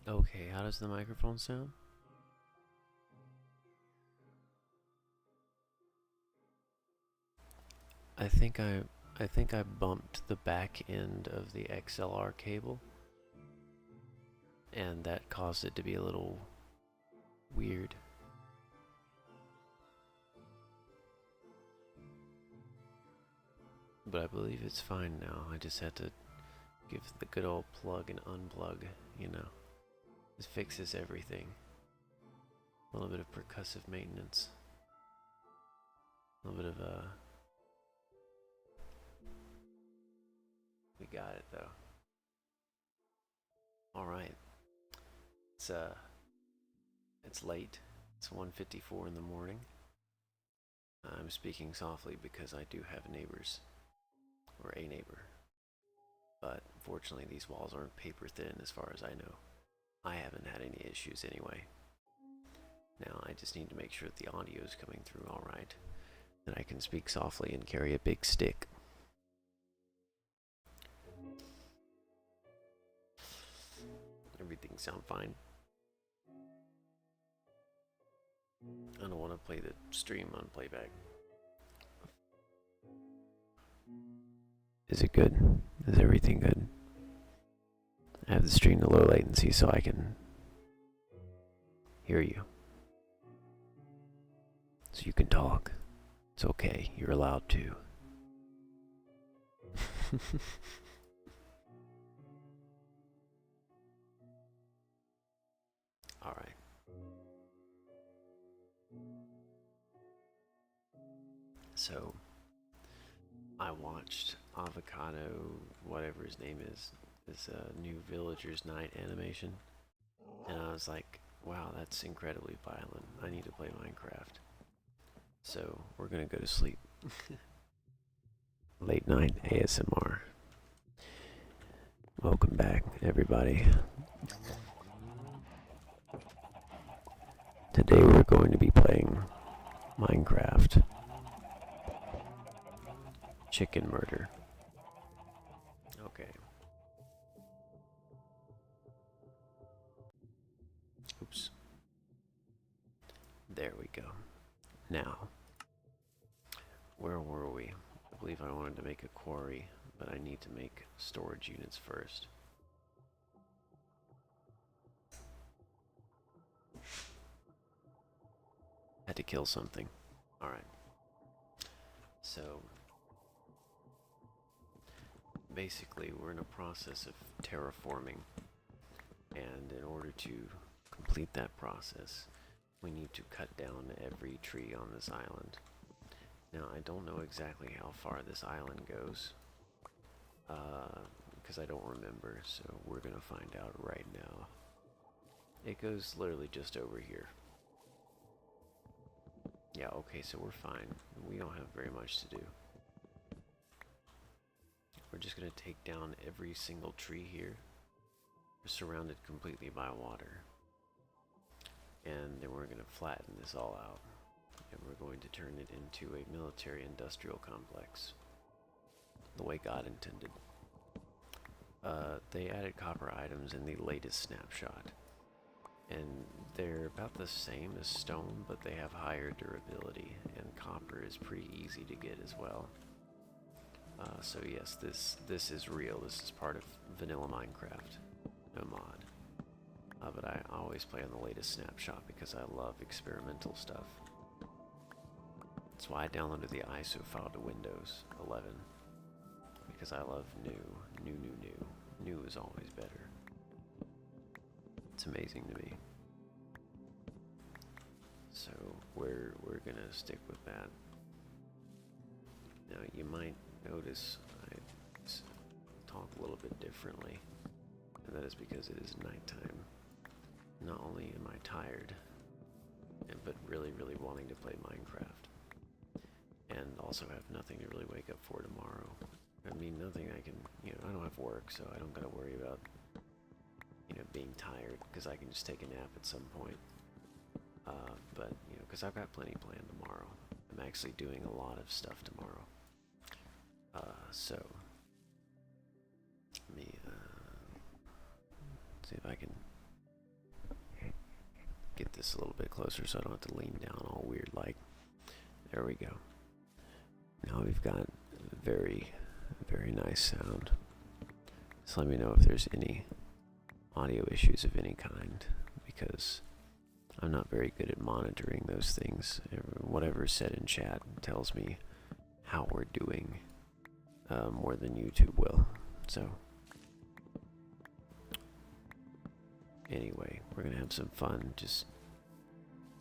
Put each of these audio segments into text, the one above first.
Okay, how does the microphone sound? I think I I think I bumped the back end of the XLR cable and that caused it to be a little weird. But I believe it's fine now. I just had to give the good old plug and unplug, you know. It fixes everything. A little bit of percussive maintenance. A little bit of we got it though. All right. It's uh it's late. It's 1:54 in the morning. I'm speaking softly because I do have neighbors, or a neighbor. But fortunately these walls aren't paper thin as far as I know. I haven't had any issues anyway. Now I just need to make sure that the audio is coming through all right. That I can speak softly and carry a big stick. Everything sound fine. I don't want to play the stream on playback. Is it good? Is everything good? I have the stream to low latency so I can hear you. So you can talk. It's okay, you're allowed to. Alright. So, I watched Avocado, whatever his name is, this new Villager's Night animation. And I was like, wow, that's incredibly violent. I need to play Minecraft. So, we're gonna go to sleep. Late night ASMR. Welcome back, everybody. Today we're going to be playing Minecraft. Chicken murder. Okay. Oops. There we go. Now, where were we? I believe I wanted to make a quarry, but I need to make storage units first. Had to kill something. Alright. So, basically, we're in a process of terraforming. And in order to complete that process, we need to cut down every tree on this island. Now, I don't know exactly how far this island goes, because I don't remember, so we're gonna find out right now. It goes literally just over here. Yeah, okay, so we're fine. We don't have very much to do. We're just gonna take down every single tree here. We're surrounded completely by water. And then we're gonna flatten this all out. And we're going to turn it into a military-industrial complex. The way God intended. They added copper items in the latest snapshot. And they're about the same as stone, but they have higher durability. And copper is pretty easy to get as well. So yes, this is real. This is part of vanilla Minecraft. No mod. But I always play on the latest snapshot because I love experimental stuff. That's why I downloaded the ISO file to Windows 11. Because I love new. New is always better. It's amazing to me. So we're gonna stick with that. Now you might notice I talk a little bit differently, and that is because it is nighttime. Not only am I tired, but really wanting to play Minecraft. And also have nothing to really wake up for tomorrow. I mean, nothing I can, I don't have work, so I don't gotta worry about, being tired, because I can just take a nap at some point. But, because I've got plenty planned tomorrow. I'm actually doing a lot of stuff tomorrow. So, let me, see if I can this a little bit closer so I don't have to lean down all weird like. There we go. Now we've got very, very nice sound. So let me know if there's any audio issues of any kind, because I'm not very good at monitoring those things. Whatever's said in chat tells me how we're doing more than YouTube will. So anyway, we're gonna have some fun just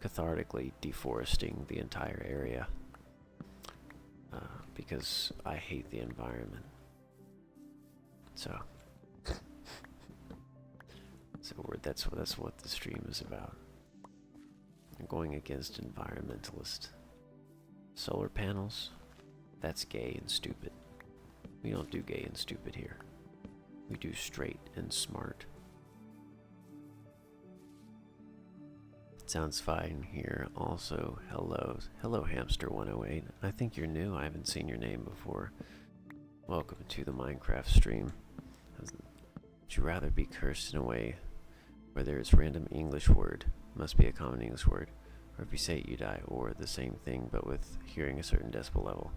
cathartically deforesting the entire area because I hate the environment. So that's what the stream is about. I'm going against environmentalists. Solar panels? That's gay and stupid. We don't do gay and stupid here. We do straight and smart. Sounds fine here. Also, hello Hamster 108. I think you're new. I haven't seen your name before. Welcome to the Minecraft stream. Would you rather be cursed in a way where there is random English word, must be a common English word, or if you say it you die, or the same thing but with hearing a certain decibel level?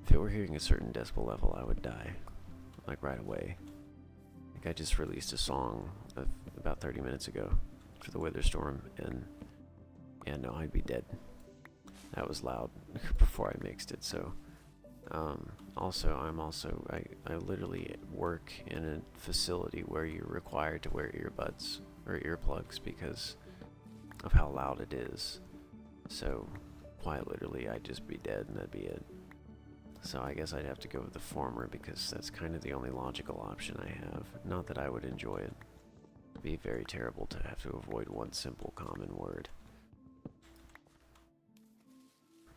If it were hearing a certain decibel level, I would die, like right away. Like I just released a song about 30 minutes ago for the Witherstorm, and yeah, no, I'd be dead. That was loud before I mixed it. So I literally work in a facility where you're required to wear earbuds or earplugs because of how loud it is. So quite literally I'd just be dead and that'd be it. So I guess I'd have to go with the former because that's kind of the only logical option I have. Not that I would enjoy it. It'd be very terrible to have to avoid one simple common word.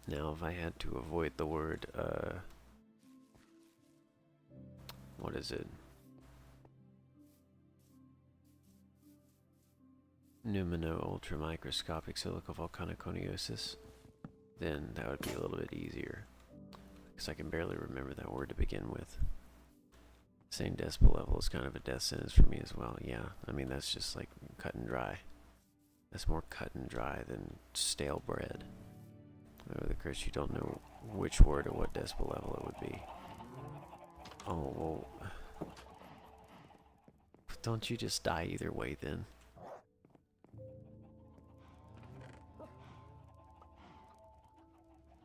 Now if I had to avoid the word, what is it? Pneumono-ultramicroscopic silicovolcanoconiosis, then that would be a little bit easier. Because I can barely remember that word to begin with. Saying decibel level is kind of a death sentence for me as well. Yeah, I mean that's just like cut and dry. That's more cut and dry than stale bread. Oh, the curse, you don't know which word or what decibel level it would be. Oh, well. Don't you just die either way then?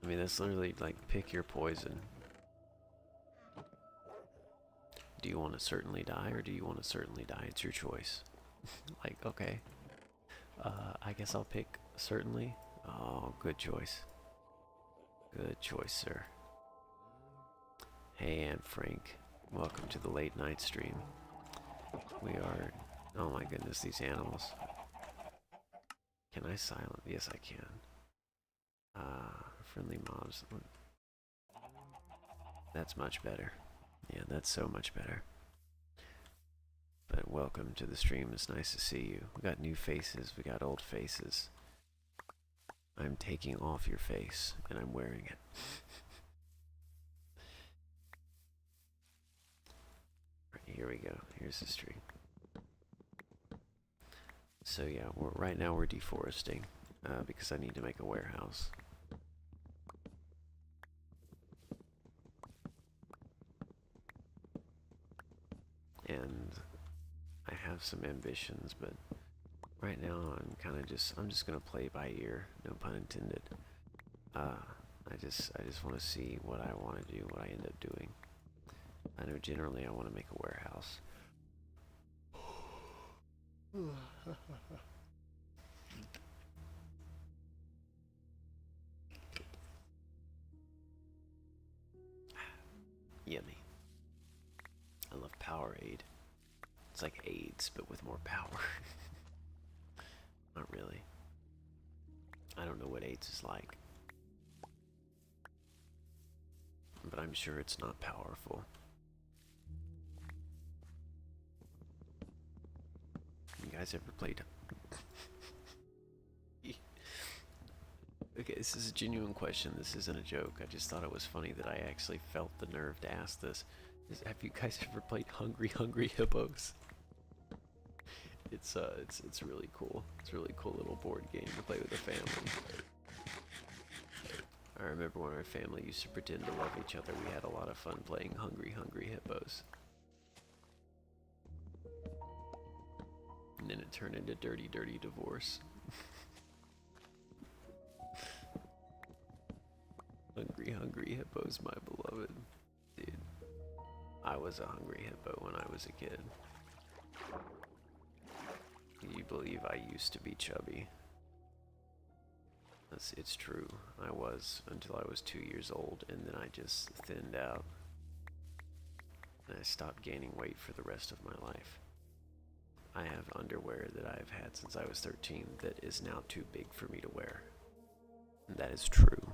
I mean, that's literally like pick your poison. Do you want to certainly die or do you want to certainly die? It's your choice. Like, okay. I guess I'll pick certainly. Oh, good choice. Good choice, sir. Hey, Aunt Frank. Welcome to the late night stream. We are... Oh my goodness, these animals. Can I silence? Yes, I can. Friendly mobs. That's much better. Yeah, that's so much better. But welcome to the stream. It's nice to see you. We got new faces. We got old faces. I'm taking off your face, and I'm wearing it. Right, here we go. Here's the stream. So yeah, right now we're deforesting because I need to make a warehouse. And I have some ambitions, but right now I'm just gonna play by ear, no pun intended. I just want to see what I want to do, what I end up doing. I know generally I want to make a warehouse. Yummy. I love Powerade. It's like AIDS, but with more power. Not really. I don't know what AIDS is like. But I'm sure it's not powerful. You guys ever played... Okay, this is a genuine question. This isn't a joke. I just thought it was funny that I actually felt the nerve to ask this. Have you guys ever played Hungry Hungry Hippos? It's really cool. It's a really cool little board game to play with the family. I remember when our family used to pretend to love each other. We had a lot of fun playing Hungry Hungry Hippos. And then it turned into Dirty Dirty Divorce. Hungry Hungry Hippos, my beloved. Dude, I was a hungry hippo when I was a kid. Can you believe I used to be chubby? It's true. I was until I was 2 years old, and then I just thinned out. And I stopped gaining weight for the rest of my life. I have underwear that I've had since I was 13 that is now too big for me to wear. And that is true.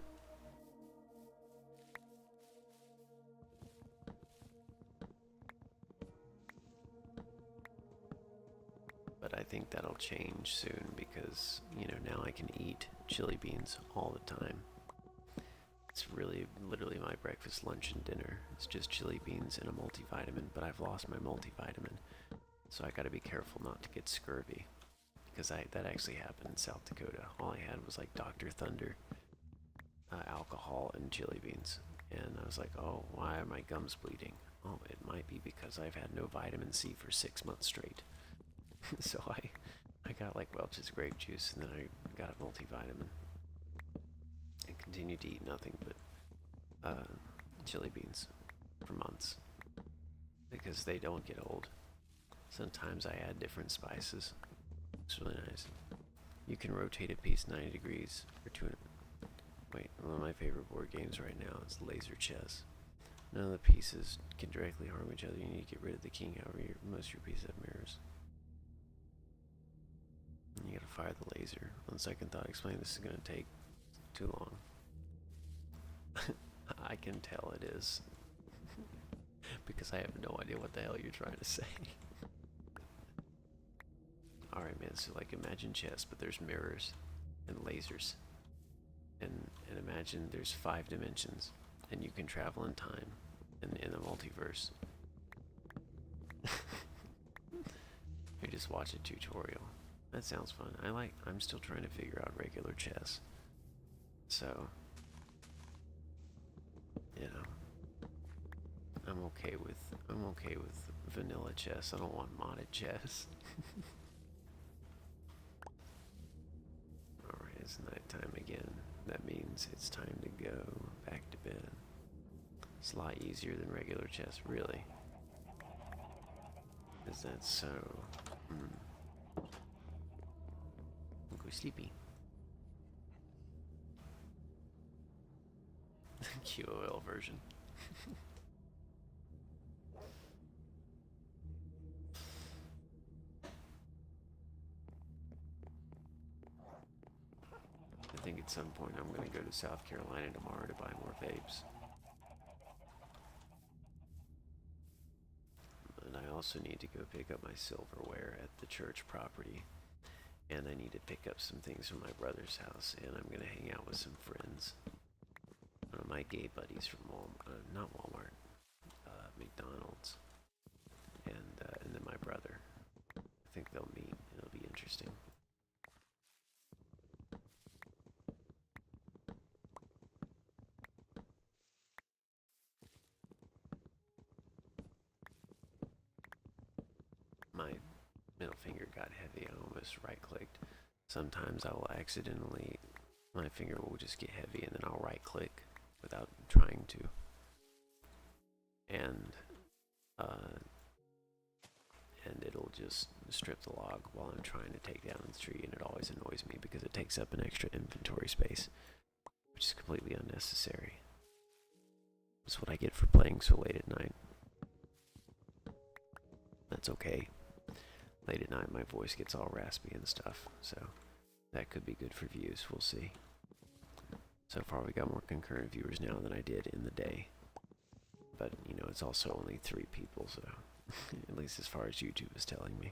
But I think that'll change soon because, you know, now I can eat chili beans all the time. It's really literally my breakfast, lunch, and dinner. It's just chili beans and a multivitamin, but I've lost my multivitamin. So I gotta be careful not to get scurvy. Because that actually happened in South Dakota. All I had was like Dr. Thunder, alcohol, and chili beans. And I was like, oh, why are my gums bleeding? Oh, it might be because I've had no vitamin C for 6 months straight. So I got like Welch's grape juice, and then I got a multivitamin. And continued to eat nothing but chili beans for months. Because they don't get old. Sometimes I add different spices. It's really nice. You can rotate a piece 90 degrees or 200. Wait, one of my favorite board games right now is laser chess. None of the pieces can directly harm each other. You need to get rid of the king, however, most of your pieces have mirrors. And you gotta fire the laser. On second thought, explain this is gonna take too long. I can tell it is. Because I have no idea what the hell you're trying to say. Alright, man, so like imagine chess, but there's mirrors and lasers. And imagine there's 5 dimensions, and you can travel in time in the multiverse. You just watch a tutorial. That sounds fun. I'm still trying to figure out regular chess. So, you know, I'm okay with vanilla chess. I don't want modded chess. Alright, it's nighttime again. That means it's time to go back to bed. It's a lot easier than regular chess, really. Is that so? I'm going sleepy. QOL version. I think at some point I'm going to go to South Carolina tomorrow to buy more vapes. And I also need to go pick up my silverware at the church property. And I need to pick up some things from my brother's house. And I'm going to hang out with some friends. One of my gay buddies from Walmart, not Walmart, McDonald's. And then my brother. I think they'll meet. It'll be interesting. My middle finger got heavy. I almost right-clicked. Sometimes I will accidentally, my finger will just get heavy and then I'll right-click without trying to. And it'll just strip the log while I'm trying to take down the tree, and it always annoys me because it takes up an extra inventory space, which is completely unnecessary. That's what I get for playing so late at night. That's okay. Late at night my voice gets all raspy and stuff, so that could be good for views, we'll see. So far we got more concurrent viewers now than I did in the day. But, you know, it's also only 3 people, so at least as far as YouTube is telling me.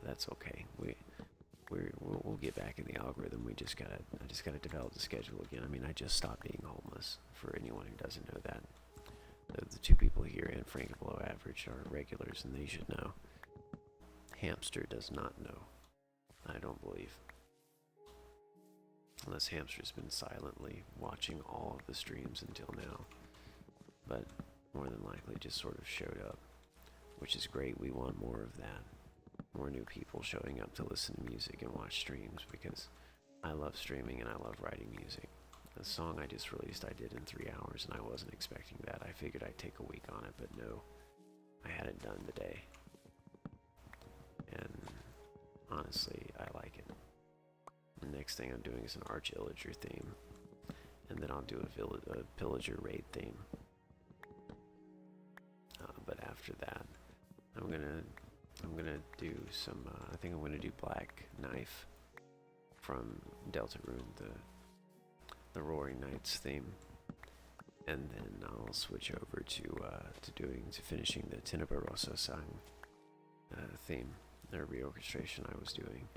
That's okay. We'll get back in the algorithm. I just gotta develop the schedule again. I mean, I just stopped being homeless, for anyone who doesn't know that. The 2 people here and Frank Below Average are regulars, and they should know. Hamster does not know. I don't believe. Unless Hamster's been silently watching all of the streams until now. But more than likely just sort of showed up. Which is great. We want more of that. More new people showing up to listen to music and watch streams, because I love streaming and I love writing music. The song I just released I did in 3 hours, and I wasn't expecting that. I figured I'd take a week on it, but no. I had it done today. And honestly, I like it. The next thing I'm doing is an Arch Illager theme. And then I'll do a Pillager raid theme. But after that, I'm gonna do some, I think I'm gonna do Black Knife from Deltarune, the Roaring Knights theme. And then I'll switch over to finishing the Tenebroso song theme, the reorchestration I was doing.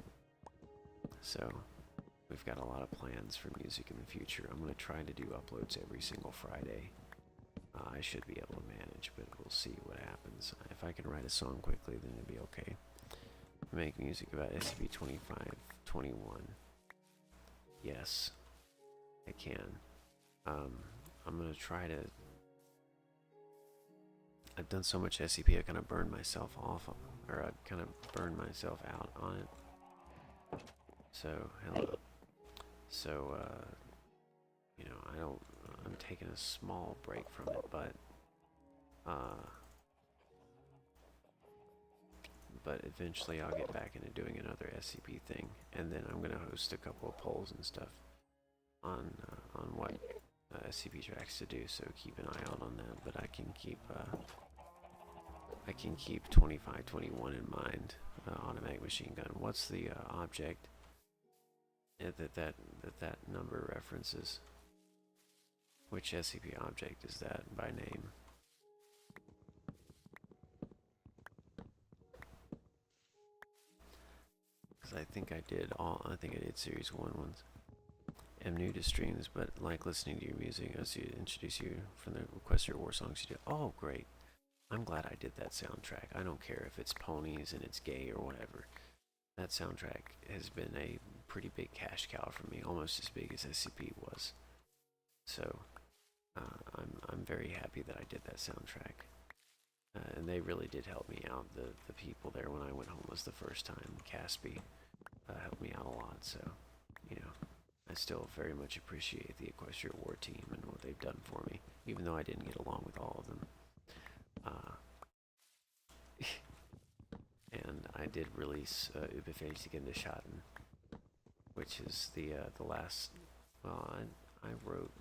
So we've got a lot of plans for music in the future. I'm going to try to do uploads every single Friday. I should be able to manage, but we'll see what happens. If I can write a song quickly, then it'll be okay. Make music about SCP-2521. Yes, I can. I'm going to try to... I've done so much SCP, I kind of burned myself off, or I kind of burned myself out on it. So, hello. So, you know, I'm taking a small break from it, but eventually I'll get back into doing another SCP thing, and then I'm going to host a couple of polls and stuff on what SCP tracks to do, so keep an eye out on that. But I can keep 2521 in mind. Automatic machine gun. What's the object that number references? Which SCP object is that by name? Because I think I did Series 1 ones. I'm new to streams, but like listening to your music. As you introduce you from the Request Your War songs you do. Oh, great. I'm glad I did that soundtrack. I don't care if it's ponies and it's gay or whatever. That soundtrack has been a pretty big cash cow for me, almost as big as SCP was. So, I'm very happy that I did that soundtrack. And they really did help me out. The people there when I went homeless the first time, Caspi, helped me out a lot. So, you know, I still very much appreciate the Equestria War team and what they've done for me, even though I didn't get along with all of them. And I did release Überfälligen Schatten, which is the last. Well, I wrote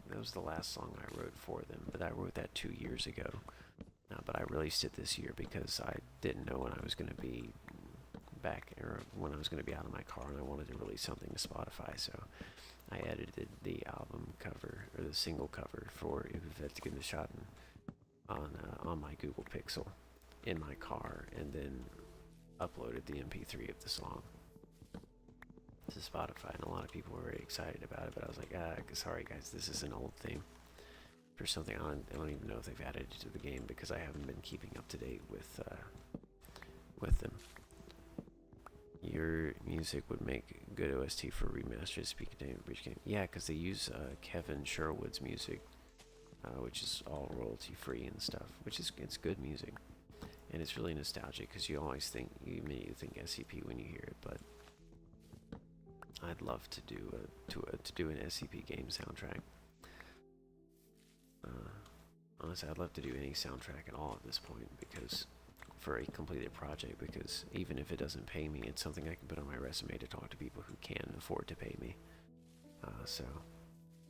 that was the last song I wrote for them, but I wrote that 2 years ago. But I released it this year because I didn't know when I was going to be back, or when I was going to be out of my car, and I wanted to release something to Spotify. So I edited the album cover, or the single cover for Überfälligen Schatten on my Google Pixel in my car, and then uploaded the MP3 of the song to Spotify, and a lot of people were very excited about it, but I was like, sorry guys, this is an old theme for something. I don't even know if they've added it to the game, because I haven't been keeping up to date with them. Your music would make good OST for remastered Speaking of Breach game. Yeah, because they use Kevin Sherwood's music, which is all royalty free and stuff, which is, it's good music. And it's really nostalgic, because you immediately think SCP when you hear it. But I'd love to do an SCP game soundtrack. Honestly, I'd love to do any soundtrack at all at this point, because for a completed project, because even if it doesn't pay me, it's something I can put on my resume to talk to people who can afford to pay me. So,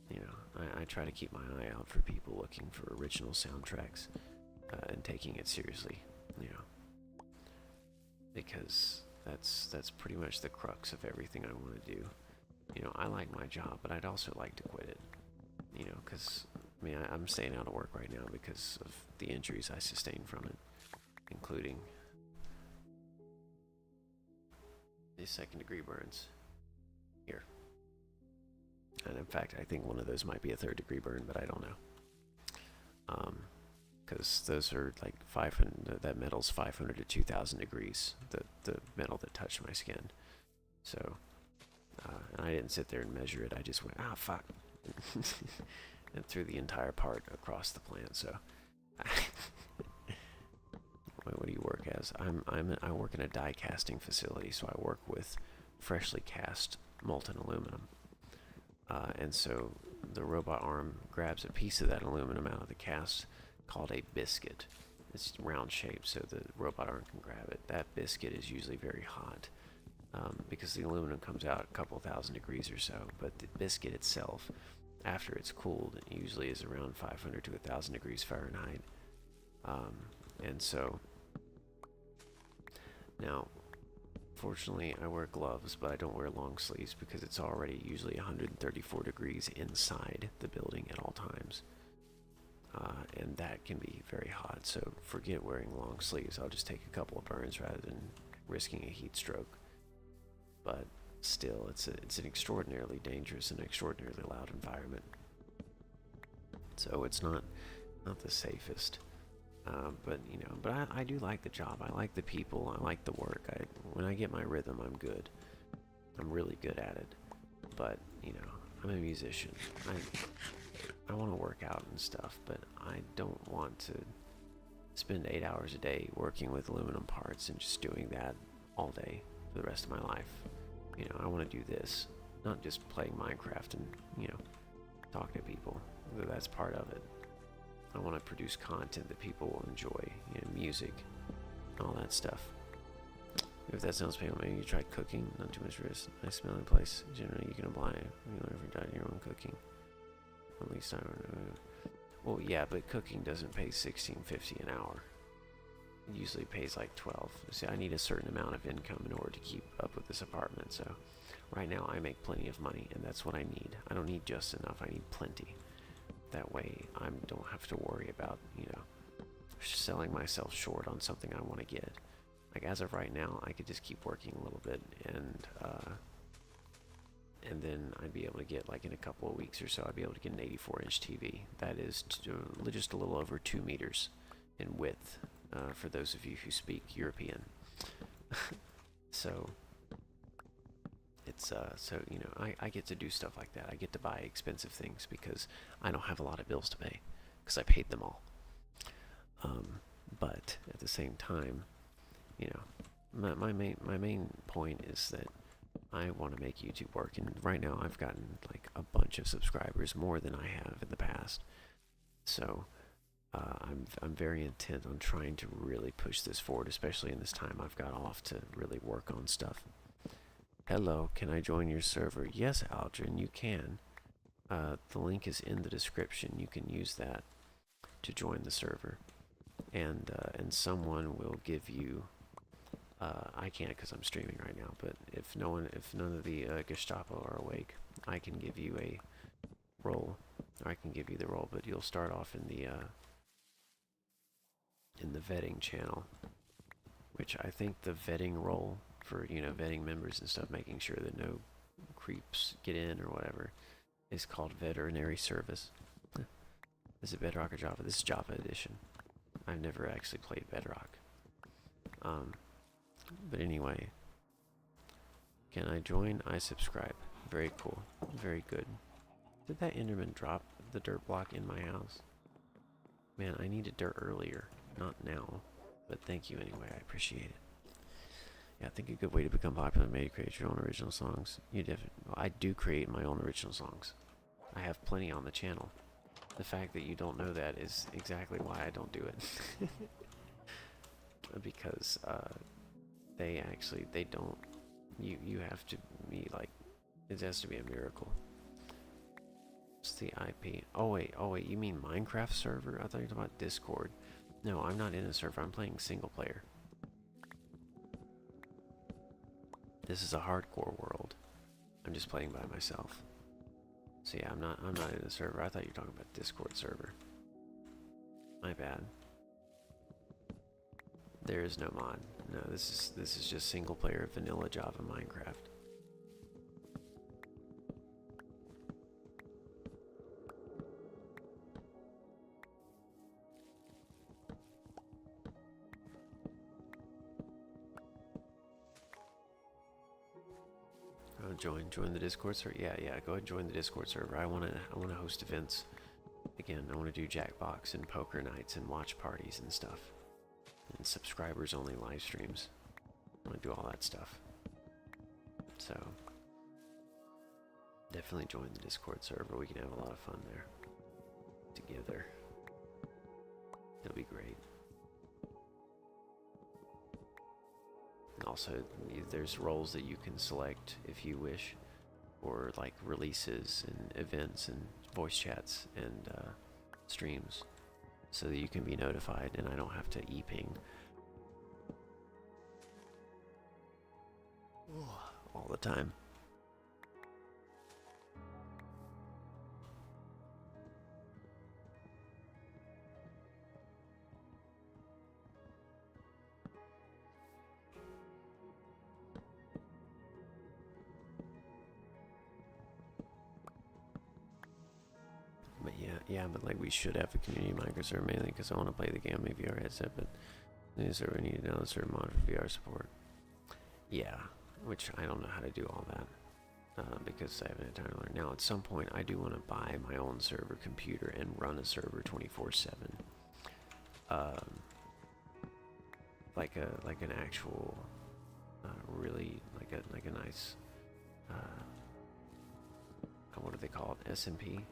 you know, I try to keep my eye out for people looking for original soundtracks and taking it seriously, you know, because that's pretty much the crux of everything I want to do. You know, I like my job, but I'd also like to quit it, you know, because, I mean, I'm staying out of work right now because of the injuries I sustained from it, including the second-degree burns here. And in fact, I think one of those might be a third-degree burn, but I don't know. because those are like 500. That metal's 500 to 2,000 degrees. The metal that touched my skin. So, and I didn't sit there and measure it. I just went, ah, fuck, and threw the entire part across the plant. So, what do you work as? I work in a die casting facility, so I work with freshly cast molten aluminum. And so the robot arm grabs a piece of that aluminum out of the cast called a biscuit. It's round shaped, so the robot arm can grab it. That biscuit is usually very hot because the aluminum comes out a couple thousand degrees or so, but the biscuit itself, after it's cooled, it usually is around 500 to 1,000 degrees Fahrenheit. And so now, fortunately, I wear gloves, but I don't wear long sleeves because it's already usually 134 degrees inside the building at all times. And that can be very hot, so forget wearing long sleeves. I'll just take a couple of burns rather than risking a heat stroke. But still, it's an extraordinarily dangerous and extraordinarily loud environment. So it's not the safest. But I do like the job. I like the people. I like the work. When I get my rhythm, I'm good. I'm really good at it. But I'm a musician. I want to work out and stuff, but I don't want to spend 8 hours a day working with aluminum parts and just doing that all day for the rest of my life. I want to do this, not just playing Minecraft and talk to people. That's part of it. I want to produce content that people will enjoy, music, all that stuff. If that sounds painful, maybe you try cooking. Not too much risk. Nice smelling place. Generally, you can apply it. You learn every time your own cooking. At least I don't know. Well, yeah, but cooking doesn't pay $16.50 an hour. It usually pays like $12. See, I need a certain amount of income in order to keep up with this apartment. So, right now I make plenty of money, and that's what I need. I don't need just enough. I need plenty. That way, I don't have to worry about, selling myself short on something I want to get. Like, as of right now, I could just keep working a little bit, and then I'd be able to get, like, in a couple of weeks or so, I'd be able to get an 84-inch TV. That is just a little over 2 meters in width, for those of you who speak European. So... I get to do stuff like that. I get to buy expensive things because I don't have a lot of bills to pay because I paid them all. But at the same time, my main point is that I want to make YouTube work, and right now I've gotten like a bunch of subscribers, more than I have in the past. So I'm very intent on trying to really push this forward, especially in this time I've got off to really work on stuff. Hello, can I join your server? Yes, Aldrin, you can. The link is in the description. You can use that to join the server. And someone will give you... I can't because I'm streaming right now, but if none of the Gestapo are awake, I can give you a role. Or I can give you the role, but you'll start off in the vetting channel. Which I think the vetting role... for, vetting members and stuff, making sure that no creeps get in or whatever, is called Veterinary Service. Is it Bedrock or Java? This is Java Edition. I've never actually played Bedrock. But anyway, can I join? I subscribe. Very cool. Very good. Did that Enderman drop the dirt block in my house? Man, I needed dirt earlier, not now. But thank you anyway, I appreciate it. Yeah, I think a good way to become popular may be to create your own original songs. I do create my own original songs. I have plenty on the channel. The fact that you don't know that is exactly why I don't do it. Because they don't. You have to be like, it has to be a miracle. What's the IP? Oh wait, you mean Minecraft server? I thought you were talking about Discord. No, I'm not in a server. I'm playing single player. This is a hardcore world. I'm just playing by myself. So yeah, I'm not in a server. I thought you were talking about Discord server. My bad. There is no mod. No, this is just single player vanilla Java Minecraft. Join the Discord server. Yeah, go ahead and join the Discord server. I wanna host events. Again, I wanna do Jackbox and poker nights and watch parties and stuff. And subscribers only live streams. I wanna do all that stuff. So definitely join the Discord server. We can have a lot of fun there together. It'll be great. And also, there's roles that you can select if you wish, or like releases and events and voice chats and streams, so that you can be notified and I don't have to e-ping all the time. But yeah, but like we should have a community microserver mainly because I want to play the game on my VR headset, but the server need to download certain mod for VR support. Yeah, which I don't know how to do all that because I haven't had time to learn. Now, at some point, I do want to buy my own server computer and run a server 24/7, like an actual, really like a nice, what do they call it, SMP?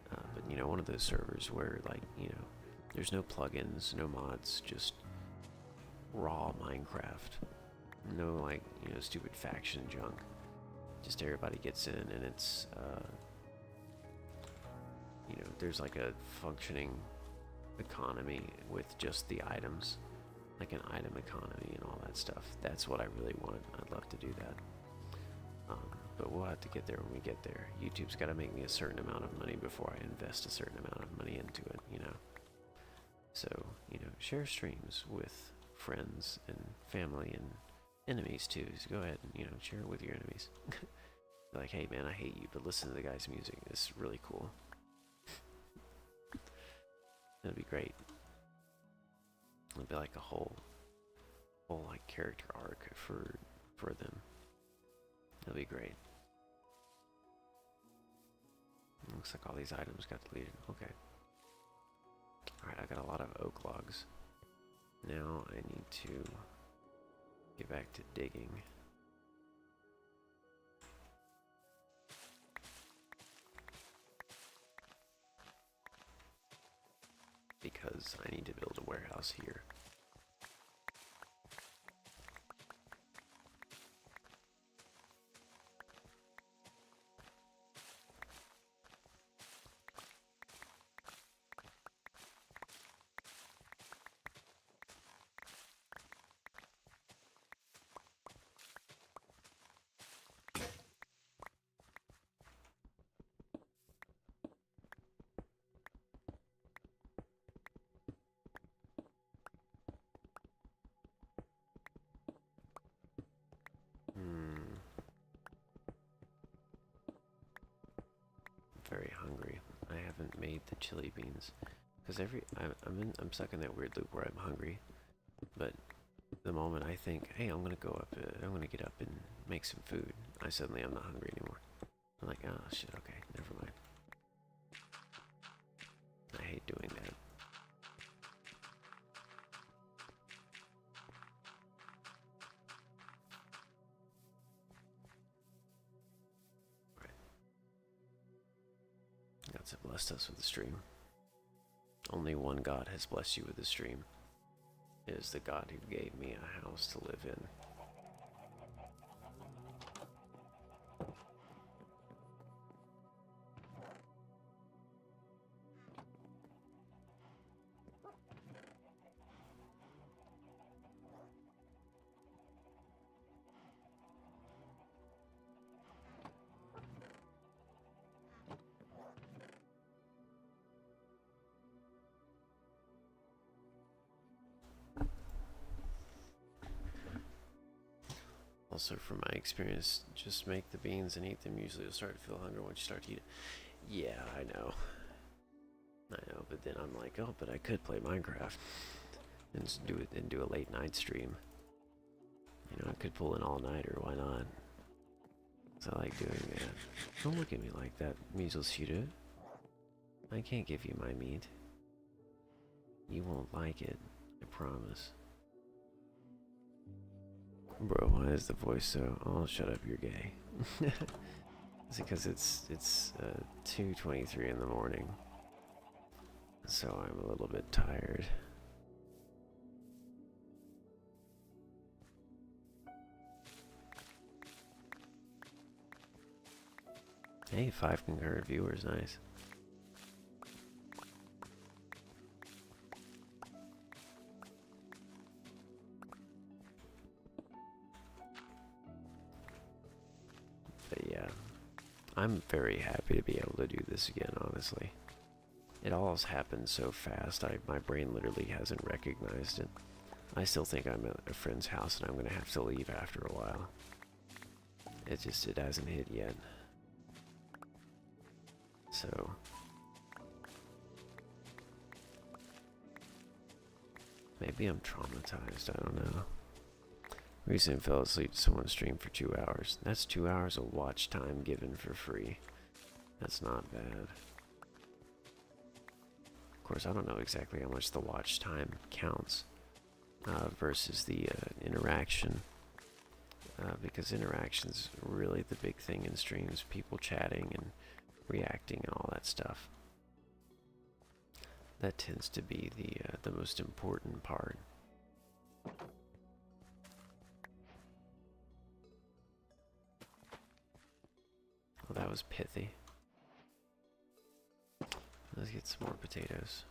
But you know, one of those servers where like, you know, there's no plugins, no mods, just raw Minecraft. No like, you know, stupid faction junk. Just everybody gets in and it's you know, there's like a functioning economy with just the items. Like an item economy and all that stuff. That's what I really want. I'd love to do that. But we'll have to get there when we get there. YouTube's got to make me a certain amount of money before I invest a certain amount of money into it, you know. So, you know, share streams with friends and family and enemies too. So go ahead and, you know, share it with your enemies. Like, hey man, I hate you, but listen to the guy's music. It's really cool. That'd be great. It'd be like a whole like character arc for them. That'd be great. Looks like all these items got deleted. Okay. Alright, I got a lot of oak logs. Now I need to get back to digging. Because I need to build a warehouse here. Very hungry. I haven't made the chili beans because I'm stuck in that weird loop where I'm hungry, but the moment I think, hey, I'm gonna get up and make some food, I'm not hungry anymore. I'm like, oh shit, okay, never mind. I hate doing that. God's blessed us with the stream. Only one God has blessed you with the stream. It is the God who gave me a house to live in. Also, from my experience, just make the beans and eat them. Usually you'll start to feel hunger once you start to eat it. Yeah, I know, but then I'm like, oh, but I could play Minecraft and do a late night stream. You know, I could pull an all-nighter, why not? 'Cause I like doing that. Don't look at me like that, measles shooter. I can't give you my meat. You won't like it, I promise. Bro, why is the voice so... Oh, shut up, you're gay. It's because it's 2:23 in the morning. So I'm a little bit tired. Hey, 5 concurrent viewers, nice. But yeah, I'm very happy to be able to do this again, honestly. It all has happened so fast, my brain literally hasn't recognized it. I still think I'm at a friend's house and I'm gonna have to leave after a while. It hasn't hit yet. So... maybe I'm traumatized, I don't know. Recently fell asleep to someone's stream for 2 hours. That's 2 hours of watch time given for free. That's not bad. Of course, I don't know exactly how much the watch time counts versus the interaction. Because interaction's really the big thing in streams. People chatting and reacting and all that stuff. That tends to be the most important part. Well, that was pithy. Let's get some more potatoes.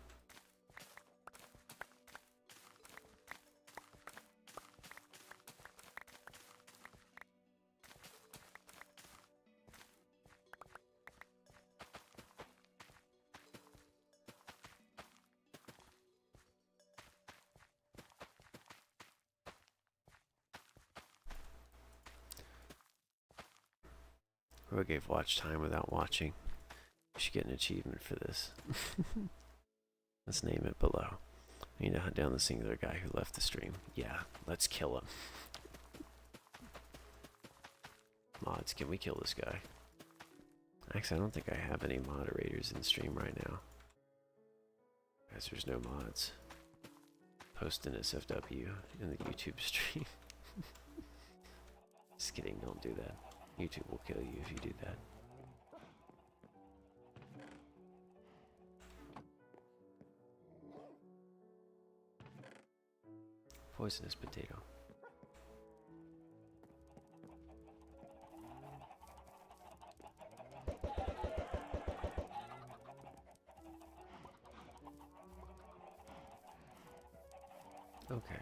Who gave watch time without watching? We should get an achievement for this. Let's name it below. We need to hunt down the singular guy who left the stream. Yeah, let's kill him. Mods, can we kill this guy? Actually, I don't think I have any moderators in stream right now. Guys, there's no mods. Post an SFW in the YouTube stream. Just kidding, don't do that. YouTube will kill you if you do that. Poisonous potato. Okay.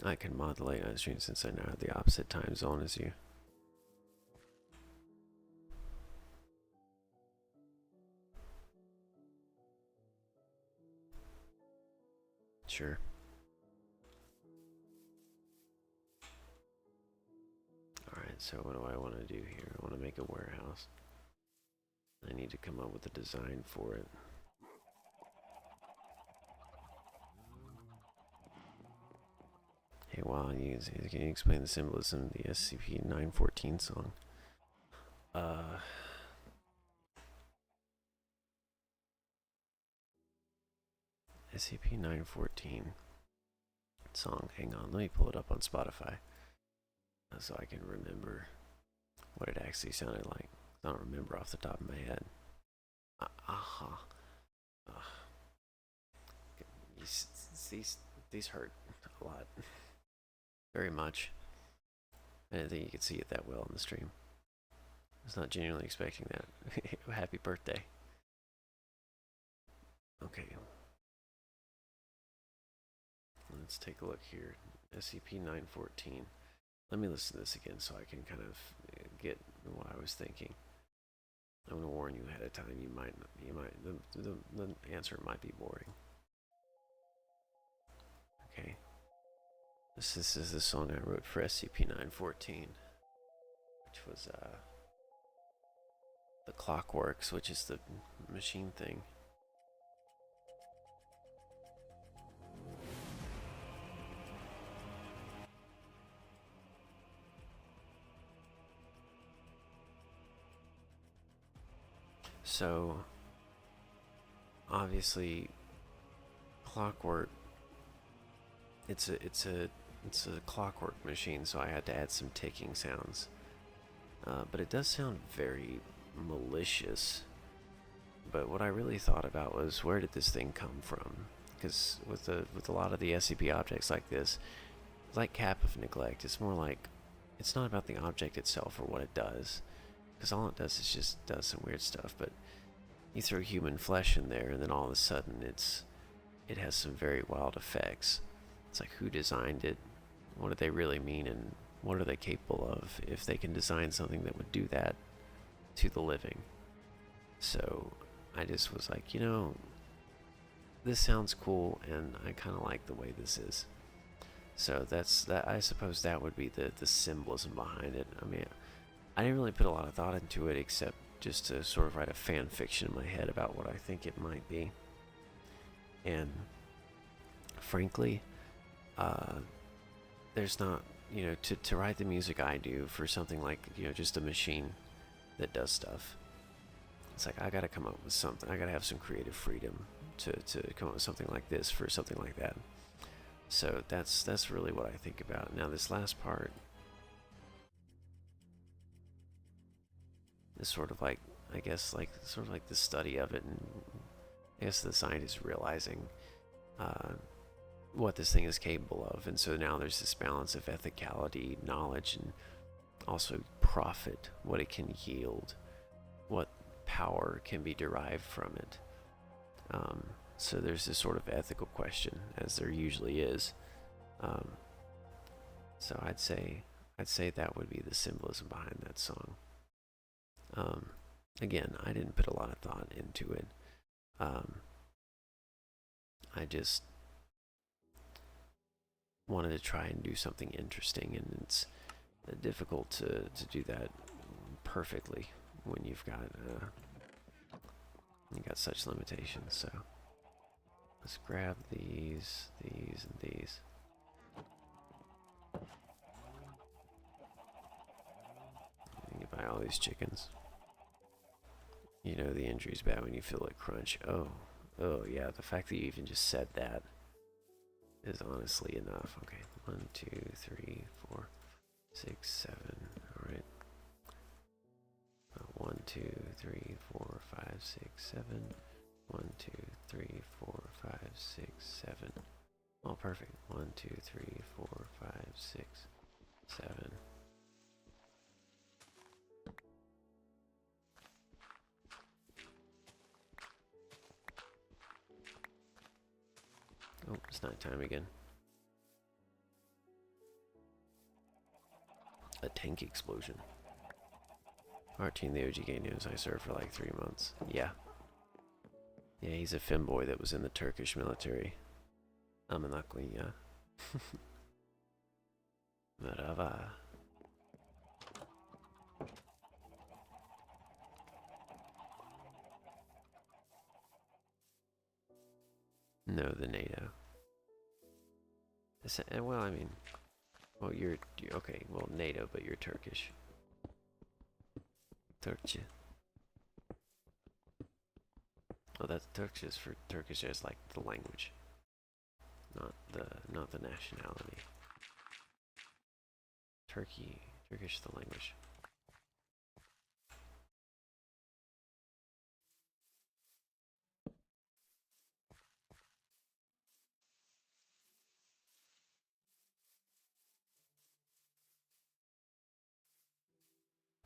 I can mod the late night stream since I now have the opposite time zone as you. Sure. Alright, so what do I want to do here? I want to make a warehouse. I need to come up with a design for it. Hey, wow, can you explain the symbolism of the SCP-914 song? SCP-914 song. Hang on, let me pull it up on Spotify so I can remember what it actually sounded like. I don't remember off the top of my head. These hurt a lot. Very much. I didn't think you could see it that well on the stream. I was not genuinely expecting that. Happy birthday. Okay. Let's take a look here. SCP-914. Let me listen to this again so I can kind of get what I was thinking. I'm gonna warn you ahead of time. The answer might be boring. Okay. This is the song I wrote for SCP-914, which was the Clockworks, which is the machine thing. So obviously, Clockwork. It's a clockwork machine, so I had to add some ticking sounds. But it does sound very malicious. But what I really thought about was, where did this thing come from? Because with a lot of the SCP objects like this, like Cap of Neglect, it's more like, it's not about the object itself or what it does, because all it does is just does some weird stuff. But you throw human flesh in there, and then all of a sudden it has some very wild effects. It's like, who designed it? What do they really mean, and what are they capable of if they can design something that would do that to the living? So I just was like, this sounds cool, and I kind of like the way this is. So that's that. I suppose that would be the symbolism behind it. I mean, I didn't really put a lot of thought into it, except just to sort of write a fan fiction in my head about what I think it might be. And frankly, there's not, to write the music I do for something like, just a machine that does stuff. It's like, I gotta come up with something. I gotta have some creative freedom to come up with something like this for something like that. So that's really what I think about. Now this last part is sort of like, I guess, like sort of like the study of it, and I guess the scientist realizing what this thing is capable of. And so now there's this balance of ethicality, knowledge, and also profit, what it can yield, what power can be derived from it. So there's this sort of ethical question, as there usually is. So I'd say that would be the symbolism behind that song. Again, I didn't put a lot of thought into it. I just wanted to try and do something interesting, and it's difficult to do that perfectly when you've got such limitations. So let's grab these, and these. You buy all these chickens. The injury's bad when you feel it crunch. Oh yeah, the fact that you even just said that is honestly enough. Okay, 1, 2, 3, 4, 6, 7. All right. 1, 2, 3, 4, 5, 6, 7. 1, 2, 3, 4, 5, 6, 7. Oh, perfect. 1, 2, 3, 4, 5, 6, 7. Oh, it's nighttime again. A tank explosion. Martin, the OG game news. I served for like 3 months. Yeah. Yeah, he's a femboy that was in the Turkish military. Amanakunya. Merhaba. No, the NATO. Well, I mean, well, you're okay. Well, NATO, but you're Turkish. Turkey. Oh, that's Turkish for Turkish as like the language, not the nationality. Turkish the language.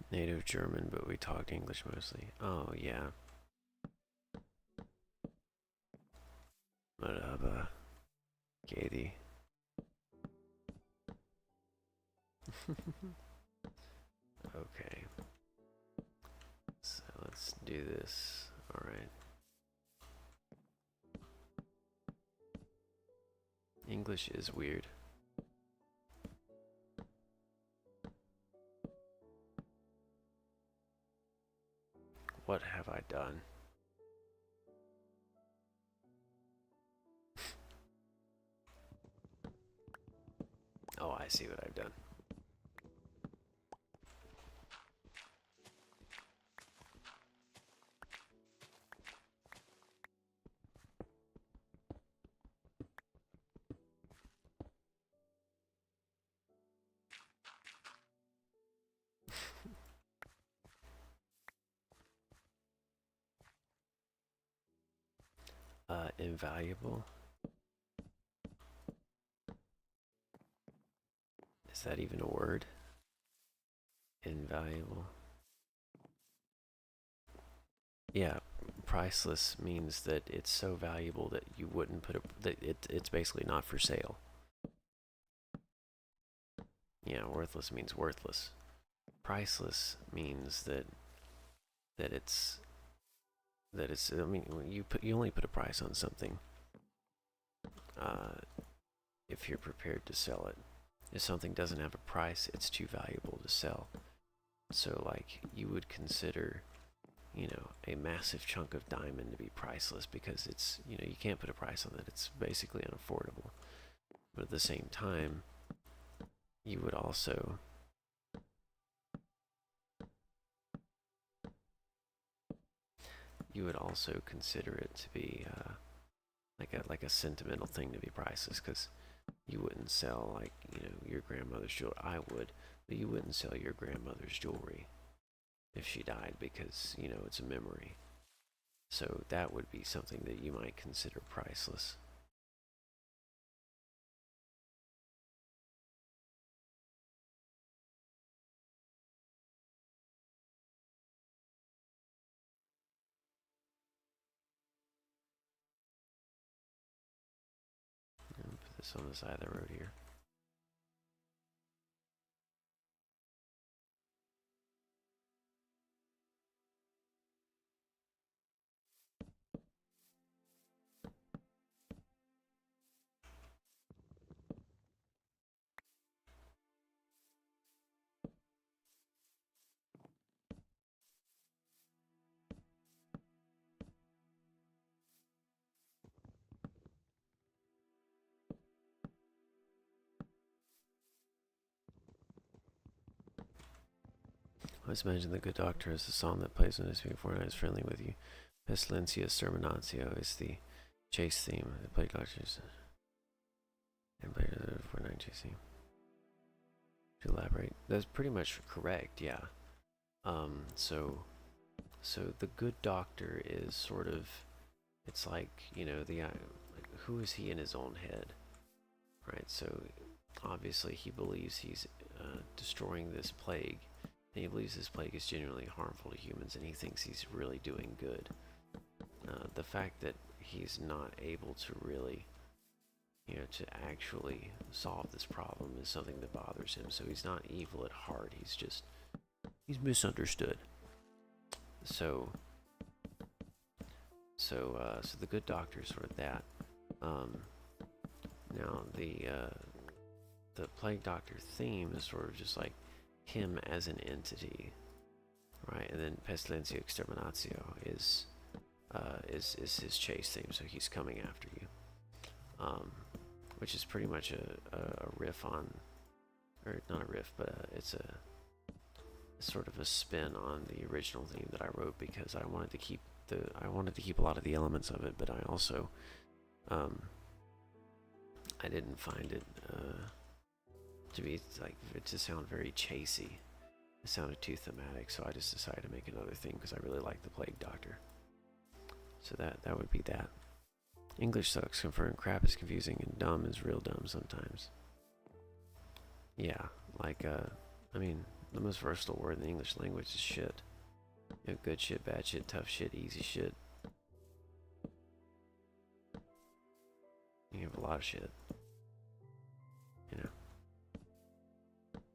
Native German, but we talked English mostly. Oh, yeah. Merhaba, Katie. Okay. So let's do this. Alright. English is weird. What have I done? Oh, I see what I've done. Invaluable. Is that even a word? Invaluable. Yeah, priceless means that it's so valuable that you wouldn't put it's basically not for sale. Yeah, worthless means worthless. Priceless means that it's I mean, when you only put a price on something uh, if you're prepared to sell it. If something doesn't have a price, it's too valuable to sell. So like you would consider, a massive chunk of diamond to be priceless because it's, you can't put a price on it. It's basically unaffordable. But at the same time, you would also consider it to be like a sentimental thing to be priceless because you wouldn't sell like your grandmother's jewelry. I would, but you wouldn't sell your grandmother's jewelry if she died because it's a memory. So that would be something that you might consider priceless. Put this on the side of the road here. Let's imagine the good doctor is the song that plays when it's before and is friendly with you. Pestilencia Sermonatio is the chase theme. The plague doctors and players for 9 chasing. To elaborate, that's pretty much correct. Yeah. So the good doctor is sort of, it's like who is he in his own head, right? So obviously he believes he's destroying this plague, and he believes this plague is genuinely harmful to humans, and he thinks he's really doing good. The fact that he's not able to really, to actually solve this problem is something that bothers him. So he's not evil at heart. He's misunderstood. So the good doctor is sort of that. Now the plague doctor theme is sort of just like him as an entity, right? And then Pestilencia Exterminatio is his chase theme, so he's coming after you, which is pretty much a riff on, or not a riff, but it's a sort of a spin on the original theme that I wrote because I wanted to keep a lot of the elements of it, but I also I didn't find it to sound very chasey. It sounded too thematic, so I just decided to make another theme because I really like the Plague Doctor. So that would be that. English sucks. Confirmed crap is confusing and dumb is real dumb sometimes. Yeah, like I mean, the most versatile word in the English language is shit. Good shit, bad shit, tough shit, easy shit. You have a lot of shit.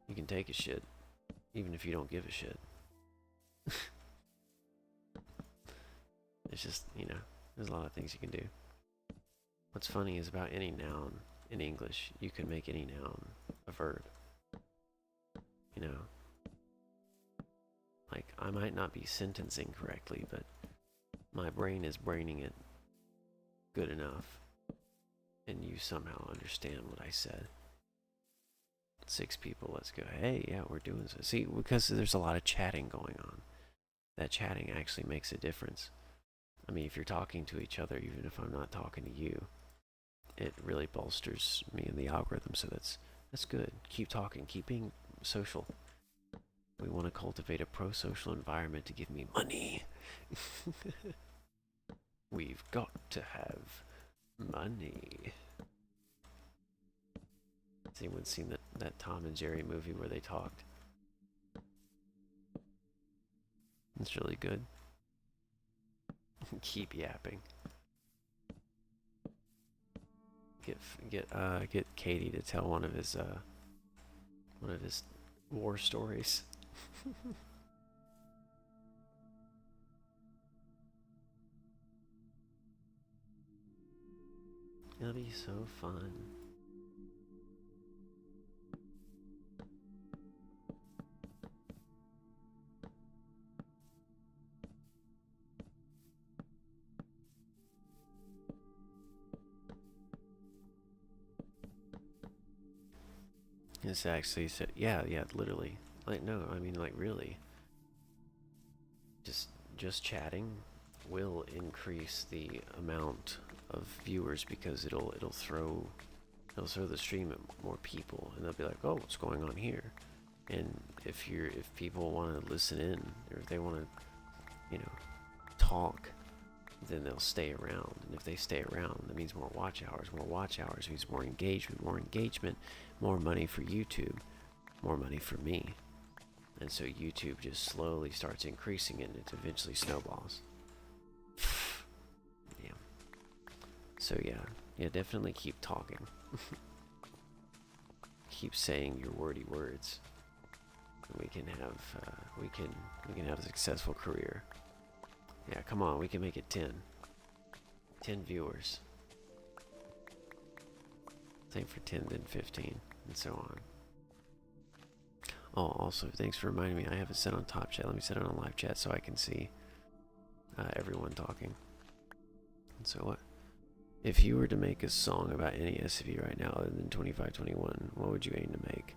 You can take a shit, even if you don't give a shit. It's just, there's a lot of things you can do. What's funny is about any noun in English, you can make any noun a verb. Like, I might not be sentencing correctly, but my brain is braining it good enough, and you somehow understand what I said. 6 people, let's go. Hey, yeah, we're doing so. See, because there's a lot of chatting going on. That chatting actually makes a difference. I mean, if you're talking to each other, even if I'm not talking to you, it really bolsters me in the algorithm, so that's good. Keep talking, keep being social. We want to cultivate a pro-social environment to give me money. We've got to have money. Has anyone seen that Tom and Jerry movie where they talked? It's really good. Keep yapping. Get Katie to tell one of his war stories. It'll be so fun. It's actually so, yeah, literally. Like, no, I mean, like, really. Just chatting will increase the amount of viewers because it'll throw the stream at more people, and they'll be like, oh, what's going on here? And if people want to listen in, or if they want to, talk, then they'll stay around. And if they stay around, that means more watch hours. More watch hours means more engagement, more money for YouTube, more money for me. And so YouTube just slowly starts increasing it, and it eventually snowballs. Yeah. So yeah, definitely keep talking. Keep saying your wordy words. And we can have a successful career. Yeah, come on, we can make it 10. 10 viewers. Same for 10, then 15, and so on. Oh, also, thanks for reminding me. I have it set on top chat. Let me set it on live chat so I can see everyone talking. And so what? If you were to make a song about any SCP right now other than 2521, what would you aim to make?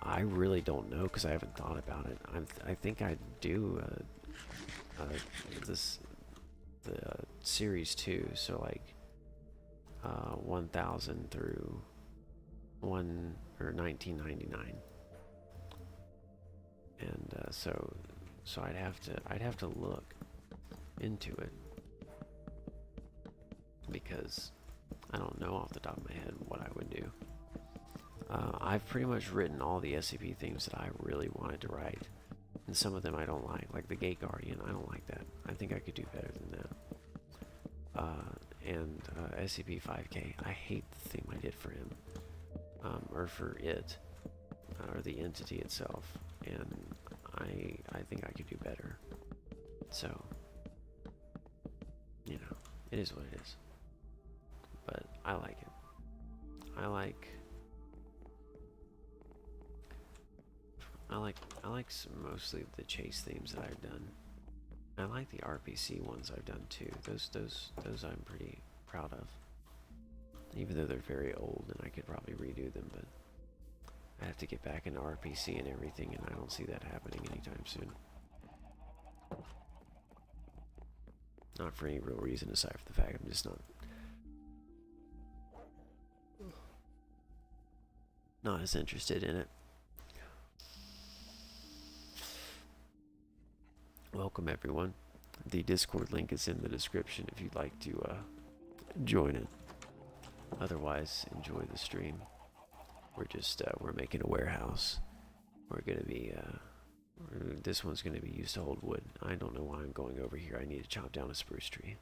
I really don't know because I haven't thought about it. I think I'd do the series 2, so like 1000 through 1999, and so I'd have to look into it because I don't know off the top of my head what I would do. I've pretty much written all the SCP themes that I really wanted to write, and some of them I don't like the Gate Guardian. I don't like that. I think I could do better than that. And SCP-5K, I hate the theme I did for him, or for it, or the entity itself, and I think I could do better. So, it is what it is. But I like it. I like mostly the chase themes that I've done. I like the RPC ones I've done too. Those I'm pretty proud of. Even though they're very old and I could probably redo them, but I have to get back into RPC and everything, and I don't see that happening anytime soon. Not for any real reason aside from the fact I'm just not as interested in it. Welcome everyone. The Discord link is in the description if you'd like to join it. Otherwise, enjoy the stream. We're just we're making a warehouse. We're gonna be this one's gonna be used to hold wood. I don't know why I'm going over here. I need to chop down a spruce tree,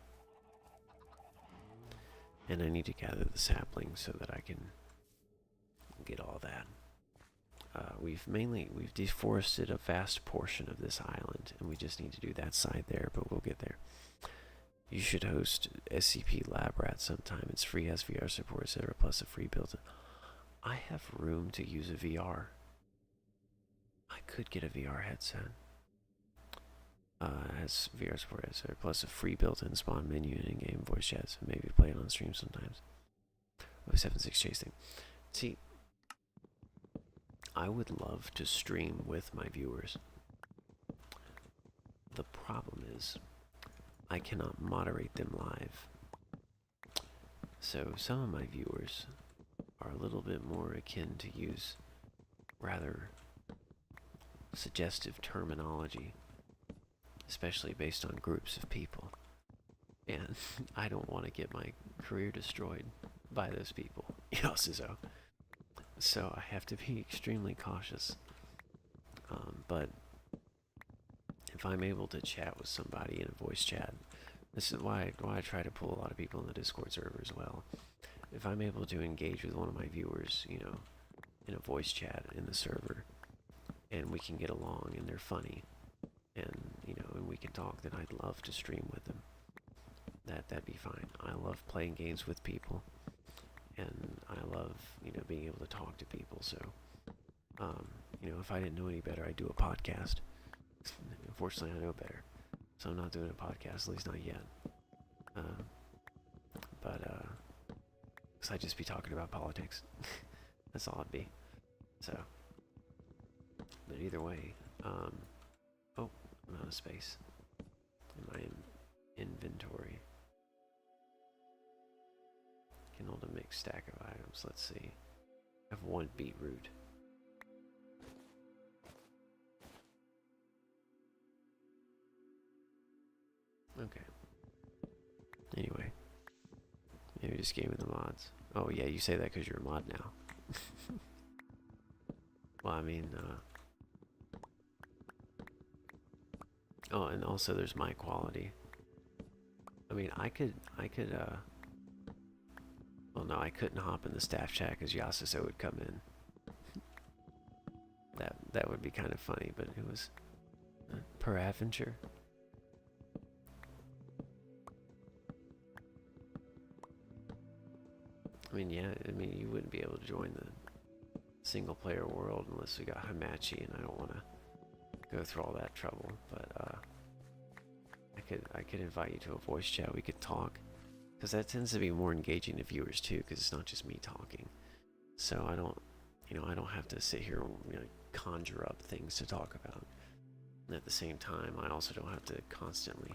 and I need to gather the saplings so that I can get all that. We've deforested a vast portion of this island, and we just need to do that side there, but we'll get there. You should host SCP Lab Rat sometime. It's free, has VR support, etc., plus a free built-in. I have room to use a VR. I could get a VR headset. Has VR support, etc., plus a free built-in spawn menu and in-game voice chat, so maybe play it on stream sometimes. 076 chasing. See, I would love to stream with my viewers. The problem is, I cannot moderate them live. So some of my viewers are a little bit more akin to use rather suggestive terminology, especially based on groups of people. and I don't want to get my career destroyed by those people. So I have to be extremely cautious. But if I'm able to chat with somebody in a voice chat, this is why I try to pull a lot of people in the Discord server as well. If I'm able to engage with one of my viewers, in a voice chat in the server, and we can get along and they're funny, and and we can talk, then I'd love to stream with them. That'd be fine. I love playing games with people, and I love being able to talk to people. So if I didn't know any better, I'd do a podcast. Unfortunately, I know better, so I'm not doing a podcast, at least not yet. Because I'd just be talking about politics. That's all it'd be. So, but either way, oh, I'm out of space in my inventory. Can hold a mixed stack of items. Let's see. I have 1 beetroot. Okay. Anyway. Maybe just gave me the mods. Oh yeah, you say that because you're a mod now. Well, I mean, oh, and also there's my quality. I mean, I could, well, no, I couldn't hop in the staff chat because Yasuo would come in. That would be kind of funny, but it was per adventure. I mean, yeah, you wouldn't be able to join the single player world unless we got Hamachi, and I don't want to go through all that trouble, but I could invite you to a voice chat. We could talk, because that tends to be more engaging to viewers too, because it's not just me talking. So I don't have to sit here and conjure up things to talk about. And at the same time, I also don't have to constantly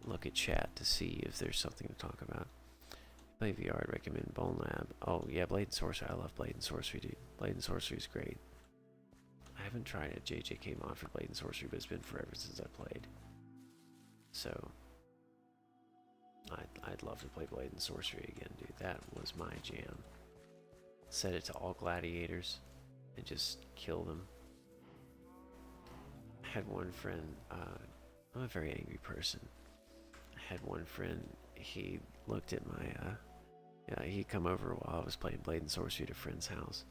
look at chat to see if there's something to talk about. Play VR, I'd recommend Bone Lab. Oh yeah, Blade and Sorcery. I love Blade and Sorcery, dude. Blade and Sorcery is great. I haven't tried a JJK mod for Blade and Sorcery, but it's been forever since I played. So I'd love to play Blade and Sorcery again, dude. That was my jam. Set it to all gladiators and just kill them. I had one friend, I'm a very angry person. I had one friend, he looked at my, he'd come over while I was playing Blade and Sorcery at a friend's house.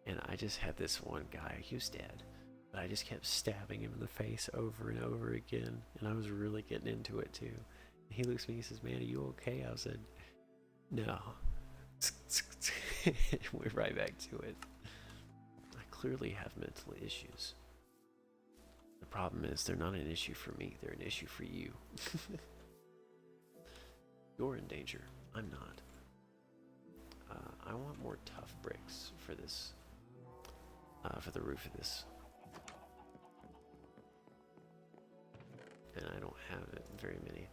And I just had this one guy, he was dead, but I just kept stabbing him in the face over and over again. And I was really getting into it too. He looks at me, he says, "Man, are you okay?" I said, "No." We're right back to it. I clearly have mental issues. The problem is they're not an issue for me, they're an issue for you. You're in danger, I'm not. I want more tough bricks for this, for the roof of this. And I don't have it very many.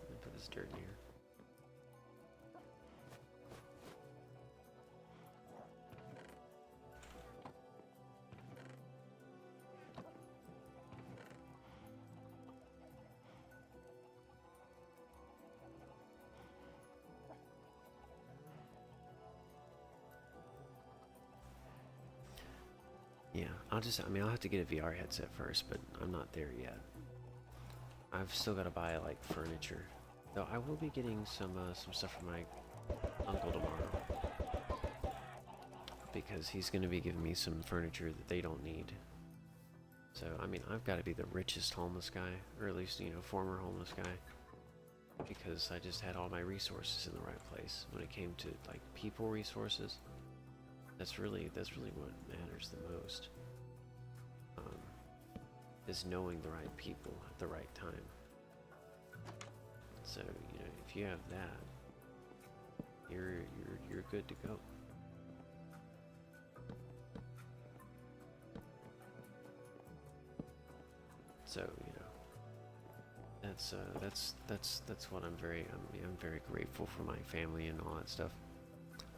Let me put this dirt in here. Yeah, I'll have to get a VR headset first, but I'm not there yet. I've still got to buy, like, furniture. Though I will be getting some stuff from my uncle tomorrow. Because he's going to be giving me some furniture that they don't need. So, I mean, I've got to be the richest homeless guy, or at least, former homeless guy. Because I just had all my resources in the right place. When it came to, like, people resources, that's really what matters the most, is knowing the right people at the right time. So if you have that, you're good to go. So that's what I'm very grateful for, my family and all that stuff,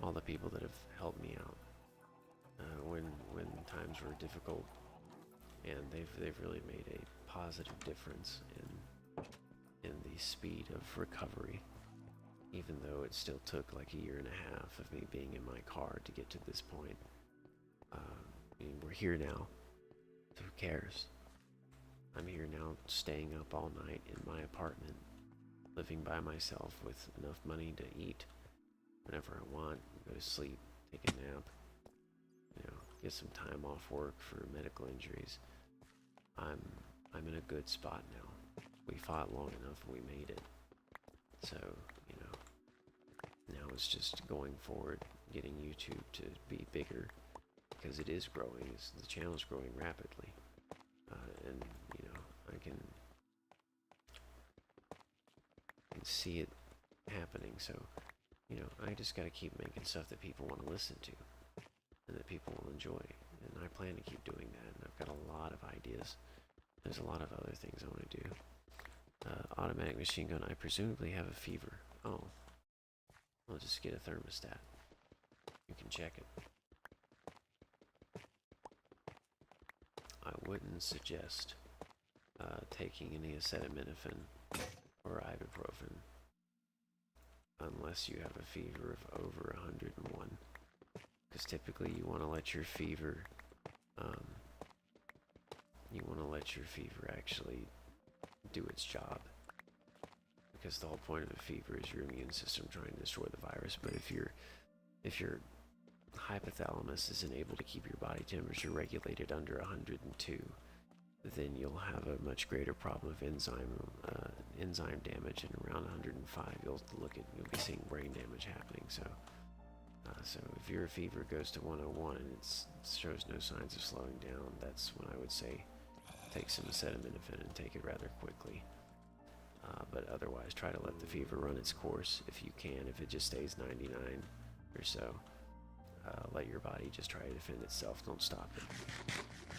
all the people that have helped me out when times were difficult, and they've really made a positive difference in the speed of recovery. Even though it still took like a year and a half of me being in my car to get to this point. I mean, we're here now. So who cares? I'm here now, staying up all night in my apartment, living by myself with enough money to eat whenever I want, go to sleep, take a nap, get some time off work for medical injuries. I'm in a good spot now. We fought long enough and we made it. So, now it's just going forward, getting YouTube to be bigger, because it is growing. The channel is growing rapidly, and I can see it happening. So, I just got to keep making stuff that people want to listen to, and that people will enjoy. And I plan to keep doing that. And I've got a lot of ideas. There's a lot of other things I want to do. Automatic machine gun. I presumably have a fever. Oh. I'll just get a thermostat. You can check it. I wouldn't suggest taking any acetaminophen or ibuprofen unless you have a fever of over 101. Because typically you want to let your fever, actually do its job. Because the whole point of a fever is your immune system trying to destroy the virus. But if your hypothalamus isn't able to keep your body temperature regulated under 102, then you'll have a much greater problem of enzyme damage, and around 105 you'll be seeing brain damage happening. So if your fever goes to 101 and it shows no signs of slowing down, that's when I would say take some acetaminophen and take it rather quickly. But otherwise, try to let the fever run its course if you can. If it just stays 99 or so, let your body just try to defend itself. Don't stop it.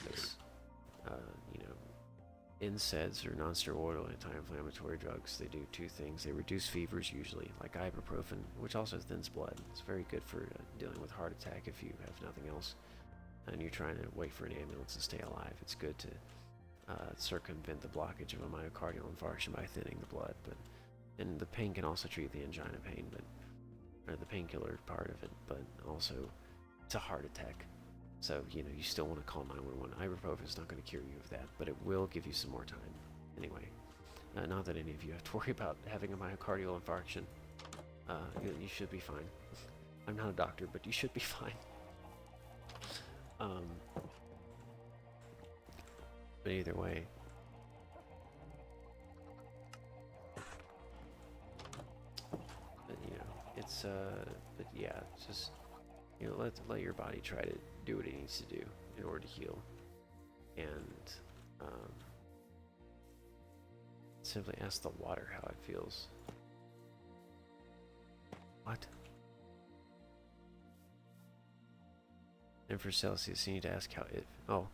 Because, NSAIDs, or non-steroidal anti-inflammatory drugs, they do two things. They reduce fevers usually, like ibuprofen, which also thins blood. It's very good for dealing with heart attack if you have nothing else and you're trying to wait for an ambulance and stay alive. It's good to circumvent the blockage of a myocardial infarction by thinning the blood. And the pain can also treat the angina pain, or the painkiller part of it, but also it's a heart attack. So, you still want to call 911. Ibuprofen is not going to cure you of that, but it will give you some more time. Anyway, not that any of you have to worry about having a myocardial infarction. You should be fine. I'm not a doctor, but you should be fine. But either way, but yeah, just let your body try to do what it needs to do in order to heal, and simply ask the water how it feels. What? And for Celsius, you need to ask how it. Oh,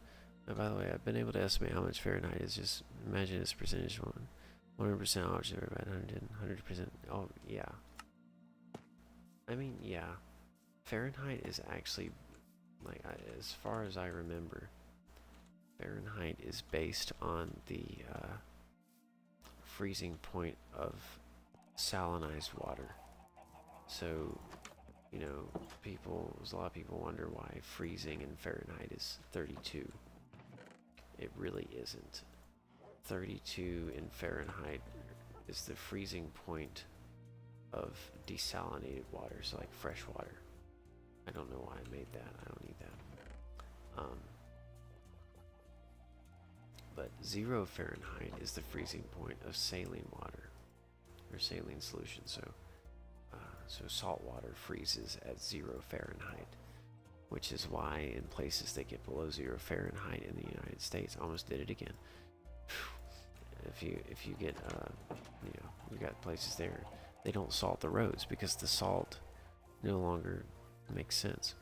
and by the way, I've been able to estimate how much Fahrenheit is. Just imagine this percentage: 100% oxygen, about 100%. Oh yeah. I mean, yeah. Fahrenheit is actually, like, as far as I remember, Fahrenheit is based on the freezing point of salinized water. So, a lot of people wonder why freezing in Fahrenheit is 32. It really isn't. 32 in Fahrenheit is the freezing point of desalinated water, so like fresh water. I don't know why I made that. I don't need that. But 0 Fahrenheit is the freezing point of saline water, or saline solution. So salt water freezes at 0 Fahrenheit, which is why in places that get below 0 Fahrenheit in the United States, I almost did it again. If you get you got places there, they don't salt the roads because the salt no longer makes sense.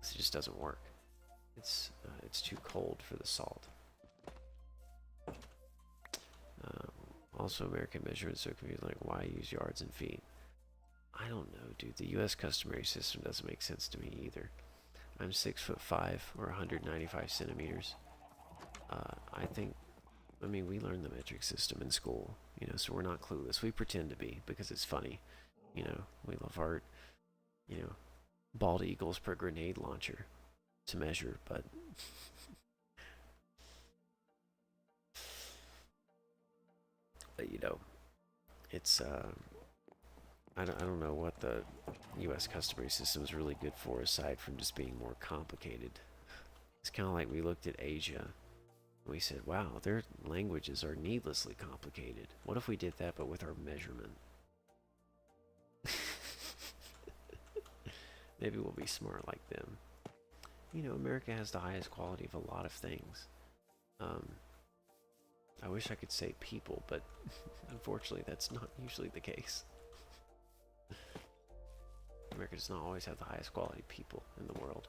It just doesn't work. It's too cold for the salt. Also, American measurements so confused, like why use yards and feet? I don't know, dude. The U.S. customary system doesn't make sense to me either. I'm 6'5" or 195 centimeters. I think, I mean, we learned the metric system in school, you know, so we're not clueless. We pretend to be because it's funny, you know. We love art, you know, bald eagles per grenade launcher to measure, but you know, it's I don't know what the U.S. customary system is really good for aside from just being more complicated. It's kind of like we looked at Asia. We said, wow, their languages are needlessly complicated. What if we did that but with our measurement? Maybe we'll be smart like them. You know, America has the highest quality of a lot of things. I wish I could say people, but unfortunately that's not usually the case. America does not always have the highest quality people in the world,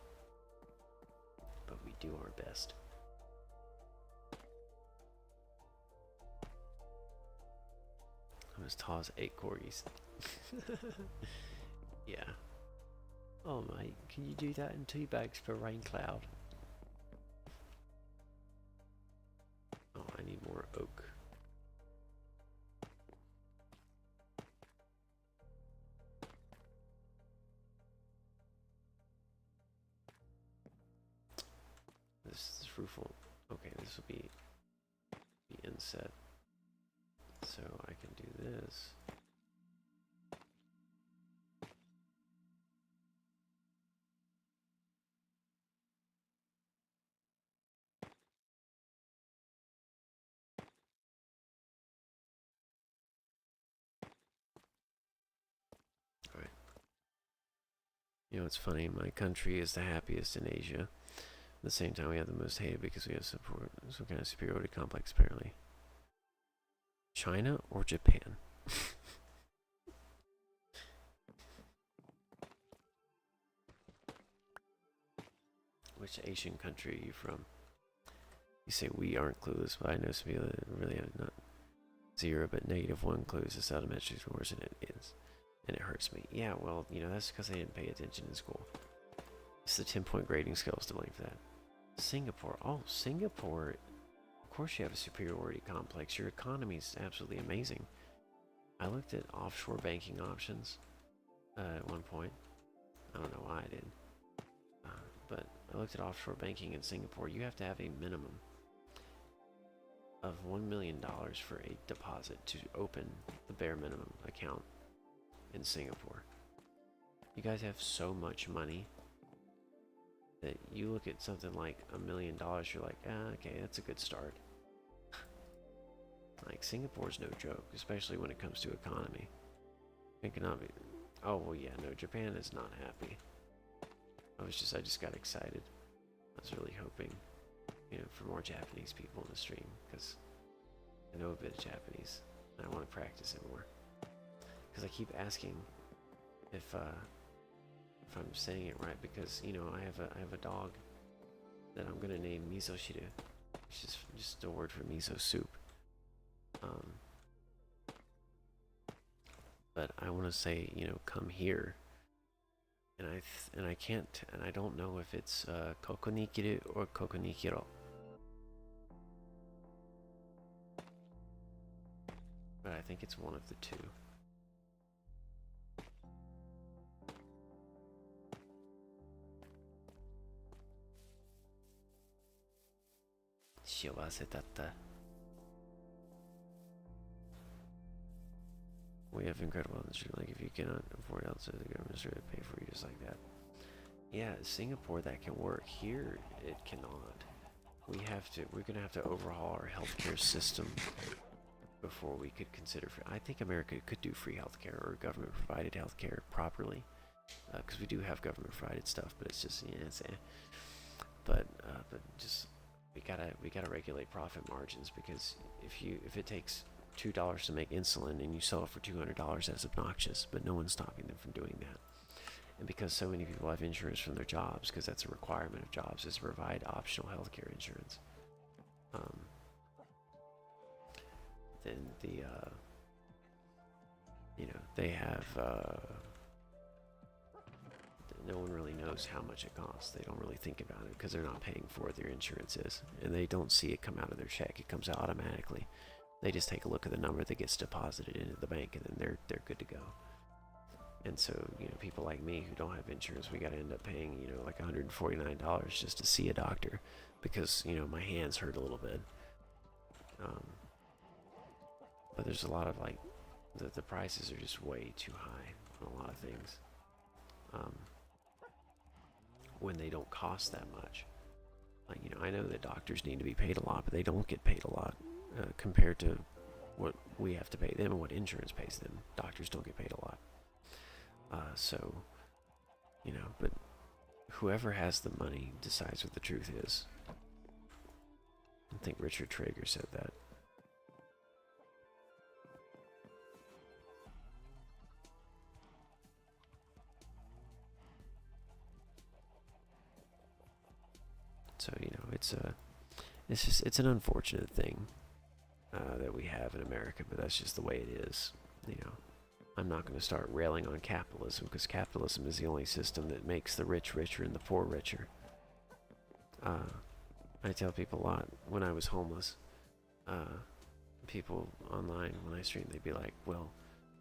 but we do our best. I'm as tall as 8 corgis. Yeah. Oh mate, can you do that in 2 bags per rain cloud? Oh, I need more oak. This roof will, okay, this will be inset. So I can do this. Alright. You know, it's funny, my country is the happiest in Asia. At the same time, we have the most hated because we have some kind of superiority complex, apparently. China or Japan? Which Asian country are you from? You say we aren't clueless, but I know some people that really have not 0 but -1 clues. The saddlemetrics is worse than it is. And it hurts me. Yeah, well, you know, that's because they didn't pay attention in school. It's the 10-point grading scales to blame for that. Singapore. Oh, Singapore. Of course you have a superiority complex. Your economy is absolutely amazing. I looked at offshore banking options at one point. I don't know why I did. But I looked at offshore banking in Singapore. You have to have a minimum of $1 million for a deposit to open the bare minimum account in Singapore. You guys have so much money that you look at something like $1 million, you're like, okay, that's a good start. Like, Singapore's no joke, especially when it comes to economy. Economic. Oh, well, yeah, no, Japan is not happy. I just got excited. I was really hoping, you know, for more Japanese people in the stream, because I know a bit of Japanese, and I want to practice it more. Because I keep asking if I'm saying it right, because, you know, I have a dog that I'm gonna name Misoshiru, which is just a word for miso soup. But I want to say, you know, come here. And I can't, and I don't know if it's kokonikiru or kokonikiro. But I think it's one of the two. Shiwase datta. We have incredible industry. Like, if you cannot afford outside, the government should pay for you just like that. Yeah, Singapore, that can work. Here, it cannot. We're gonna have to overhaul our healthcare system before we could consider. I think America could do free healthcare or government provided healthcare properly, because we do have government provided stuff, but it's just, yeah, it's but just we gotta regulate profit margins, because if it takes $2 to make insulin and you sell it for $200, that's obnoxious, but no one's stopping them from doing that. And because so many people have insurance from their jobs, because that's a requirement of jobs, is to provide optional healthcare insurance. Then you know, they have no one really knows how much it costs. They don't really think about it because they're not paying for what their insurance is, and they don't see it come out of their check. It comes out automatically. They just take a look at the number that gets deposited into the bank, and then they're good to go. And so, people like me who don't have insurance, we got to end up paying, like $149 just to see a doctor because, my hands hurt a little bit. But there's a lot of, like, the prices are just way too high on a lot of things. When they don't cost that much. Like, I know that doctors need to be paid a lot, but they don't get paid a lot compared to what we have to pay them and what insurance pays them. Doctors don't get paid a lot. So, but whoever has the money decides what the truth is. I think Richard Traeger said that. So, it's an unfortunate thing that we have in America, but that's just the way it is. I'm not going to start railing on capitalism because capitalism is the only system that makes the rich richer and the poor richer. I tell people a lot when I was homeless. People online when I stream, they'd be like, "Well,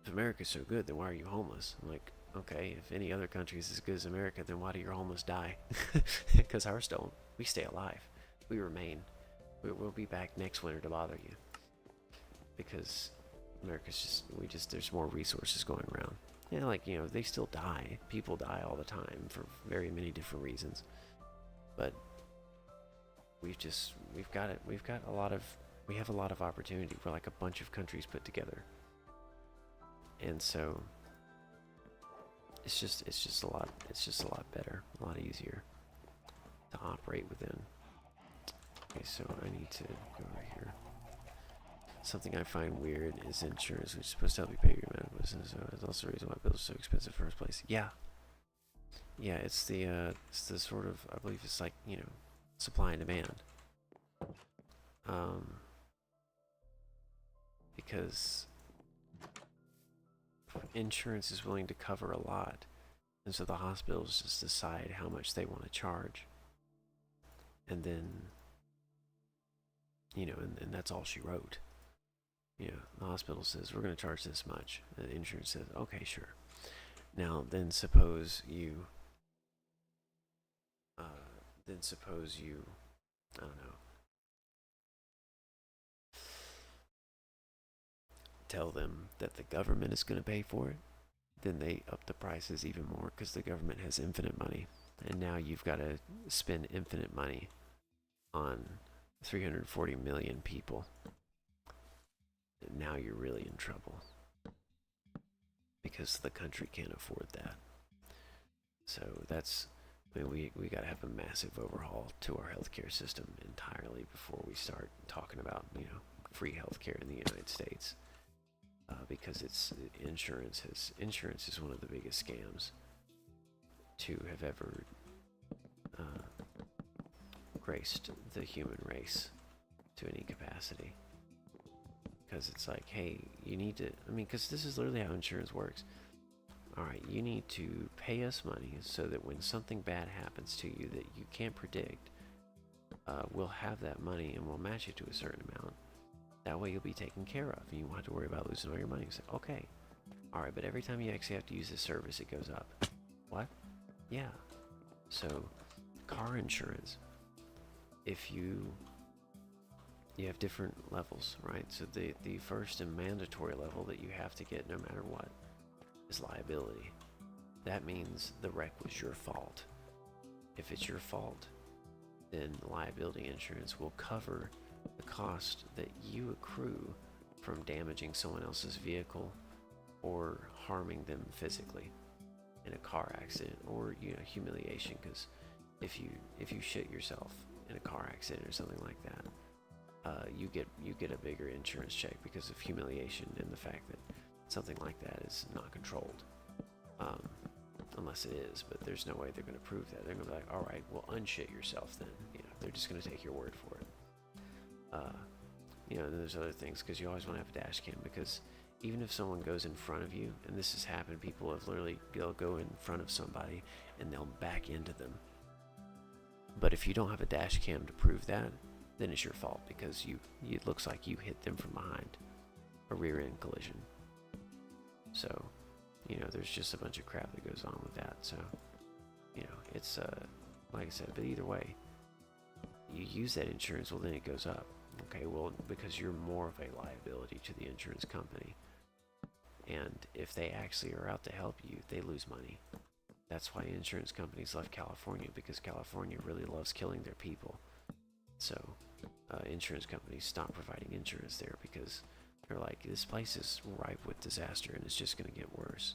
if America's so good, then why are you homeless?" I'm like, "Okay, if any other country is as good as America, then why do your homeless die?" Because ours don't. We stay alive. We remain. We'll be back next winter to bother you. Because America's there's more resources going around. Yeah, like, they still die. People die all the time for very many different reasons. But we have a lot of opportunity. We're like a bunch of countries put together. And so it's just a lot better, a lot easier to operate within. Okay, so I need to go over here. Something I find weird is insurance, which is supposed to help you pay your medical business. So it's also the reason why bills are so expensive in the first place. Yeah, it's the sort of, I believe it's like, supply and demand. Because insurance is willing to cover a lot, and so the hospitals just decide how much they want to charge, and then, and that's all she wrote. The hospital says, we're going to charge this much. And the insurance says, okay, sure. Now, then suppose you, I don't know, tell them that the government is going to pay for it, then they up the prices even more because the government has infinite money. And now you've got to spend infinite money on 340 million people. Now you're really in trouble because the country can't afford that. So we got to have a massive overhaul to our healthcare system entirely before we start talking about, free healthcare in the United States. Because insurance is one of the biggest scams to have ever graced the human race to any capacity. Because it's like, hey, you need to, because this is literally how insurance works. Alright, you need to pay us money so that when something bad happens to you that you can't predict, we'll have that money and we'll match it to a certain amount. That way you'll be taken care of and you won't have to worry about losing all your money. Say, okay, alright, but every time you actually have to use this service, it goes up. What? Yeah. So, car insurance, if you have different levels, right? So the first and mandatory level that you have to get no matter what is liability. That means the wreck was your fault. If it's your fault, then liability insurance will cover the cost that you accrue from damaging someone else's vehicle or harming them physically in a car accident or humiliation. Because if you shit yourself in a car accident or something like that, you get a bigger insurance check because of humiliation and the fact that something like that is not controlled, unless it is. But there's no way they're going to prove that. They're going to be like, all right, well, unshit yourself then. They're just going to take your word for it. And then there's other things because you always want to have a dash cam because even if someone goes in front of you, and this has happened, people have literally, they'll go in front of somebody and they'll back into them. But if you don't have a dash cam to prove that, then it's your fault because it looks like you hit them from behind, a rear end collision. So, you know, there's just a bunch of crap that goes on with that. So, you know, it's like I said, but either way, you use that insurance, well, then it goes up. Okay, well, because you're more of a liability to the insurance company. And if they actually are out to help you, they lose money. That's why insurance companies left California, because California really loves killing their people. So, insurance companies stop providing insurance there because they're like, this place is ripe with disaster and it's just going to get worse.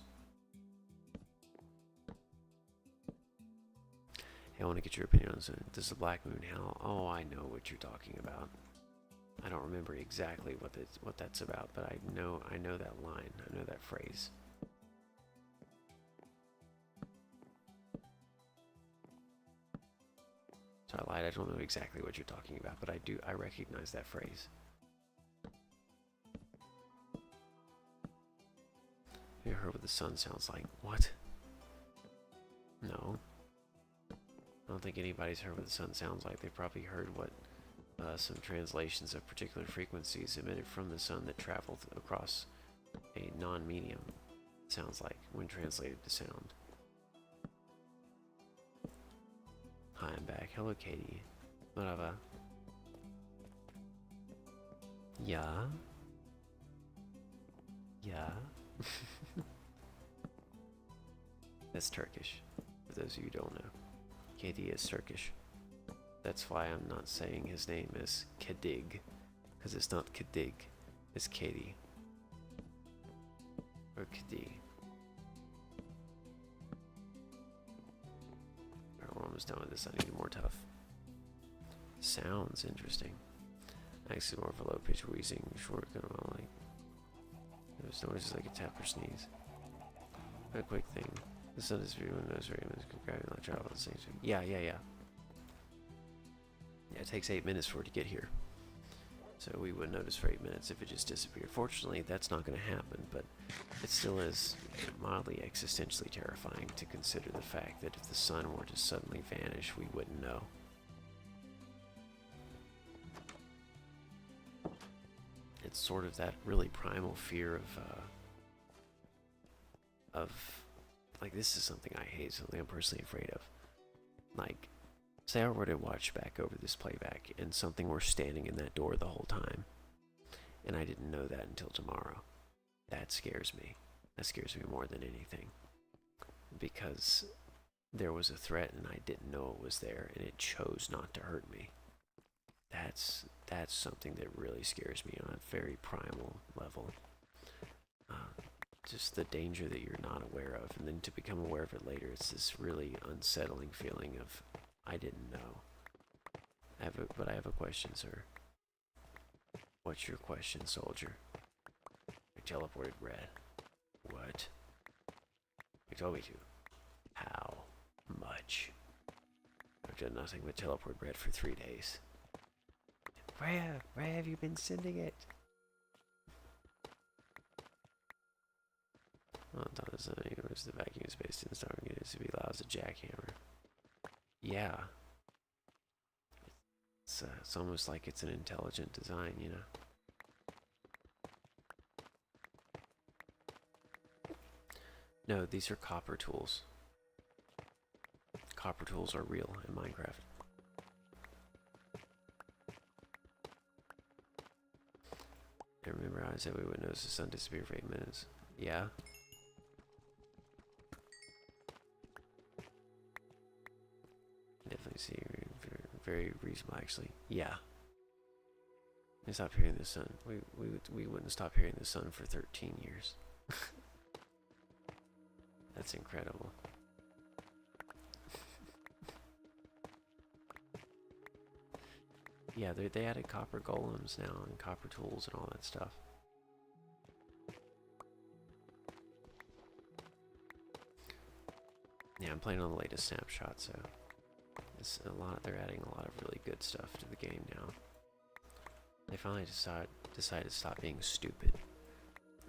Hey, I want to get your opinion on something. Does the Black Moon howl? Oh, I know what you're talking about. I don't remember exactly what that's about, but I know that line. I know that phrase. So I lied. I don't know exactly what you're talking about, but I recognize that phrase. Have you heard what the sun sounds like? What? No. I don't think anybody's heard what the sun sounds like. They've probably heard what some translations of particular frequencies emitted from the sun that traveled across a non-medium sounds like when translated to sound. Hi, I'm back. Hello, Katie. Whatever. Yeah? Yeah? That's Turkish, for those of you who don't know. Katie is Turkish. That's why I'm not saying his name is Kadig, because it's not Kadig, it's Katie. Or Kadi. Alright, we're almost done with this. I need more tough. Sounds interesting. Actually, more of a low pitch wheezing, short, kind of like. There's noises like a tap or sneeze. A quick thing. The sun is viewing those Ravens grabbing like travel at the same time. Yeah. Yeah, it takes 8 minutes for it to get here. So we wouldn't notice for 8 minutes if it just disappeared. Fortunately, that's not going to happen, but it still is mildly existentially terrifying to consider the fact that if the sun were to suddenly vanish, we wouldn't know. It's sort of that really primal fear of like, this is something I hate, something I'm personally afraid of. Like, say I were to watch back over this playback and something were standing in that door the whole time, and I didn't know that until tomorrow. That scares me. That scares me more than anything. Because there was a threat and I didn't know it was there, and it chose not to hurt me. That's something that really scares me on a very primal level. Just the danger that you're not aware of, and then to become aware of it later, it's this really unsettling feeling of, I didn't know. But I have a question, sir. What's your question, soldier? I teleported red. What? You told me to. How much? I've done nothing but teleport red for 3 days. Where have you been sending it? On top of something, the vacuum space didn't start getting to be loud as a jackhammer. Yeah. It's almost like it's an intelligent design, you know? No, these are copper tools. Copper tools are real in Minecraft. I remember how I said we would notice the sun disappear for 8 minutes. Yeah? Definitely see very reasonable, actually. Yeah. We stopped hearing the sun. We wouldn't stop hearing the sun for 13 years. That's incredible. Yeah, they added copper golems now and copper tools and all that stuff. Yeah, I'm playing on the latest snapshot, so it's a lot. They're adding a lot of really good stuff to the game now. They finally decided to stop being stupid.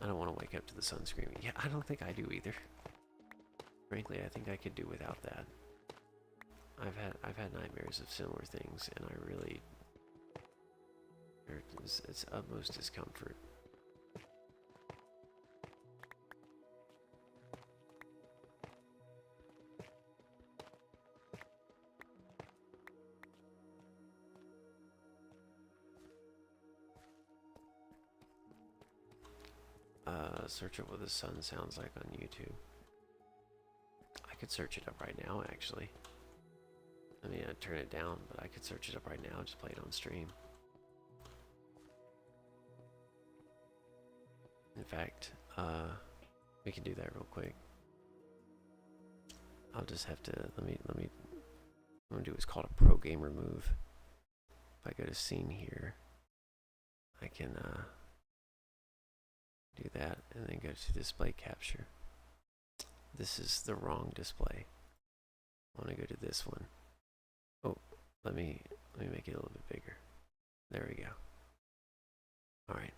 I don't want to wake up to the sun screaming. Yeah, I don't think I do either. Frankly, I think I could do without that. I've had nightmares of similar things, and I really, it's utmost discomfort. Search up what the sun sounds like on YouTube. I could search it up right now, actually. I mean, I'd turn it down, but I could search it up right now, just play it on stream. In fact, we can do that real quick. I'll just have to, I'm gonna do what's called a pro gamer move. If I go to scene here, I can, do that and then go to display capture. This is the wrong display. I want to go to this one. Oh, let me make it a little bit bigger. There we go. All right.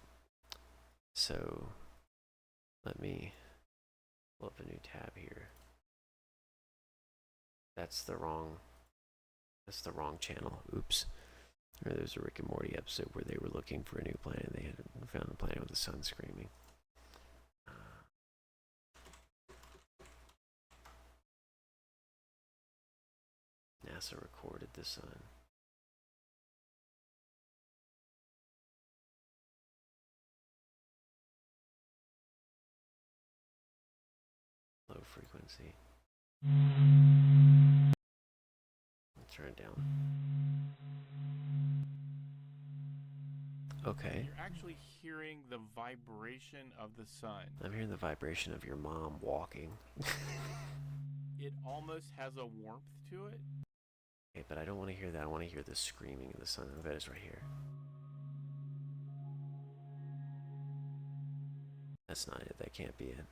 So let me pull up a new tab here. That's the wrong channel. Oops. There's a Rick and Morty episode where they were looking for a new planet. They had found a planet with the sun screaming. NASA recorded the sun. Low frequency. Let's turn it down. Okay. You're actually hearing the vibration of the sun. I'm hearing the vibration of your mom walking. It almost has a warmth to it. Okay, but I don't want to hear that. I want to hear the screaming of the sun. I bet it's right here. That's not it. That can't be it.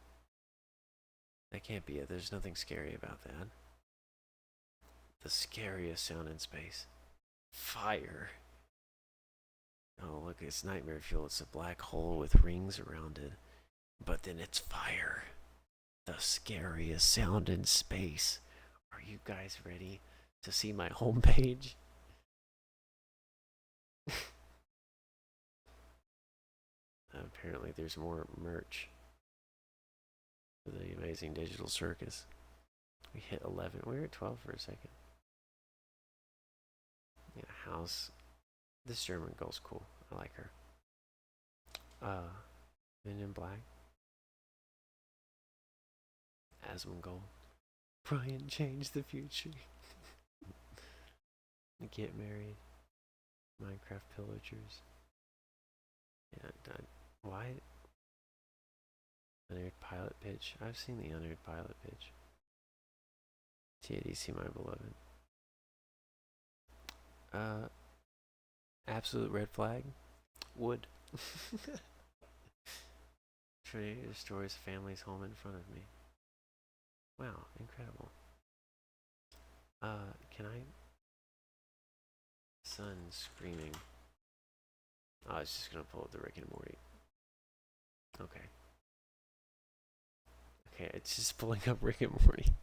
That can't be it. There's nothing scary about that. The scariest sound in space. Fire. Oh, look, it's nightmare fuel. It's a black hole with rings around it. But then it's fire. The scariest sound in space. Are you guys ready to see my homepage? Apparently there's more merch for the Amazing Digital Circus. We hit 11. We were at 12 for a second. Yeah, house. This German girl's cool. I like her. Men in Black. Asmongold. Brian changed the future. Get married. Minecraft pillagers. Yeah, why? Unaired pilot pitch. I've seen the unaired pilot pitch. TADC, my beloved. Absolute red flag. Wood. Trinity destroys family's home in front of me. Wow, incredible. Can I? Sun screaming. Oh, it's just gonna pull up the Rick and Morty. Okay. Okay, it's just pulling up Rick and Morty.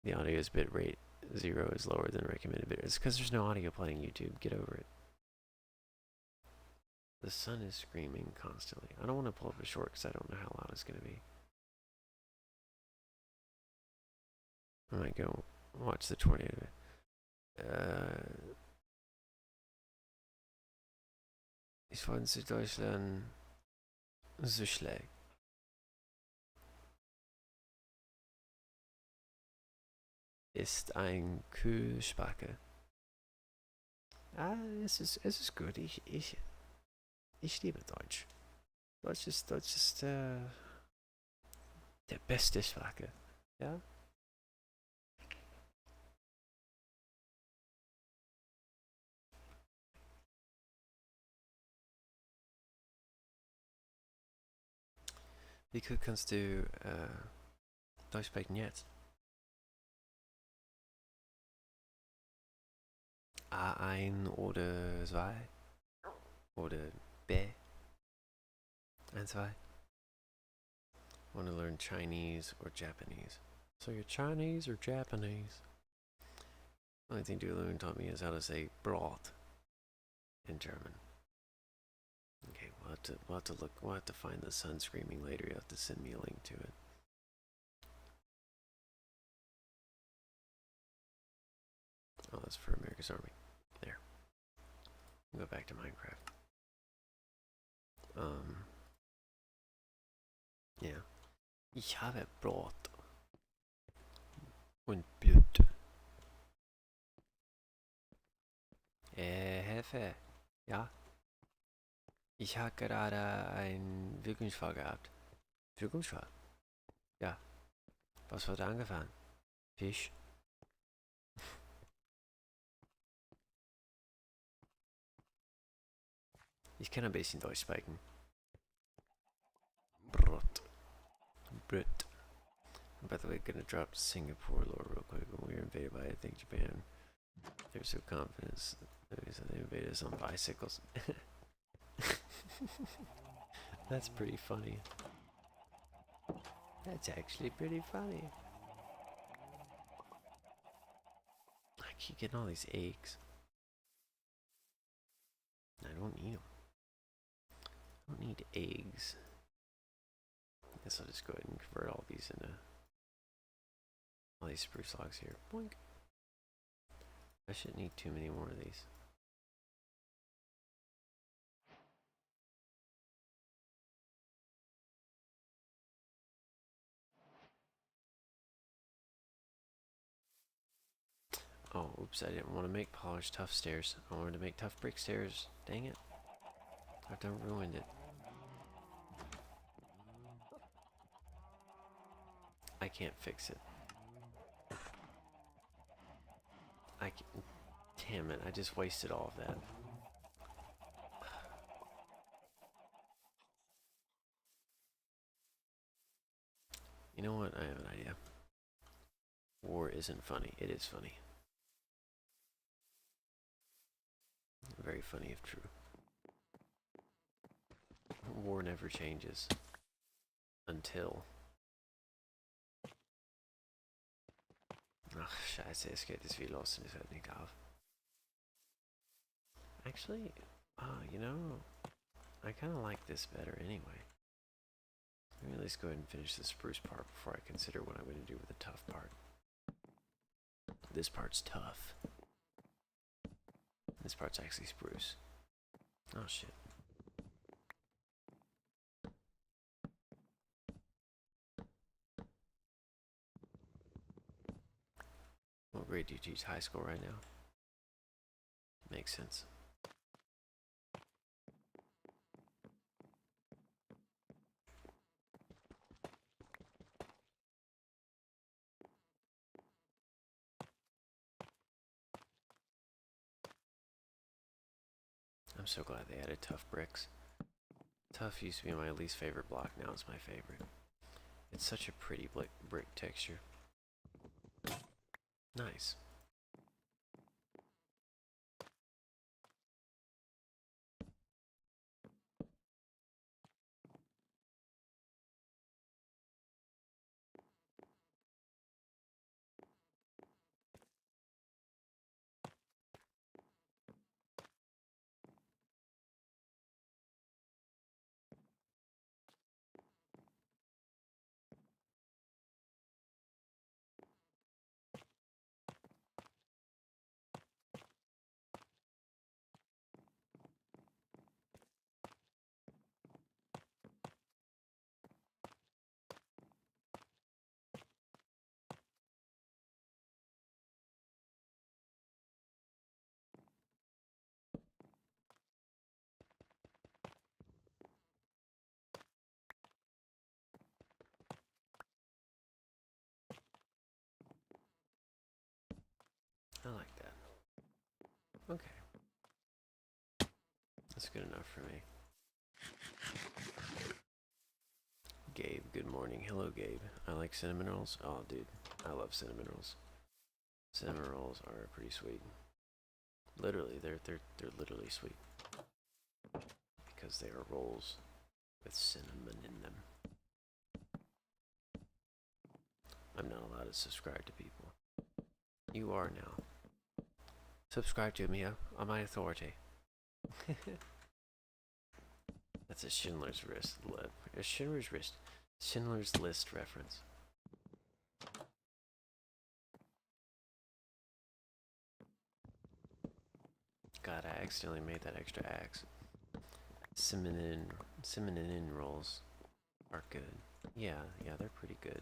The audio's bitrate 0 is lower than recommended bit. It's because there's no audio playing YouTube. Get over it. The sun is screaming constantly. I don't want to pull up a short because I don't know how loud it's going to be. I might go watch the tornado. Ich fand Süddeutschland so schlecht. Ist ein Kühlspacke. Es ist gut. Ich liebe Deutsch. Deutsch ist der beste Sprache. Ja? Wie gut kannst du Deutsch sprechen jetzt? A1 oder 2? Oder B? And so I want to learn Chinese or Japanese. So you're Chinese or Japanese? The only thing Duolingo taught me is how to say broth in German. Okay, we'll have to find the sun screaming later. You have to send me a link to it. Oh, that's for America's Army. There. We'll go back to Minecraft. Yeah. Ich habe Brot und Blut. Hilfe. Ja. Ich habe gerade einen Wirkungsfall gehabt. Wirkungsfall? Ja. Was wurde angefahren? Fisch. Ich kann ein bisschen Deutsch sprechen. Brot. Brot. By the way, gonna drop Singapore lore real quick. When we were invaded by, I think, Japan, they're so confident. They invaded us on bicycles. That's pretty funny. That's actually pretty funny. I keep getting all these eggs. I don't need them. I don't need eggs. I guess I'll just go ahead and convert all these into all these spruce logs here. Boink. I shouldn't need too many more of these. Oh, oops, I didn't want to make polished tough stairs. I wanted to make tough brick stairs. Dang it. I've done ruined it. I can't fix it. Damn it, I just wasted all of that. You know what? I have an idea. War isn't funny. It is funny. Very funny if true. War never changes. Until... Ach, scheiße, es geht jetzt wie los und es hört nicht auf. Actually, you know, I kind of like this better anyway. Let me at least go ahead and finish the spruce part before I consider what I'm going to do with the tough part. This part's tough. This part's actually spruce. Oh shit. What grade do you teach high school right now? Makes sense. I'm so glad they added tough bricks. Tough used to be my least favorite block, now it's my favorite. It's such a pretty brick texture. Nice. I like that. Okay. That's good enough for me. Gabe, good morning. Hello, Gabe. I like cinnamon rolls. Oh, dude, I love cinnamon rolls. Cinnamon rolls are pretty sweet. Literally, they're literally sweet because they are rolls with cinnamon in them. I'm not allowed to subscribe to people. You are now. Subscribe to me on my authority. That's a Schindler's List. A Schindler's List reference. God, I accidentally made that extra axe. Cinnamon rolls are good. Yeah, they're pretty good.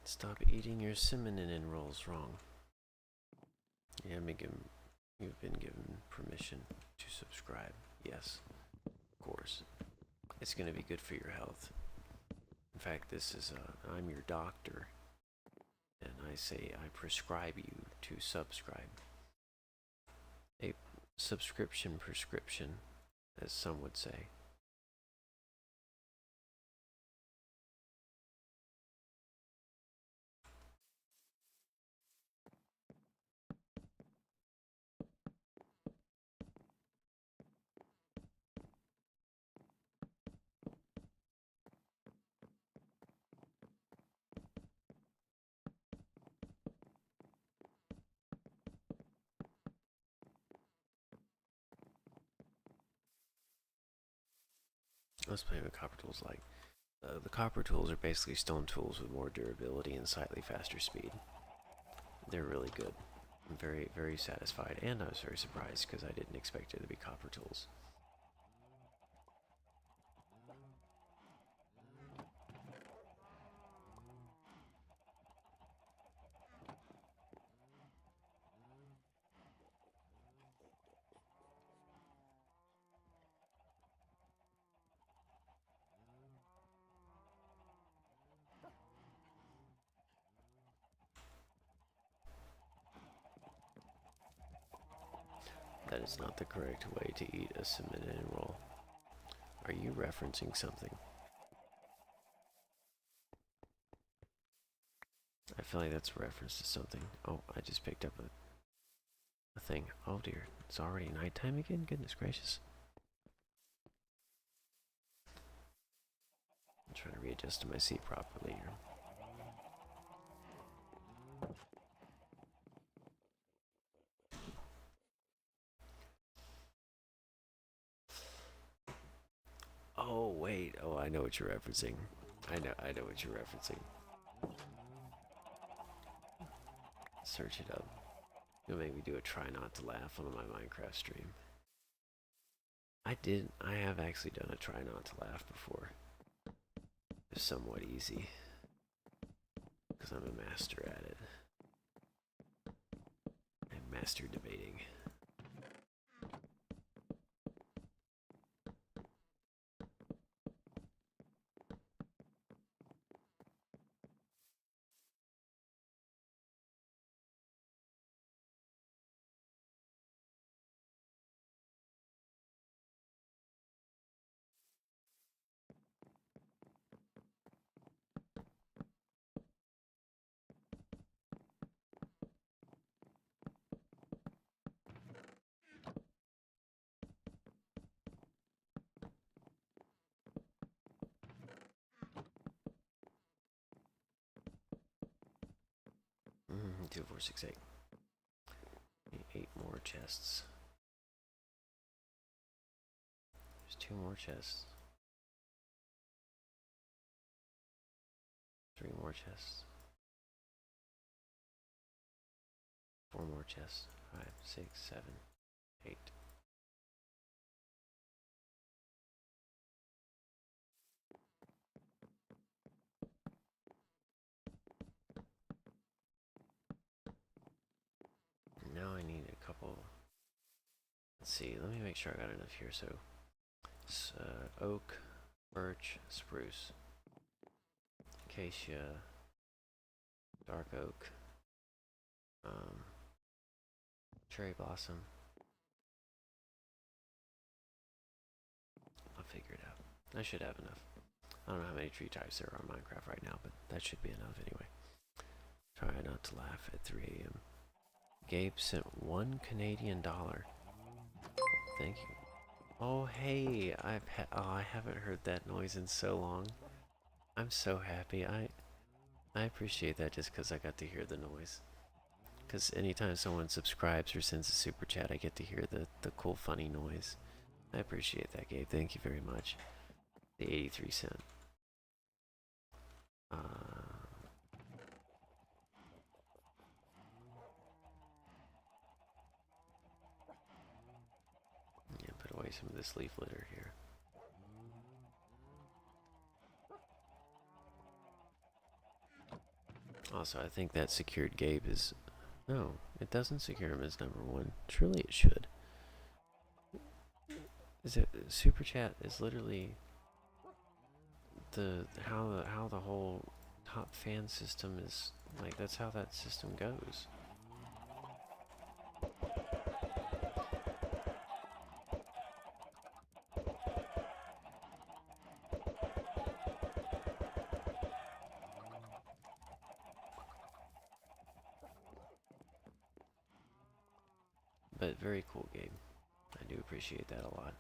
Stop eating your cinnamon rolls wrong. Yeah, you've been given permission to subscribe. Yes, of course. It's gonna be good for your health. In fact, I'm your doctor, and I say I prescribe you to subscribe. A subscription prescription, as some would say. I was playing with copper tools the copper tools are basically stone tools with more durability and slightly faster speed. They're really good. I'm very, very satisfied, and I was very surprised because I didn't expect it to be copper tools. That is not the correct way to eat a cinnamon roll. Are you referencing something? I feel like that's a reference to something. Oh, I just picked up a thing. Oh dear, it's already nighttime again? Goodness gracious. I'm trying to readjust to my seat properly here. Oh wait, oh I know what you're referencing. I know what you're referencing. Search it up. You'll make me do a try not to laugh on my Minecraft stream. I have actually done a try not to laugh before. It's somewhat easy. Because I'm a master at it. I'm master debating. Mm-hmm, 2, 4, 6, 8. 8 more chests. There's 2 more chests. 3 more chests. 4 more chests. 5, 6, 7, 8. Now I need a couple. Let's see, let me make sure I got enough here. So, oak, birch, spruce, acacia, dark oak, cherry blossom. I'll figure it out. I should have enough. I don't know how many tree types there are on Minecraft right now, but that should be enough anyway. Try not to laugh at 3 a.m. Gabe sent $1 Canadian. Thank you. Oh hey, I haven't heard that noise in so long. I'm so happy. I appreciate that just because I got to hear the noise. Because anytime someone subscribes or sends a super chat, I get to hear the cool funny noise. I appreciate that, Gabe. Thank you very much. The 83 cent. Yeah, put away some of this leaf litter here. Also, I think that secured Gabe is... No, it doesn't secure him as number 1. Surely it should. Is it... Super chat is literally... how the whole top fan system is... Like, that's how that system goes. But very cool game. I do appreciate that a lot.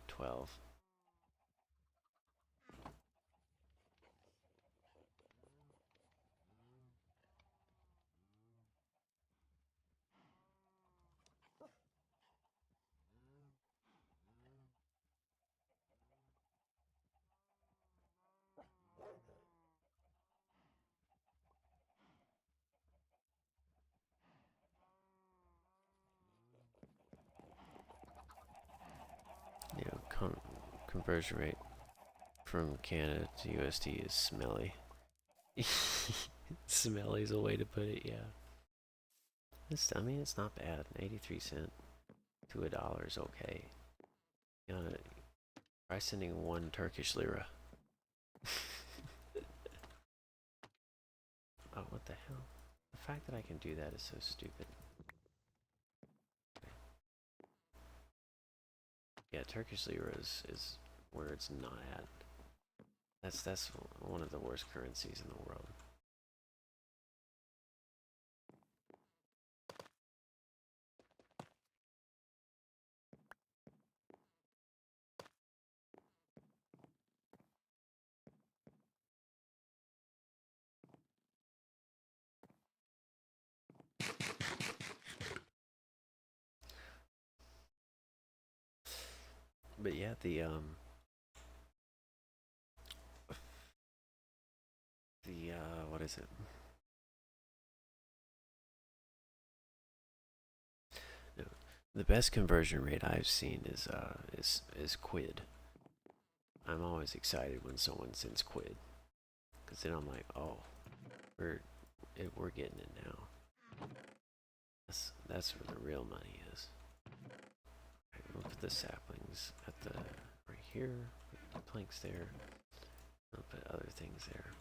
12. You know, conversion rate from Canada to USD is smelly. Smelly is a way to put it, yeah. I mean, it's not bad. 83 cent to $1 is okay. You know, try sending 1 Turkish lira. Oh, what the hell? The fact that I can do that is so stupid. Yeah, Turkish lira is where it's not at. That's one of the worst currencies in the world. But yeah, what is it? No, the best conversion rate I've seen is quid. I'm always excited when someone sends quid, because then I'm like, oh, we're getting it now. That's where the real money is. Right, we'll put the saplings at the right here. Put the planks there. I'll put other things there.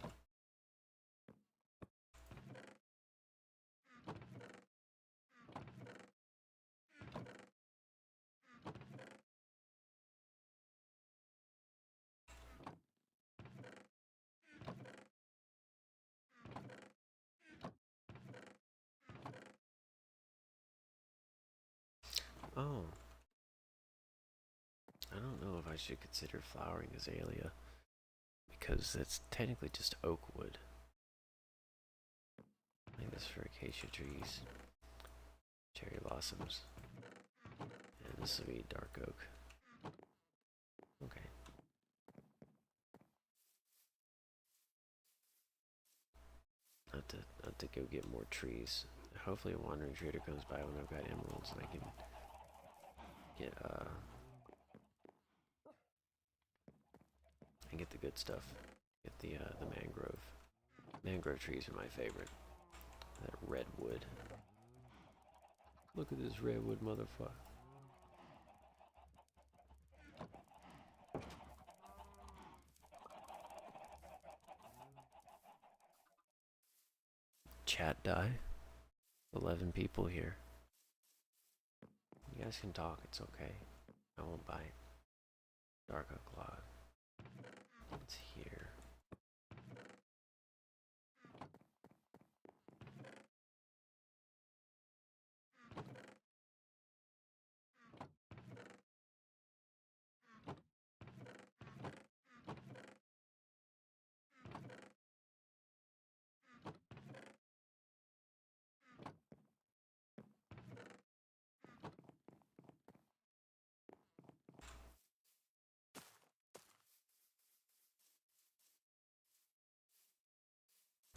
Oh. I don't know if I should consider flowering azalea, because it's technically just oak wood. I think this for acacia trees, cherry blossoms, and this will be dark oak. Okay. Not to go get more trees. Hopefully a wandering trader comes by when I've got emeralds and I can get the good stuff. Get the mangrove. Mangrove trees are my favorite. That redwood. Look at this redwood motherfucker. Chat die. 11 people here. You guys can talk, it's okay. I won't bite. Dark Oak Log. It's here.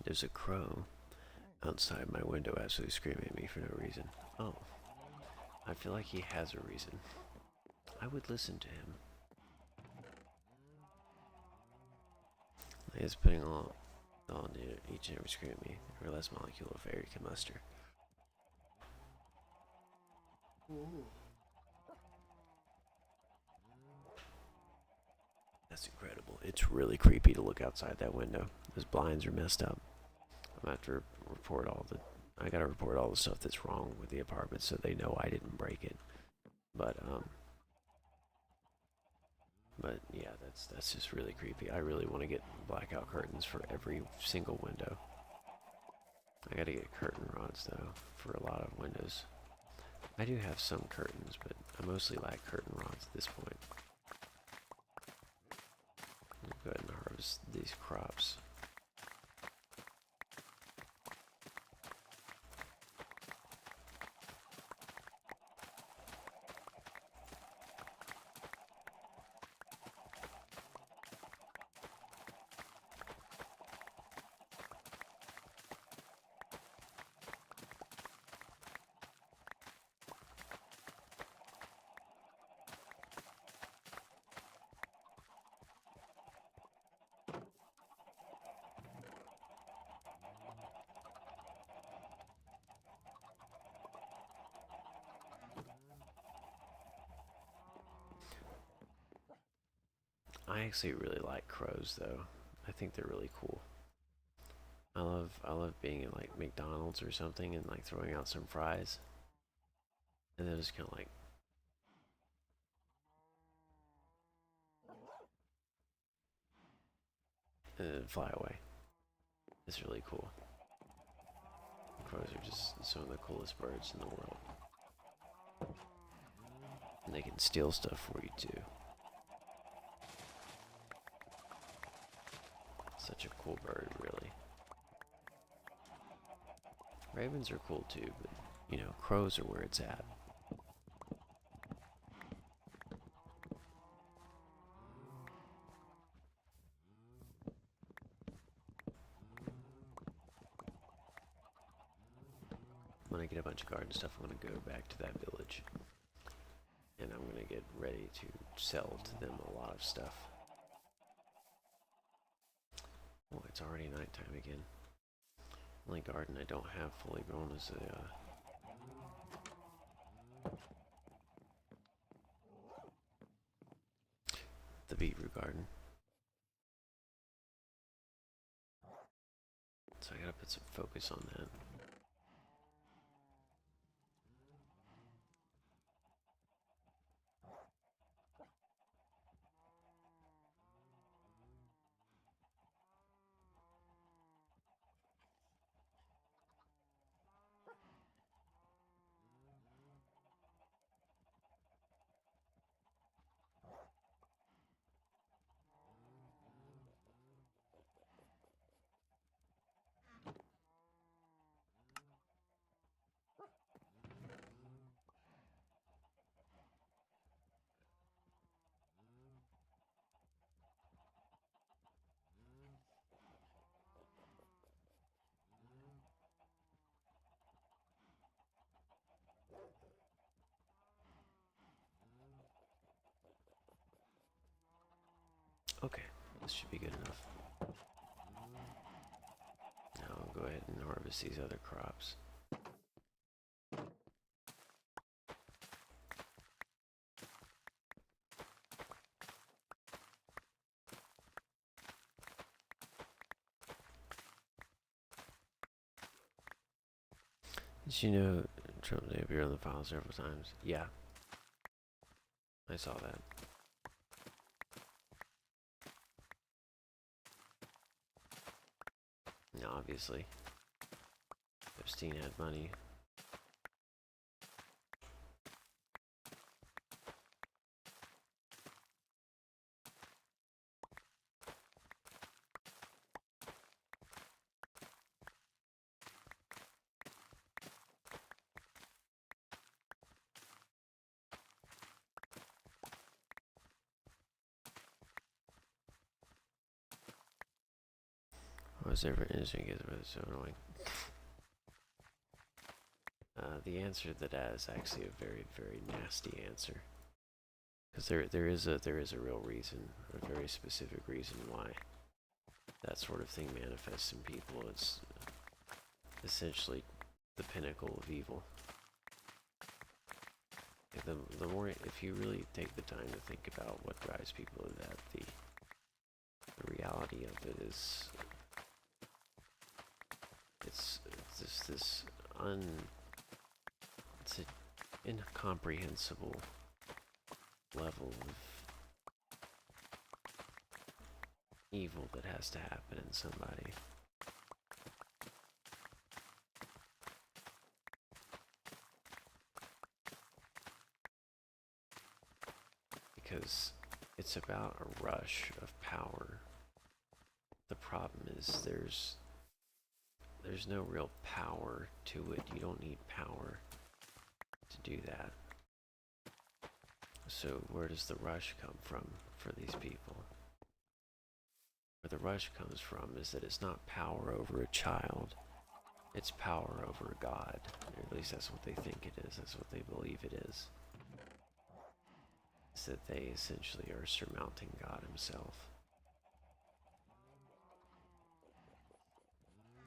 There's a crow outside my window absolutely screaming at me for no reason. Oh, I feel like he has a reason. I would listen to him. He's putting on each and every scream at me, every last molecule of air he can muster. Ooh. That's incredible. It's really creepy to look outside that window. Those blinds are messed up. I'm gonna have to report I gotta report all the stuff that's wrong with the apartment so they know I didn't break it. But yeah, that's just really creepy. I really want to get blackout curtains for every single window. I gotta get curtain rods though for a lot of windows. I do have some curtains, but I mostly lack curtain rods at this point. Go ahead and harvest these crops. I actually really like crows though. I think they're really cool. I love being in like McDonald's or something and like throwing out some fries. And then just kinda like and then fly away. It's really cool. Crows are just some of the coolest birds in the world. And they can steal stuff for you too. Such a cool bird, really. Ravens are cool too, but you know, crows are where it's at. When I get a bunch of garden stuff, I'm gonna go back to that village. And I'm gonna get ready to sell to them a lot of stuff. Oh, it's already nighttime again. Only garden I don't have fully grown is the beetroot garden. So I gotta put some focus on that. Okay, this should be good enough. Now I'll go ahead and harvest these other crops. Did you know Trump appeared on the file several times? Yeah, I saw that. Now, obviously, Epstein had money. What was ever interesting is it was so annoying. The answer to that is actually a very, very nasty answer. Because there is a real reason, a very specific reason why that sort of thing manifests in people. It's essentially the pinnacle of evil. The more, if you really take the time to think about what drives people to that, the reality of it is, it's just this it's an incomprehensible level of evil that has to happen in somebody. Because it's about a rush of power. The problem is there's no real power to it. You don't need power to do that. So where does the rush come from for these people? Where the rush comes from is that it's not power over a child, it's power over a God. Or at least that's what they think it is, that's what they believe it is. It's that they essentially are surmounting God himself.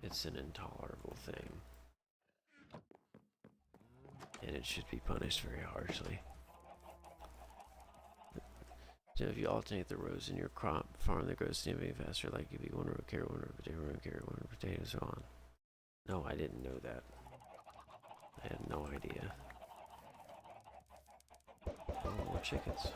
It's an intolerable thing. And it should be punished very harshly. So if you alternate the rows in your crop farm that grows significantly faster, like if you 1 row of carrot, 1 row of potato, 1 row of carrot, 1 row of potato, so on. No, I didn't know that. I had no idea. Oh, more chickens.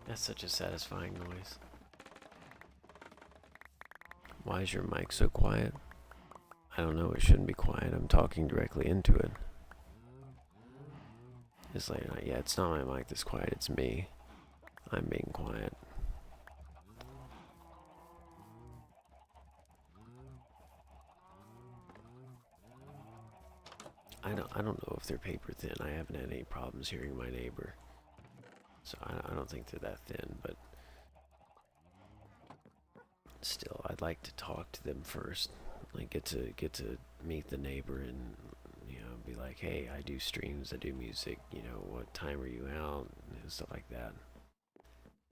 That's such a satisfying noise. Why is your mic so quiet? I don't know, it shouldn't be quiet. I'm talking directly into it. It's like, yeah, it's not my mic that's quiet, it's me. I'm being quiet. I don't know if they're paper thin. I haven't had any problems hearing my neighbor. So I don't think they're that thin, but still, I'd like to talk to them first. Like get to meet the neighbor and, you know, be like, hey, I do streams, I do music, you know, what time are you out, and stuff like that.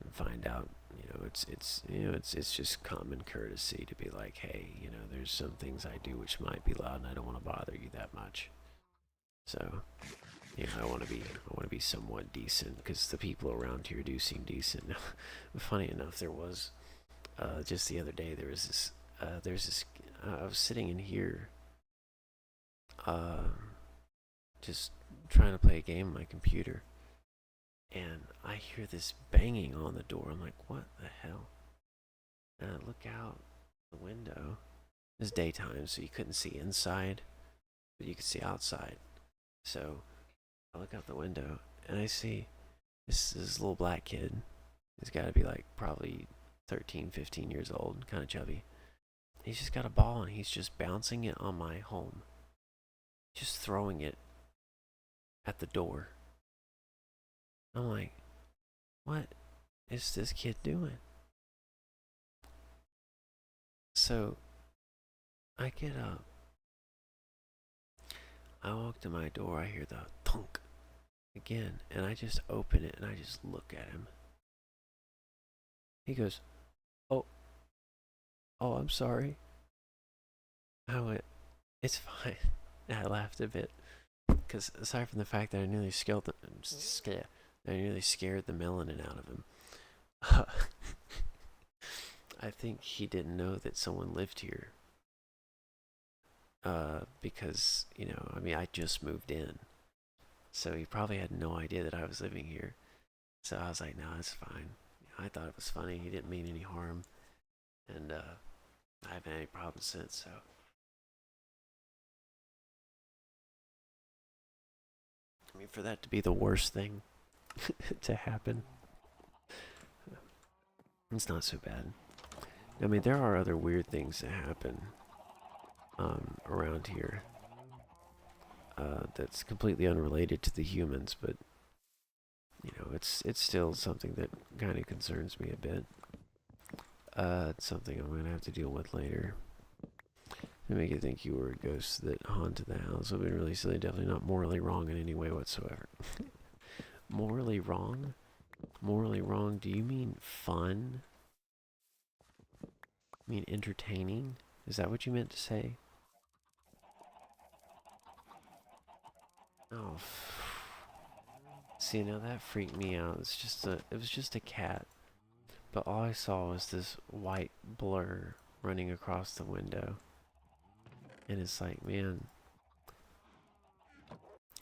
And find out, you know, it's just common courtesy to be like, hey, you know, there's some things I do which might be loud and I don't want to bother you that much. So, you know, I want to be somewhat decent, because the people around here do seem decent. Funny enough, there was just the other day there's this I was sitting in here just trying to play a game on my computer, and I hear this banging on the door. I'm like, what the hell? And I look out the window. It's daytime, so you couldn't see inside, but you could see outside. So I look out the window and I see this little black kid. He's got to be like probably 13, 15 years old, kind of chubby. He's just got a ball and he's just bouncing it on my home. Just throwing it at the door. I'm like, what is this kid doing? So I get up I walk to my door, I hear the thunk again, and I just open it and I just look at him. He goes, "Oh, oh, I'm sorry." I went, "It's fine." And I laughed a bit because aside from the fact that I nearly scared the melanin out of him, I think he didn't know that someone lived here. Because I mean, I just moved in, so he probably had no idea that I was living here. So I was like, "No, it's fine." I thought it was funny. He didn't mean any harm, and I haven't had any problems since. So I mean, for that to be the worst thing to happen, it's not so bad. I mean, there are other weird things that happen around here that's completely unrelated to the humans, but it's still something that kind of concerns me a bit. It's something I'm gonna have to deal with later. To make you think you were a ghost that haunted the house would have been really silly. Definitely not morally wrong in any way whatsoever. Morally wrong? Morally wrong? Do you mean fun? You mean entertaining? Is that what you meant to say? Oh, see, now that freaked me out. It was just a cat, but all I saw was this white blur running across the window, and it's like, man,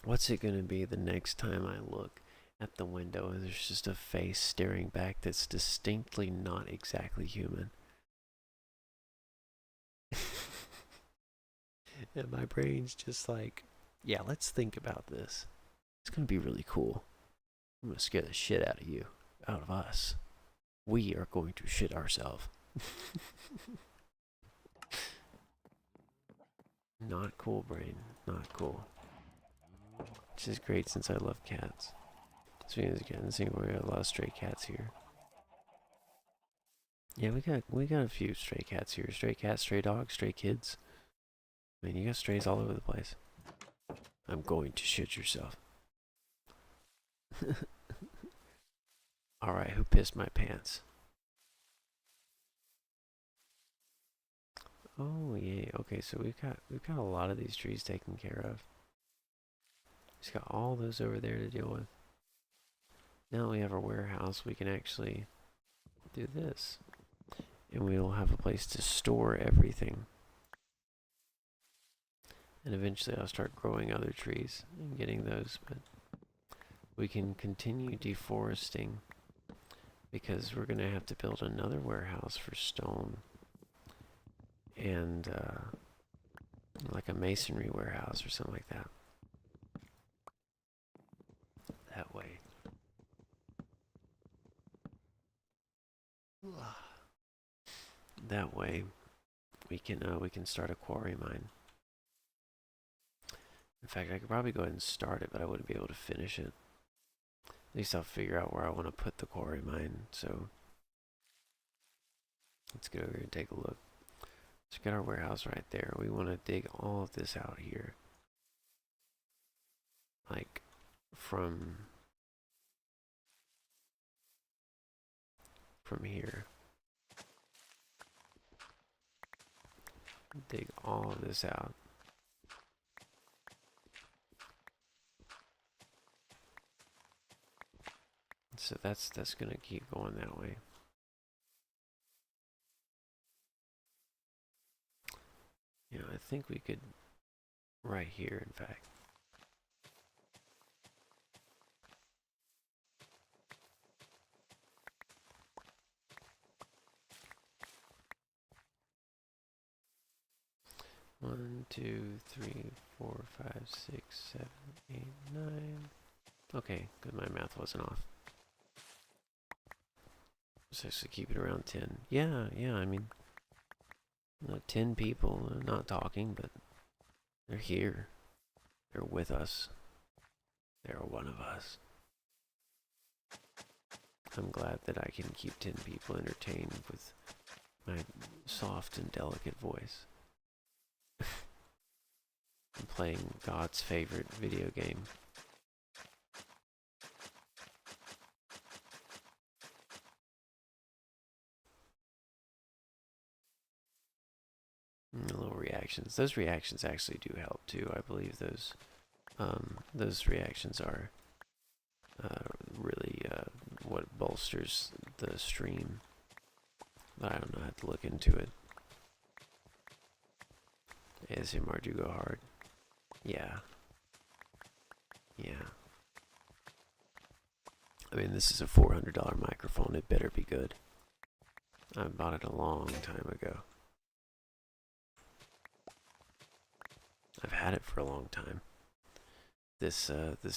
what's it gonna be the next time I look at the window and there's just a face staring back that's distinctly not exactly human? And my brain's just like, yeah, let's think about this. It's gonna be really cool. I'm gonna scare the shit out of you, out of us. We are going to shit ourselves. Not cool, brain. Not cool. Which is great since I love cats. Speaking of cats, we got a lot of stray cats here. Yeah, we got a few stray cats here. Stray cats, stray dogs, stray kids. I mean, you got strays all over the place. I'm going to shit yourself. Alright, who pissed my pants? Oh yeah, okay, so we've got a lot of these trees taken care of. Just got all those over there to deal with. Now we have our warehouse, we can actually do this. And we'll have a place to store everything. And eventually I'll start growing other trees and getting those, but we can continue deforesting because we're gonna have to build another warehouse for stone and like a masonry warehouse or something like that. That way. That way we can start a quarry mine. In fact, I could probably go ahead and start it, but I wouldn't be able to finish it. At least I'll figure out where I want to put the quarry mine. So let's get over here and take a look. Let's get our warehouse right there. We want to dig all of this out here. Like from here. Dig all of this out. So that's gonna keep going that way. You know, I think we could right here, in fact. One, two, three, 4, 5, 6, 7, 8, 9. Okay, good. My math wasn't off. Let's actually keep it around 10. Yeah, I mean, 10 people not talking, but they're here. They're with us. They're one of us. I'm glad that I can keep 10 people entertained with my soft and delicate voice. playing God's favorite video game. Little reactions. Those reactions actually do help too. I believe those reactions are really what bolsters the stream. But I don't know. I have to look into it. ASMR do go hard. Yeah. Yeah. I mean, this is a $400 microphone. It better be good. I bought it a long time ago. I've had it for a long time. This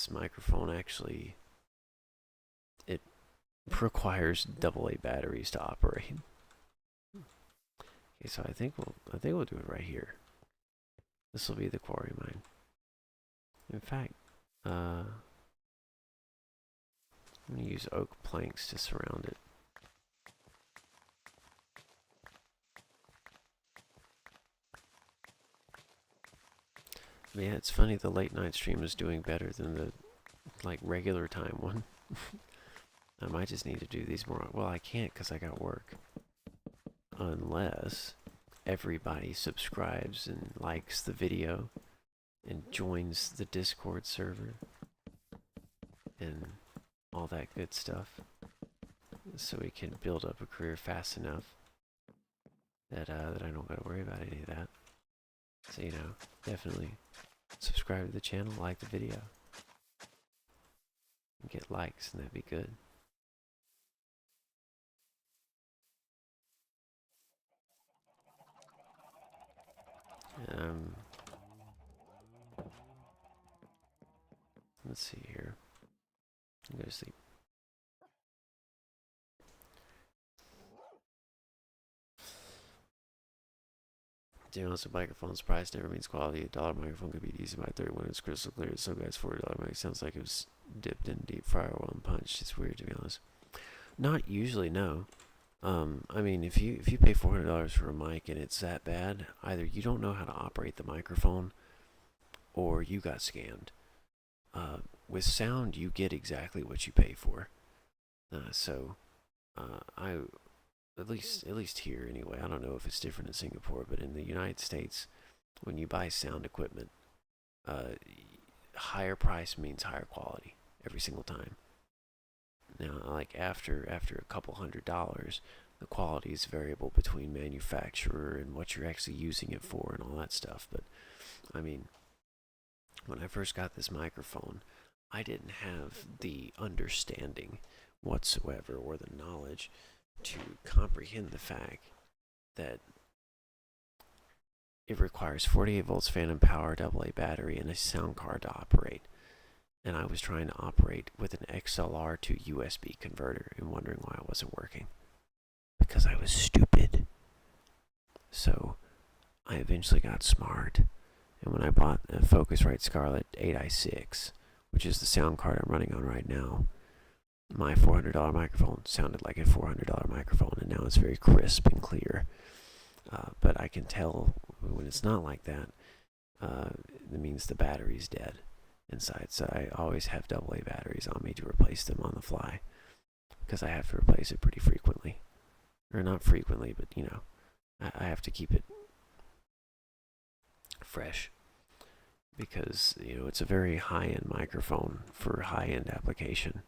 microphone actually, it requires AA batteries to operate. Okay, so I think we'll do it right here. This will be the quarry mine. In fact, I'm gonna use oak planks to surround it. Yeah, it's funny, the late night stream is doing better than the regular time one. I might just need to do these more. Well, I can't because I got work. Unless everybody subscribes and likes the video and joins the Discord server and all that good stuff, so we can build up a career fast enough that I don't gotta worry about any of that. So, you know, definitely subscribe to the channel, like the video, and get likes, and that'd be good. Let's see here. I'm gonna sleep. To be honest, a microphone's price never means quality. A $1 microphone could be decent by 30 when it's crystal clear. So guys, $40 mic sounds like it was dipped in deep fryer oil and punched. It's weird, to be honest. Not usually, no. I mean, if you pay $400 for a mic and it's that bad, either you don't know how to operate the microphone, or you got scammed. With sound, you get exactly what you pay for. At least here anyway. I don't know if it's different in Singapore, but in the United States, when you buy sound equipment, higher price means higher quality every single time. Now, like after a couple $100, the quality is variable between manufacturer and what you're actually using it for and all that stuff. But I mean, when I first got this microphone, I didn't have the understanding whatsoever or the knowledge to comprehend the fact that it requires 48 volts phantom power, AA battery, and a sound card to operate. And I was trying to operate with an XLR to USB converter and wondering why it wasn't working. Because I was stupid. So I eventually got smart. And when I bought a Focusrite Scarlett 8i6, which is the sound card I'm running on right now, my $400 microphone sounded like a $400 microphone, and now it's very crisp and clear. But I can tell when it's not like that, it means the battery's dead inside. So I always have AA batteries on me to replace them on the fly, because I have to replace it pretty frequently. Or not frequently, but you know, I have to keep it fresh, because you know it's a very high-end microphone for high-end application.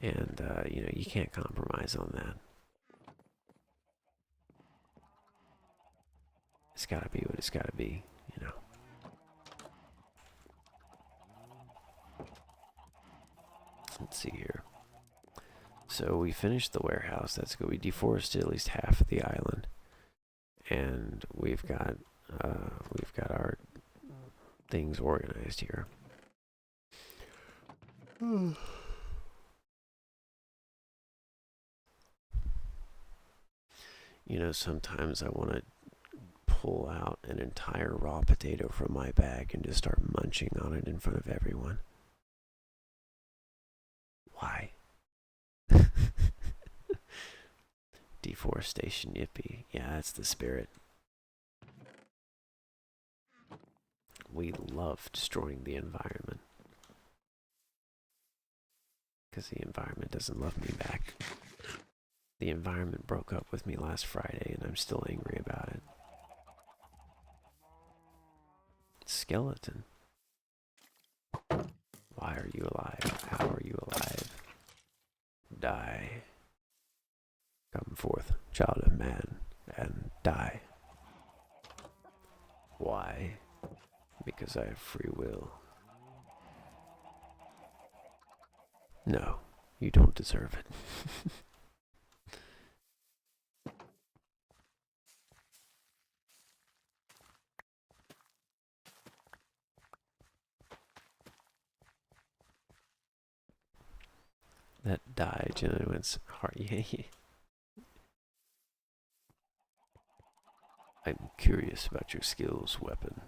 And, you know, you can't compromise on that. It's gotta be what it's gotta be, you know. Let's see here. So we finished the warehouse. That's good. We deforested at least half of the island. And we've got our things organized here. You know, sometimes I want to pull out an entire raw potato from my bag and just start munching on it in front of everyone. Why? Deforestation, yippee. Yeah, that's the spirit. we love destroying the environment. Because the environment doesn't love me back. The environment broke up with me last Friday and I'm still angry about it. Skeleton. Why are you alive? How are you alive? Die. Come forth, child of man, and die. Why? Because I have free will. No, you don't deserve it. That die genuine's heart. I'm curious about your skills, weapon.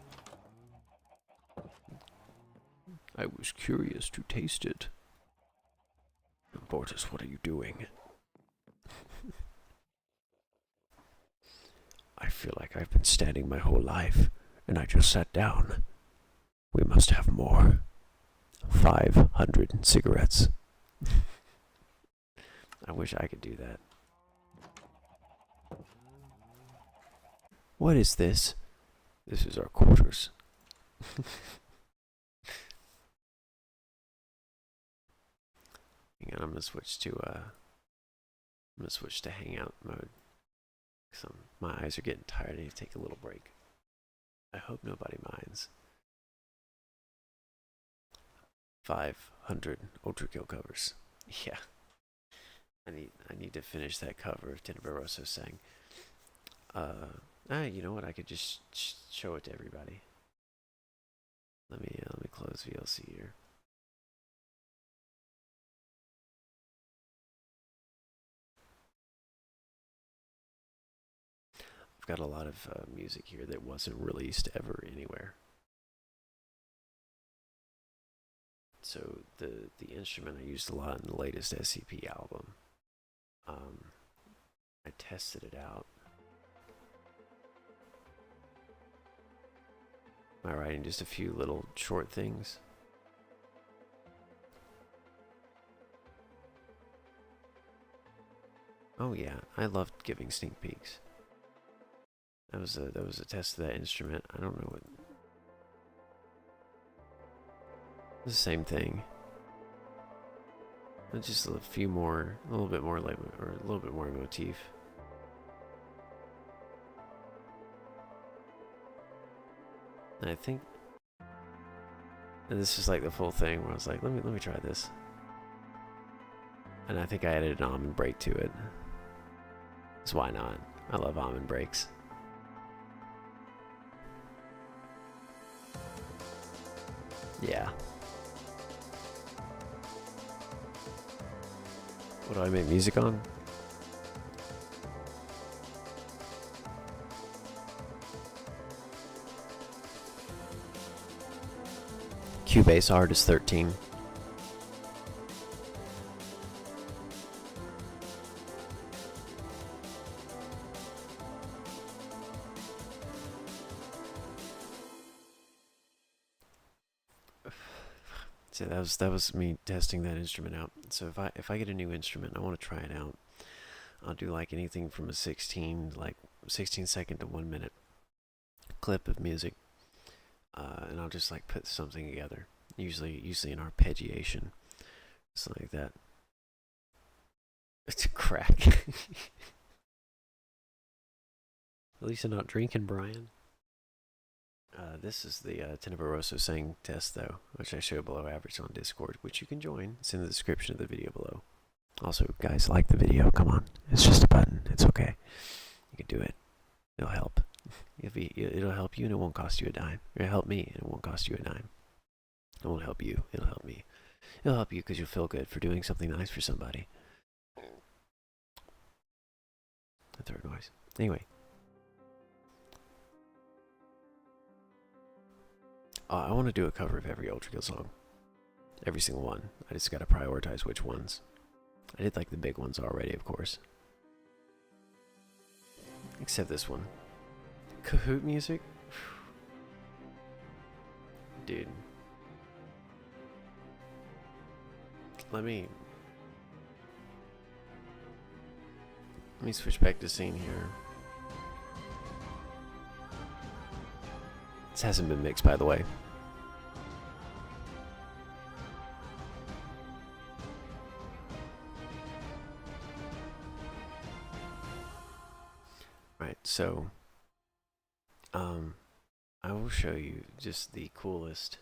I was curious to taste it. Bortus, what are you doing? I feel like I've been standing my whole life, and I just sat down. We must have more. 500 cigarettes. I wish I could do that. What is this? This is our quarters. Hang on, I'm gonna switch to hangout mode. My eyes are getting tired. I need to take a little break. I hope nobody minds. 500 Ultra Kill covers. Yeah. I need to finish that cover of Tenebroso saying, you know what? I could just show it to everybody. Let me close VLC here. I've got a lot of music here that wasn't released ever anywhere. So the instrument I used a lot in the latest SCP album. I tested it out. Am I writing just a few little short things? Oh yeah, I loved giving sneak peeks. That was a test of that instrument. I don't know what. It's the same thing. Just a little bit more motif. And I think, and this is like the full thing where I was like, let me try this. And I think I added an almond break to it. So why not? I love almond breaks. Yeah. What do I make music on? Cubase art is 13. So that was me testing that instrument out. So if I get a new instrument, I want to try it out. I'll do like anything from a 16 second to 1 minute clip of music, and I'll just like put something together. Usually an arpeggiation, something like that. It's a crack. At least I'm not drinking, Brian. This is the Tenebroso saying test, though, which I show below average on Discord, which you can join. It's in the description of the video below. Also, guys, like the video. Come on. It's just a button. It's okay. You can do it. It'll help. It'll help you, and it won't cost you a dime. It'll help me, and it won't cost you a dime. It won't help you. It'll help me. It'll help you because you'll feel good for doing something nice for somebody. The third noise. Anyway. I want to do a cover of every Ultra Kill song. Every single one. I just gotta prioritize which ones. I did like the big ones already, of course. Except this one. Kahoot music? Dude. Let me switch back to scene here. This hasn't been mixed, by the way. Right, so I will show you just the coolest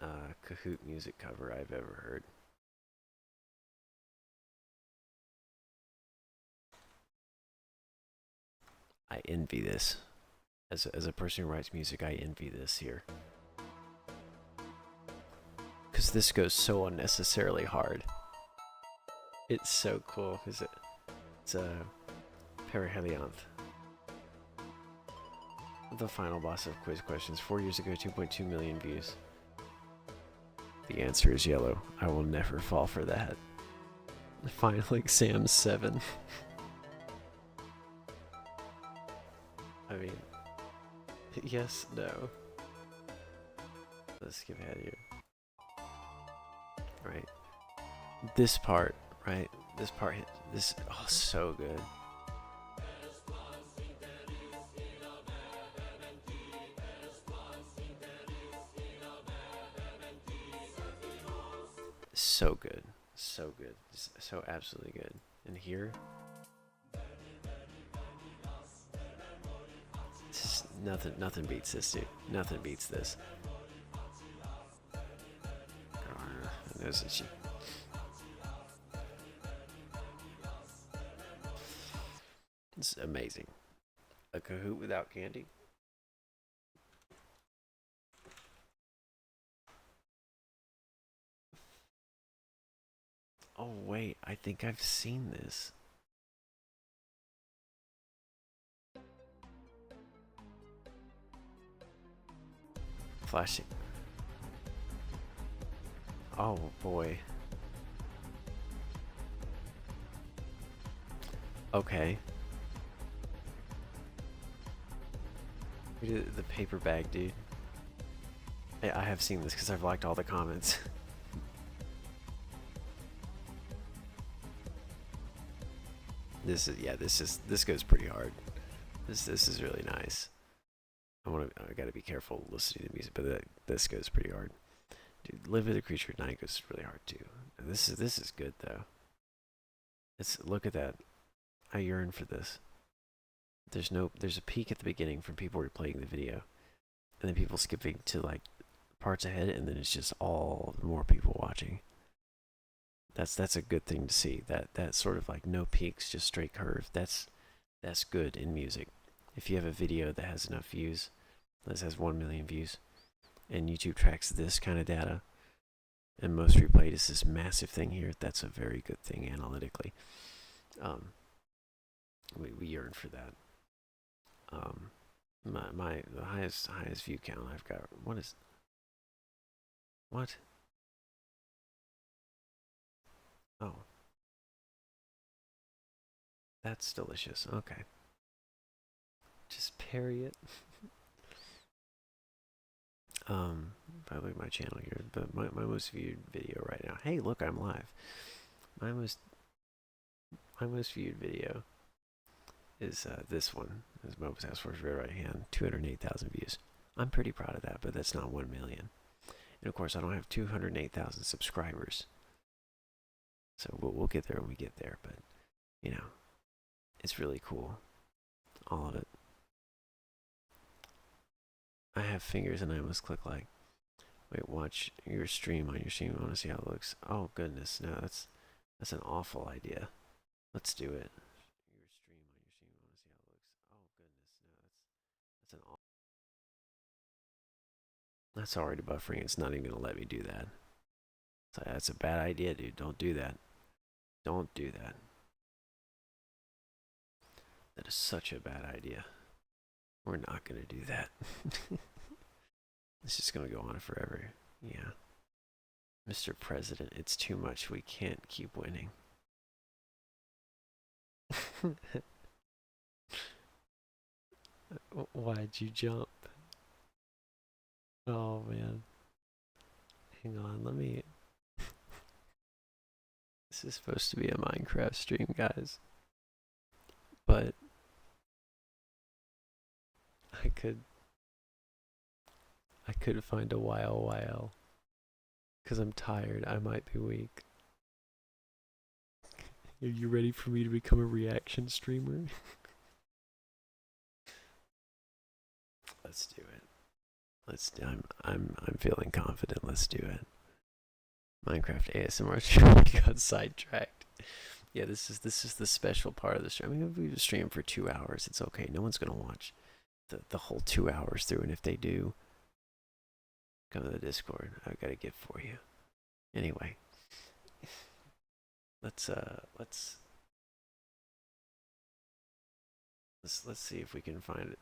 Kahoot music cover I've ever heard. I envy this. As a person who writes music, I envy this here. Because this goes so unnecessarily hard. It's so cool, because it's a Perihelianth. The final boss of Quiz Questions. 4 years ago, 2.2 million views. The answer is yellow. I will never fall for that. Final exam 7. I mean, yes, no. Let's skip ahead here. Right. This part, right? This part, this, oh, so good. So good. So good. So absolutely good. And here, nothing beats this, dude. Nothing beats this. I knows that she. It's amazing. A Kahoot without candy. Oh wait, I think I've seen this. Flashing. Oh boy. Okay. We did the paper bag, dude. I have seen this because I've liked all the comments. This goes pretty hard. This is really nice. I gotta be careful listening to music, but this goes pretty hard. Dude, Live with a Creature at Night goes really hard too. And this is good though. Look at that. I yearn for this. There's a peak at the beginning from people replaying the video, and then people skipping to like parts ahead, and then it's just all more people watching. That's a good thing to see. That sort of like no peaks, just straight curve. That's good in music. If you have a video that has enough views, that has 1 million views, and YouTube tracks this kind of data, and most replayed is this massive thing here, that's a very good thing analytically. We yearn for that. The highest view count I've got. What? Oh, that's delicious. Okay, just parry it. If I look at my channel here, but my most viewed video right now. Hey, look, I'm live. My most viewed video is this one. Is Mobile Task Force Red Right Hand, 208,000 views. I'm pretty proud of that, but that's not 1 million. And of course, I don't have 208,000 subscribers. So we'll get there when we get there, but you know, it's really cool. All of it. I have fingers and I must click like. Wait, watch your stream on your stream. I want to see how it looks. Oh goodness, no, that's an awful idea. Let's do it. Your stream on your stream. I want to see how it looks. Oh goodness, no, that's an awful. That's already buffering. It's not even gonna let me do that. So that's a bad idea, dude. Don't do that. Don't do that. That is such a bad idea. We're not gonna do that. It's just gonna go on forever. Yeah. Mr. President, it's too much. We can't keep winning. Why'd you jump? Oh man. Hang on, let me. This is supposed to be a Minecraft stream, guys. But I could find a while. Cause I'm tired. I might be weak. Are you ready for me to become a reaction streamer? Let's do it. I'm feeling confident. Let's do it. Minecraft ASMR stream. We got sidetracked. Yeah, this is the special part of the stream. I mean, if we stream for 2 hours, it's okay. No one's gonna watch the whole 2 hours through, and if they do, come to the Discord. I've got a gift for you. Anyway, let's see if we can find it.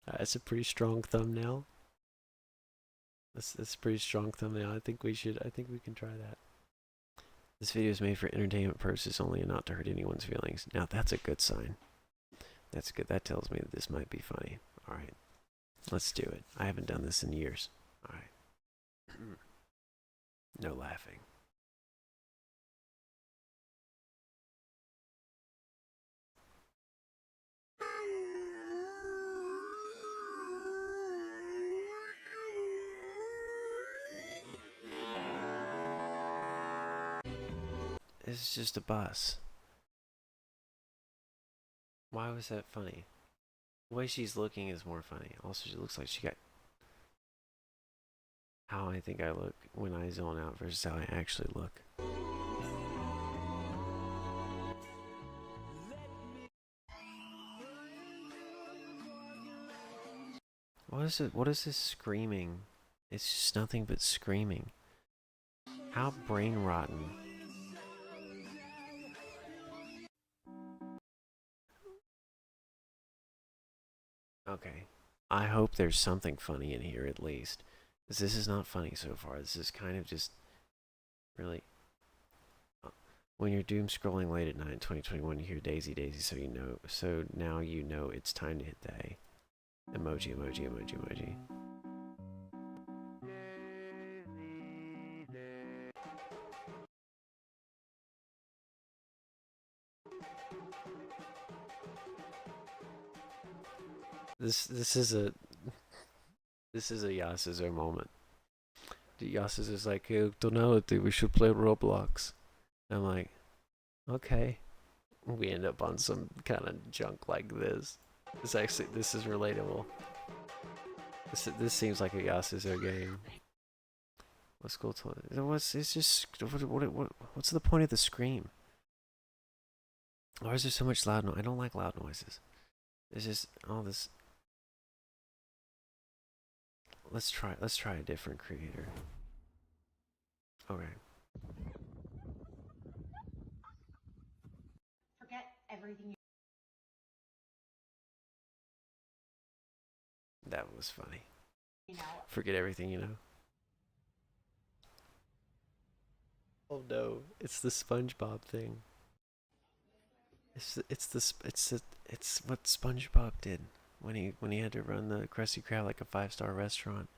That's a pretty strong thumbnail. That's a pretty strong thumbnail. I think we can try that. This video is made for entertainment purposes only and not to hurt anyone's feelings. Now that's a good sign. That's good. That tells me that this might be funny. Alright. Let's do it. I haven't done this in years. Alright. No laughing. It's just a bus. Why was that funny? The way she's looking is more funny. Also, she looks like she got how I think I look when I zone out versus how I actually look. What is it? What is this screaming? It's just nothing but screaming. How brain rotten. Okay. I hope there's something funny in here at least. Because this is not funny so far. This is kind of just really. When you're doom scrolling late at night in 2021, you hear Daisy Daisy, so you know. So now you know it's time to hit the A. Emoji, emoji, emoji, emoji. This is a Yasuzo moment. Yasuzo's like, hey, Tonality, we should play Roblox. I'm like, okay. We end up on some kind of junk like this. This is relatable. This seems like a Yasuzo game. What's cool to it's just what's the point of the scream? Why is there so much loud noise? I don't like loud noises. There's just all this. Let's try a different creator. Okay. Forget everything That was funny. you know. Forget everything you know. Oh no, it's the SpongeBob thing. It's what SpongeBob did when he had to run the Krusty Krab like a 5-star restaurant.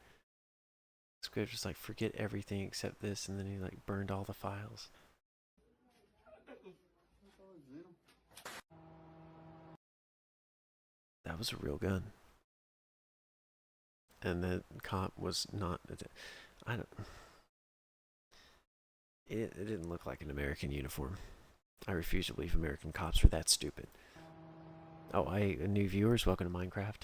Squid was like, forget everything except this, and then he like burned all the files. That was a real gun. And the cop was not. I don't. It didn't look like an American uniform. I refuse to believe American cops were that stupid. Oh, new viewers, welcome to Minecraft.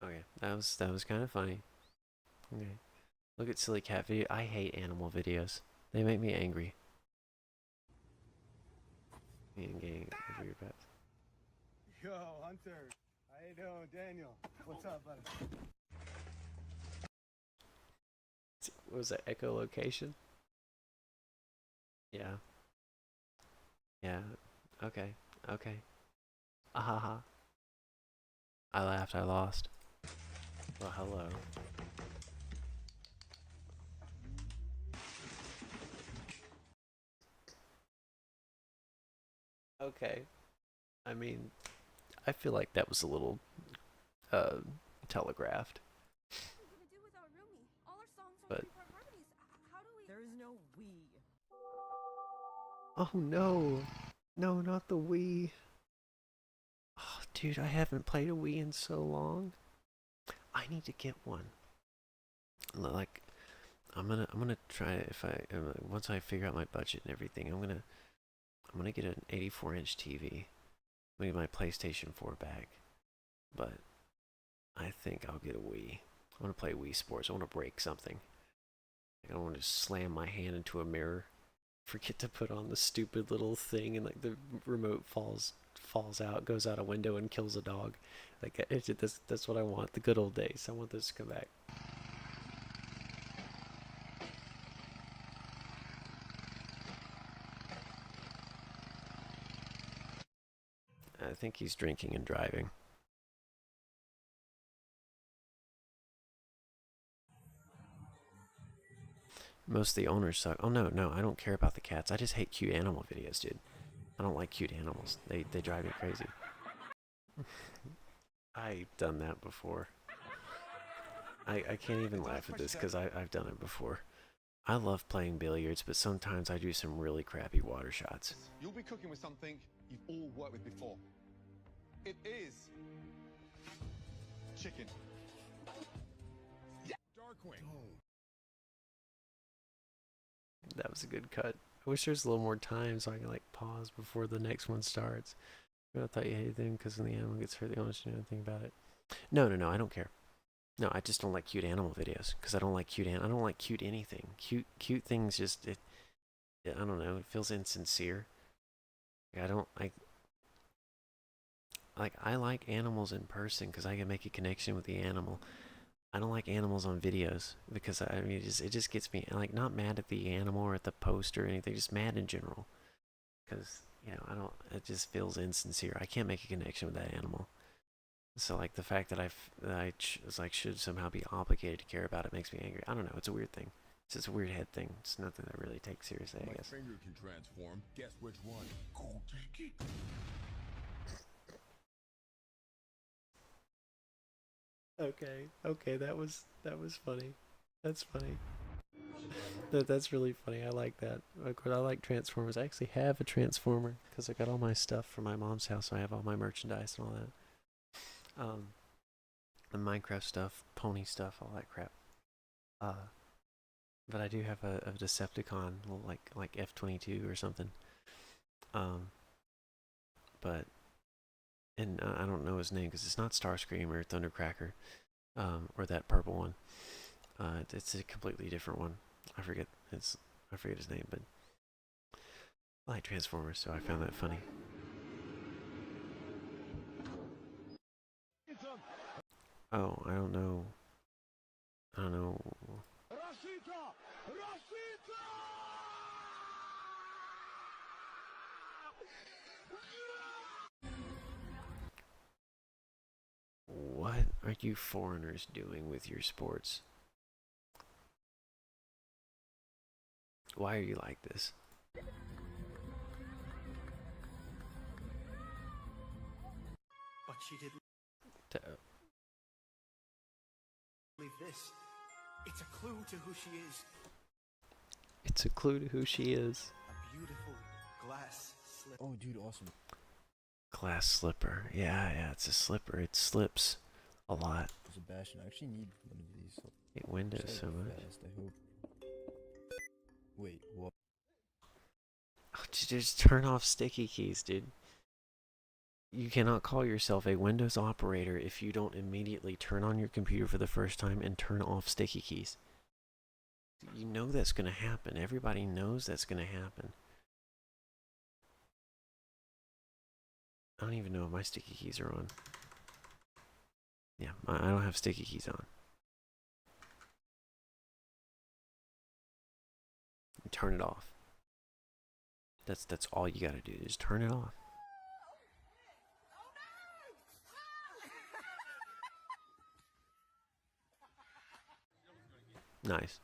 Okay, that was kind of funny. Okay, look at silly cat video. I hate animal videos. They make me angry. And getting over your pets. Yo, Hunter. How you doing, Daniel? What's up, buddy? What was that, echolocation? Yeah. Yeah. Okay. Okay. Ahaha. I laughed, I lost. Well, hello. Okay. I mean, I feel like that was a little telegraphed. But There is no we. oh no. No, not the Wii. Oh, dude, I haven't played a Wii in so long. I need to get one. Like I'm gonna try if I once I figure out my budget and everything, I'm gonna get an 84-inch TV. I'm gonna get my PlayStation 4 back. But I think I'll get a Wii. I want to play Wii Sports. I want to break something. I don't want to slam my hand into a mirror. Forget to put on the stupid little thing and like the remote falls out, goes out a window and kills a dog. Like that's what I want. The good old days. I want this to come back. I think he's drinking and driving. Most of the owners suck. Oh no, I don't care about the cats. I just hate cute animal videos, dude. I don't like cute animals. They drive me crazy. I've done that before. I can't even laugh at this because I've done it before. I love playing billiards, but sometimes I do some really crappy water shots. You'll be cooking with something you've all worked with before. It is chicken. Darkwing. That was a good cut. I wish there was a little more time so I can like pause before the next one starts. I thought you hated them because when the animal gets hurt, they don't do anything about it. No, I don't care. No, I just don't like cute animal videos because I don't like I don't like cute anything. Cute things just I don't know. It feels insincere. I don't like I like animals in person because I can make a connection with the animal. I don't like animals on videos because I mean it just gets me like not mad at the animal or at the post or anything, just mad in general. Because you know it just feels insincere. I can't make a connection with that animal. So like the fact that should somehow be obligated to care about it makes me angry. I don't know. It's a weird thing. It's just a weird head thing. It's nothing I really take seriously, I guess. My finger can transform. Guess which one? Okay, that was funny. That's funny. That's really funny. I like that. Of course, I like Transformers. I actually have a Transformer because I got all my stuff from my mom's house. So I have all my merchandise and all that. The Minecraft stuff, pony stuff, all that crap. But I do have a Decepticon, like F-22 or something. But and I don't know his name because it's not Starscream or Thundercracker, or that purple one. It's a completely different one. I forget his name, but I like Transformers, so I found that funny. Oh, I don't know. Rashida! Rashida! What are you foreigners doing with your sports? Why are you like this? But she didn't leave this. It's a clue to who she is. It's a clue to who she is. A beautiful glass slipper. Oh, dude, awesome. Glass slipper. Yeah, it's a slipper. It slips a lot. Sebastian, I actually need one of these. So It windows so much. fast, I hope. Wait, what? Oh, just turn off sticky keys, dude. You cannot call yourself a Windows operator if you don't immediately turn on your computer for the first time and turn off sticky keys. You know that's going to happen. Everybody knows that's going to happen. I don't even know if my sticky keys are on. Yeah, I don't have sticky keys on. Turn it off. That's all you gotta do. Just turn it off. Nice.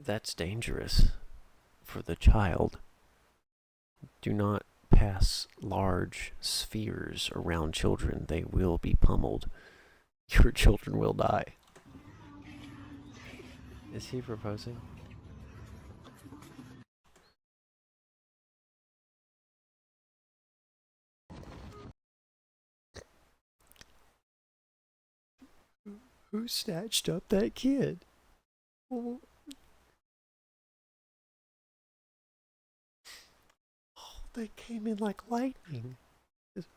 That's dangerous for the child. Do not pass large spheres around children. They will be pummeled. Your children will die. Is he proposing? Who snatched up that kid? Oh, they came in like lightning. Just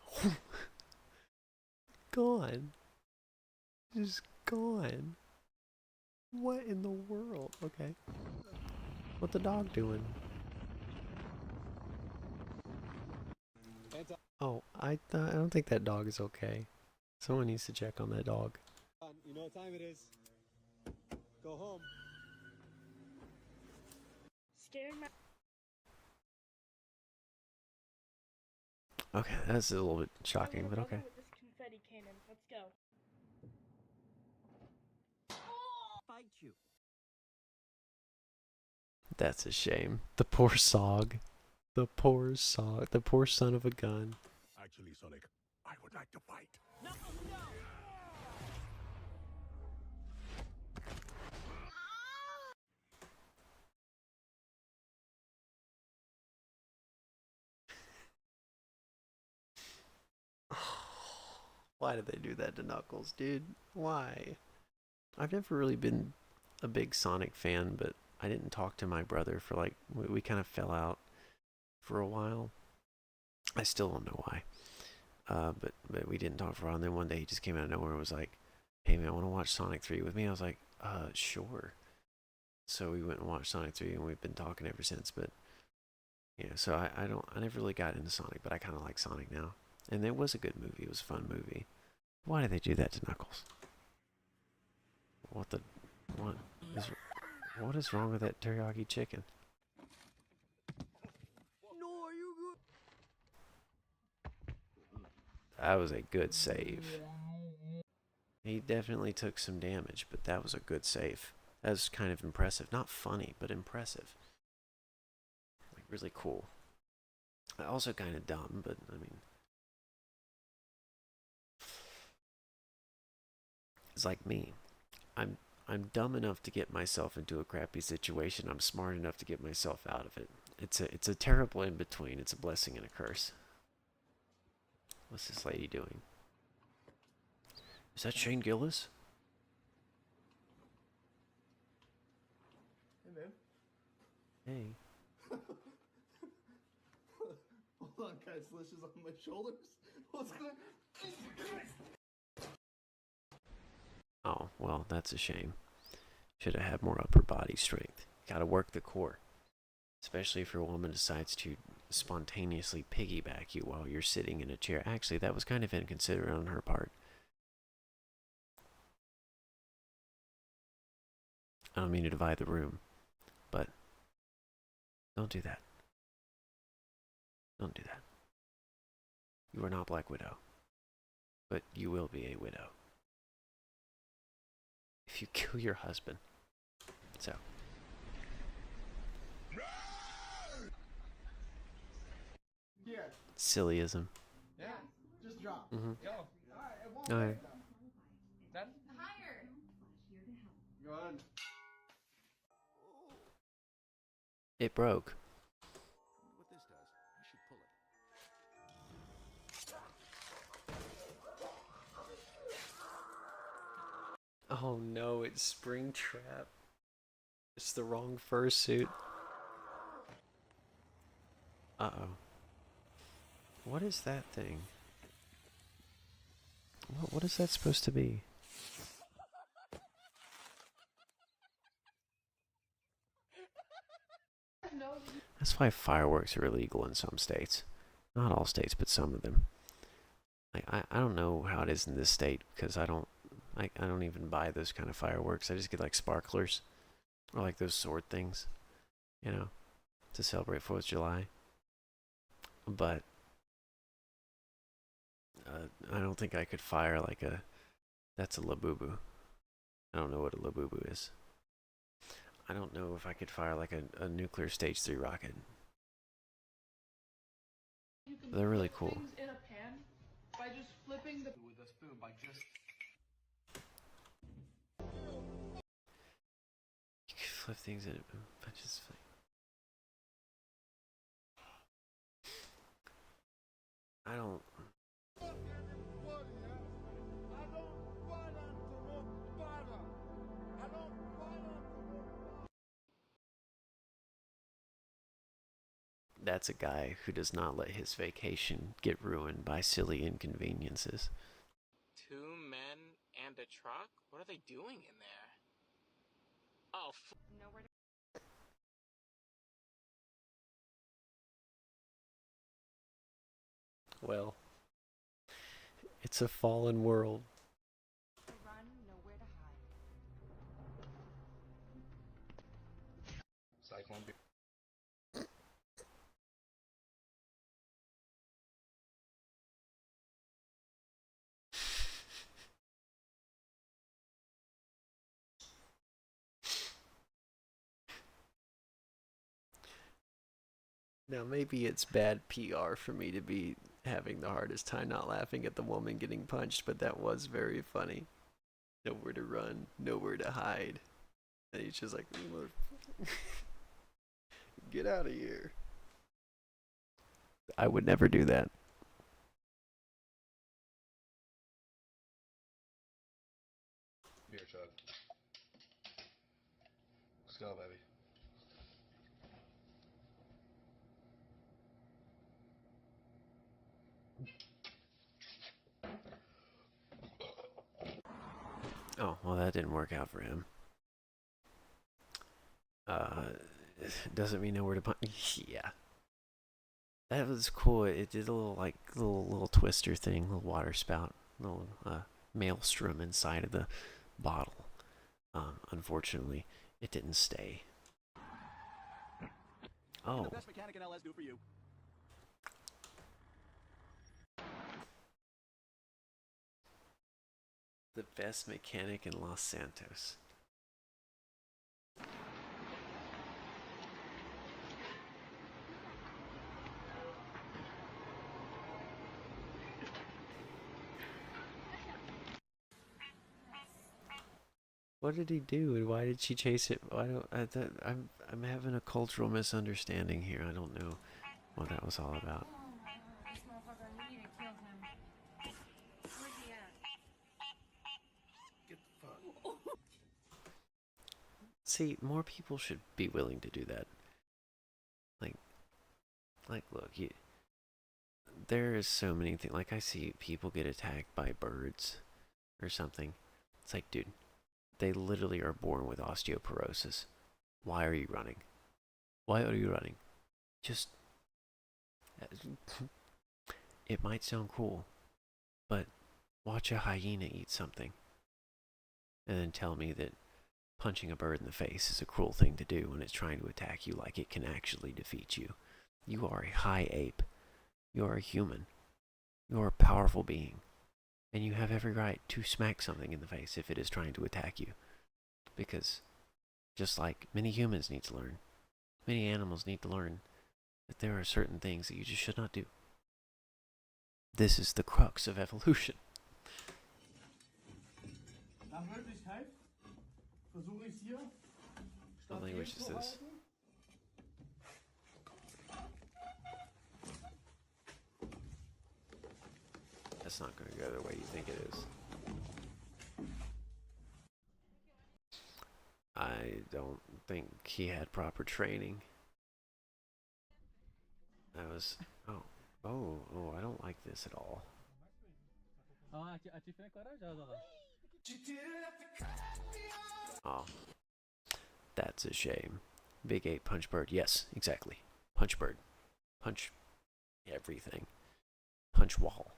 gone. Just gone. What in the world? Okay. What the dog doing? Oh, I don't think that dog is okay. Someone needs to check on that dog. You know what time it is. Go home. Okay, that's a little bit shocking, but okay. Fight you. That's a shame. The poor Sog. The poor Sog. The poor son of a gun. Actually, Sonic, I would like to fight. Why did they do that to Knuckles, dude? Why? I've never really been a big Sonic fan, but I didn't talk to my brother for like, we kind of fell out for a while. I still don't know why. But we didn't talk for a while, and then one day he just came out of nowhere and was like, hey man, I want to watch Sonic 3 with me. I was like, sure. So we went and watched Sonic 3, and we've been talking ever since, but yeah, so I never really got into Sonic, but I kind of like Sonic now. And it was a good movie. It was a fun movie. Why did they do that to Knuckles? What is wrong with that teriyaki chicken? No, are you good? That was a good save. He definitely took some damage, but that was a good save. That was kind of impressive. Not funny, but impressive. Like, really cool. Also kind of dumb, but I mean... It's like me. I'm dumb enough to get myself into a crappy situation. I'm smart enough to get myself out of it. It's a terrible in between. It's a blessing and a curse. What's this lady doing? Is that Shane Gillis? Hey, man. Hey. Hold on, guys. Lish is on my shoulders. What's going on? Oh, well, that's a shame. Should have had more upper body strength. Gotta work the core. Especially if your woman decides to spontaneously piggyback you while you're sitting in a chair. Actually, that was kind of inconsiderate on her part. I don't mean to divide the room, but don't do that. Don't do that. You are not Black Widow, but you will be a widow if you kill your husband. So. Yeah. Sillyism. Yeah. Just drop. Mm-hmm. Yo. Alright, it won't. Alright. Higher. Go on. It broke. What this does, I should pull it. Oh no, it's Springtrap. It's the wrong fursuit. Uh-oh. What is that thing? What is that supposed to be? That's why fireworks are illegal in some states. Not all states, but some of them. Like, I don't know how it is in this state, because I don't even buy those kind of fireworks. I just get like sparklers. Or like those sword things. You know, to celebrate 4th of July. But I don't think I could fire like a... That's a Labubu. I don't know what a Labubu is. I don't know if I could fire like a nuclear stage 3 rocket. They're really cool. In a pan by just flipping the with a spoon by just You can flip things in but just I don't. That's a guy who does not let his vacation get ruined by silly inconveniences. 2 men and a truck? What are they doing in there? Oh, Nowhere to Well, it's a fallen world. run, nowhere to hide. Cyclone. Now, maybe it's bad PR for me to be having the hardest time not laughing at the woman getting punched, but that was very funny. Nowhere to run, nowhere to hide. And he's just like, get out of here. I would never do that. Beer chug. Let's go, baby. Oh, well, that didn't work out for him. Doesn't mean nowhere to punch. Yeah. That was cool. It did a little, like, little twister thing, little water spout, little maelstrom inside of the bottle. Unfortunately, it didn't stay. Oh. The best mechanic in LS do for you. The best mechanic in Los Santos. What did he do, and why did she chase it? I'm having a cultural misunderstanding here. I don't know what that was all about. This motherfucker, we need to kill him. Where's he at? Get the fuck. See, more people should be willing to do that. Like, look, there is so many things. Like, I see people get attacked by birds or something. It's like, dude, they literally are born with osteoporosis. Why are you running? Why are you running? Just, it might sound cool, but watch a hyena eat something and then tell me that punching a bird in the face is a cruel thing to do when it's trying to attack you, like it can actually defeat you. You are a high ape. You are a human. You are a powerful being. And you have every right to smack something in the face if it is trying to attack you. Because, just like many humans need to learn, many animals need to learn that there are certain things that you just should not do. This is the crux of evolution. Nach Möglichkeit versuche ich hier What language is this? That's not going to go the way you think it is. I don't think he had proper training. I don't like this at all. Oh, that's a shame. Big 8 punch bird. Yes, exactly. Punch bird. Punch everything. Punch wall.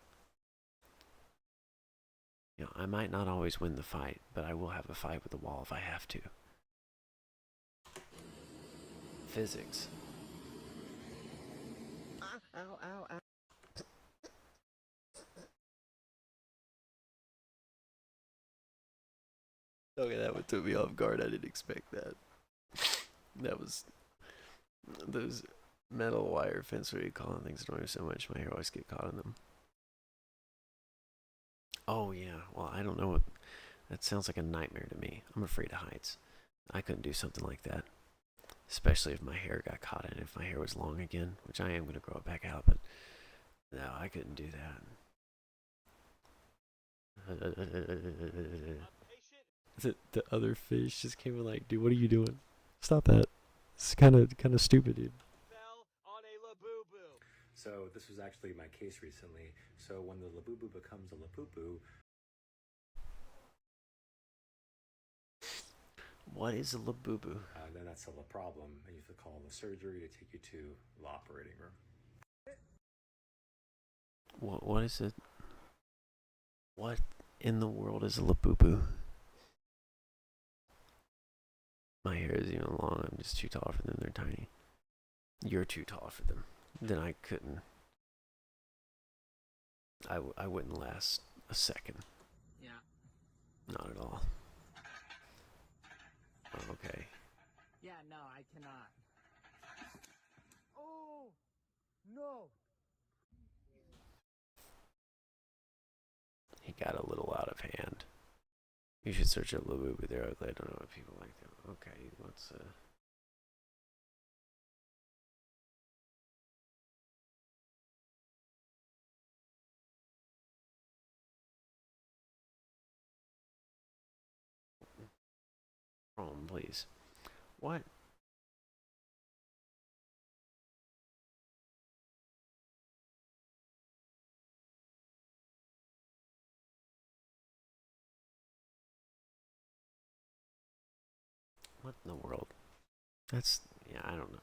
You know, I might not always win the fight, but I will have a fight with the wall if I have to. Physics. Ow, ow, ow. Okay, that one took me off guard. I didn't expect that. That was those metal wire fence where you call on things annoy me so much. My hair always get caught in them. Oh yeah. Well, I don't know what. That sounds like a nightmare to me. I'm afraid of heights. I couldn't do something like that, especially if my hair got caught in it. If my hair was long again, which I am gonna grow it back out, but no, I couldn't do that. The other fish just came in like, dude, what are you doing? Stop that. It's kind of stupid, dude. So this was actually my case recently. So when the Labubu becomes a Lapupu. What is a Labubu? Then that's a problem. And you have to call the surgery to take you to the operating room. What is it? What in the world is a Labubu? My hair is even long. I'm just too tall for them. They're tiny. You're too tall for them. Then I couldn't. I wouldn't last a second. Yeah. Not at all. Okay. Yeah, no, I cannot. Oh, no. He got a little out of hand. You should search up Labubu. They're ugly. I don't know what people like them. Okay, let's please. What? What in the world? That's, yeah, I don't know.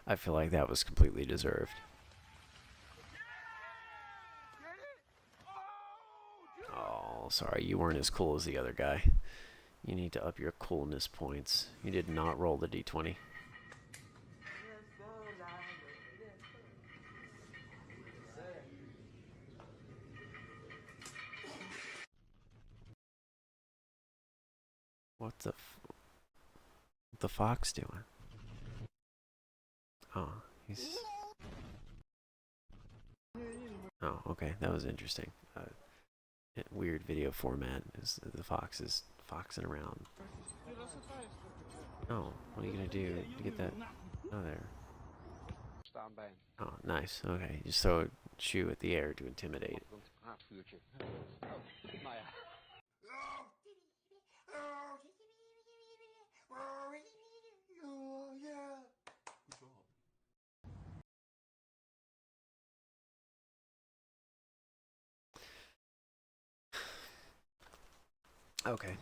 I feel like that was completely deserved. Oh, sorry, you weren't as cool as the other guy. You need to up your coolness points. You did not roll the d20. What the fox doing? Oh, he's... Oh, okay, that was interesting. Weird video format is the fox is foxing around. Oh, what are you gonna do to get that out of there? Oh, nice. Okay, just throw a shoe at the air to intimidate. Okay.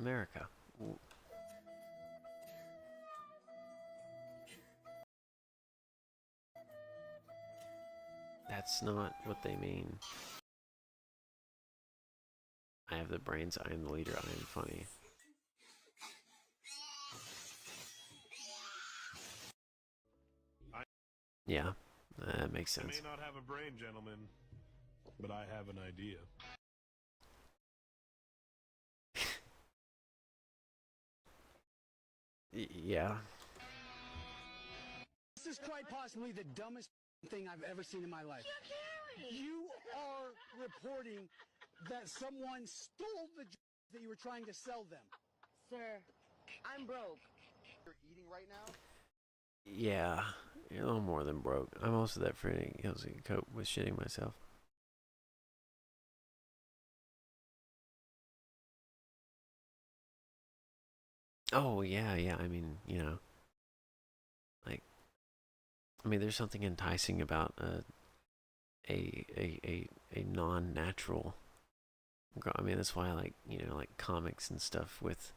America. That's not what they mean. I have the brains, I am the leader, I am funny. Yeah, that makes sense. I may not have a brain, gentlemen, but I have an idea. Yeah. This is quite possibly the dumbest thing I've ever seen in my life. You are reporting that someone stole the that you were trying to sell them. Sir, I'm broke. You're eating right now? Yeah, a little more than broke. I'm also that friend who can cope with shitting myself. Oh yeah, yeah. I mean, you know, like, I mean, there's something enticing about a non-natural. I mean, that's why I like, you know, like comics and stuff with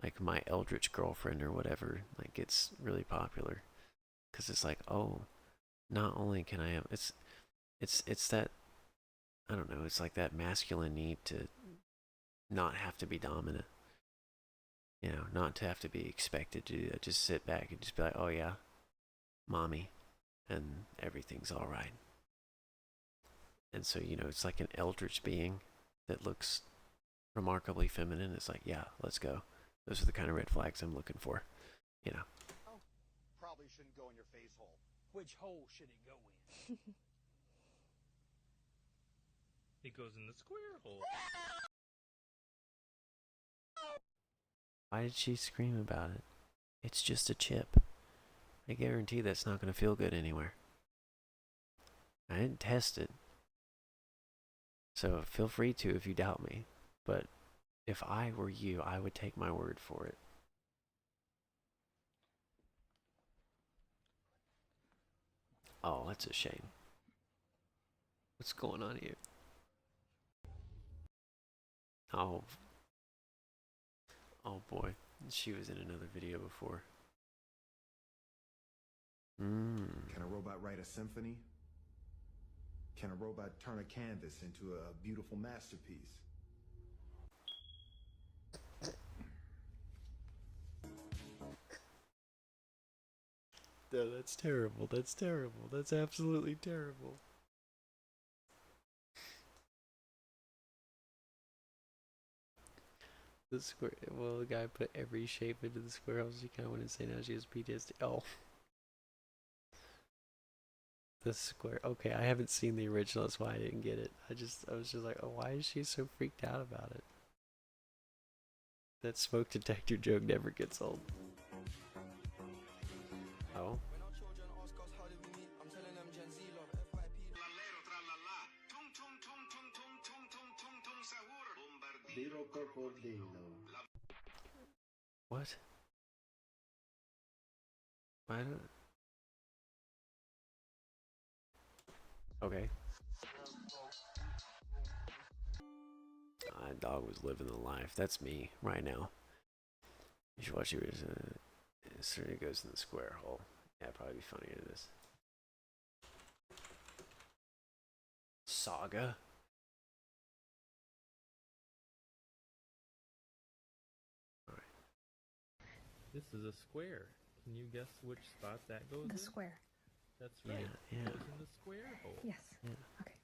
like My Eldritch Girlfriend or whatever. Like, it's really popular because it's like, oh, not only can I have it's that, I don't know. It's like that masculine need to not have to be dominant. You know, not to have to be expected to do that. Just sit back and just be like, oh yeah, mommy, and everything's alright. And so, you know, it's like an eldritch being that looks remarkably feminine. It's like, yeah, let's go. Those are the kind of red flags I'm looking for, you know. Probably shouldn't go in your face hole. Which hole should it go in? It goes in the square hole. Why did she scream about it? It's just a chip. I guarantee that's not going to feel good anywhere. I didn't test it. So feel free to if you doubt me. But if I were you, I would take my word for it. Oh, that's a shame. What's going on here? Oh. Oh boy. She was in another video before. Can a robot write a symphony? Can a robot turn a canvas into a beautiful masterpiece? No, that's terrible. That's terrible. That's absolutely terrible. The square. Well, the guy put every shape into the square hole. She kind of went insane. Now she has PTSD. Oh. The square. Okay, I haven't seen the original. That's why I didn't get it. I was just like, oh, why is she so freaked out about it? That smoke detector joke never gets old. Oh. What? Why don't... Okay. Dog was living the life. That's me right now. You should watch it. It certainly goes in the square hole. Yeah, probably be funny to this. Saga? Alright. This is a square. Can you guess which spot that goes in? The square. That's right. Yeah. It goes in the square hole. Yes. Yeah. Okay.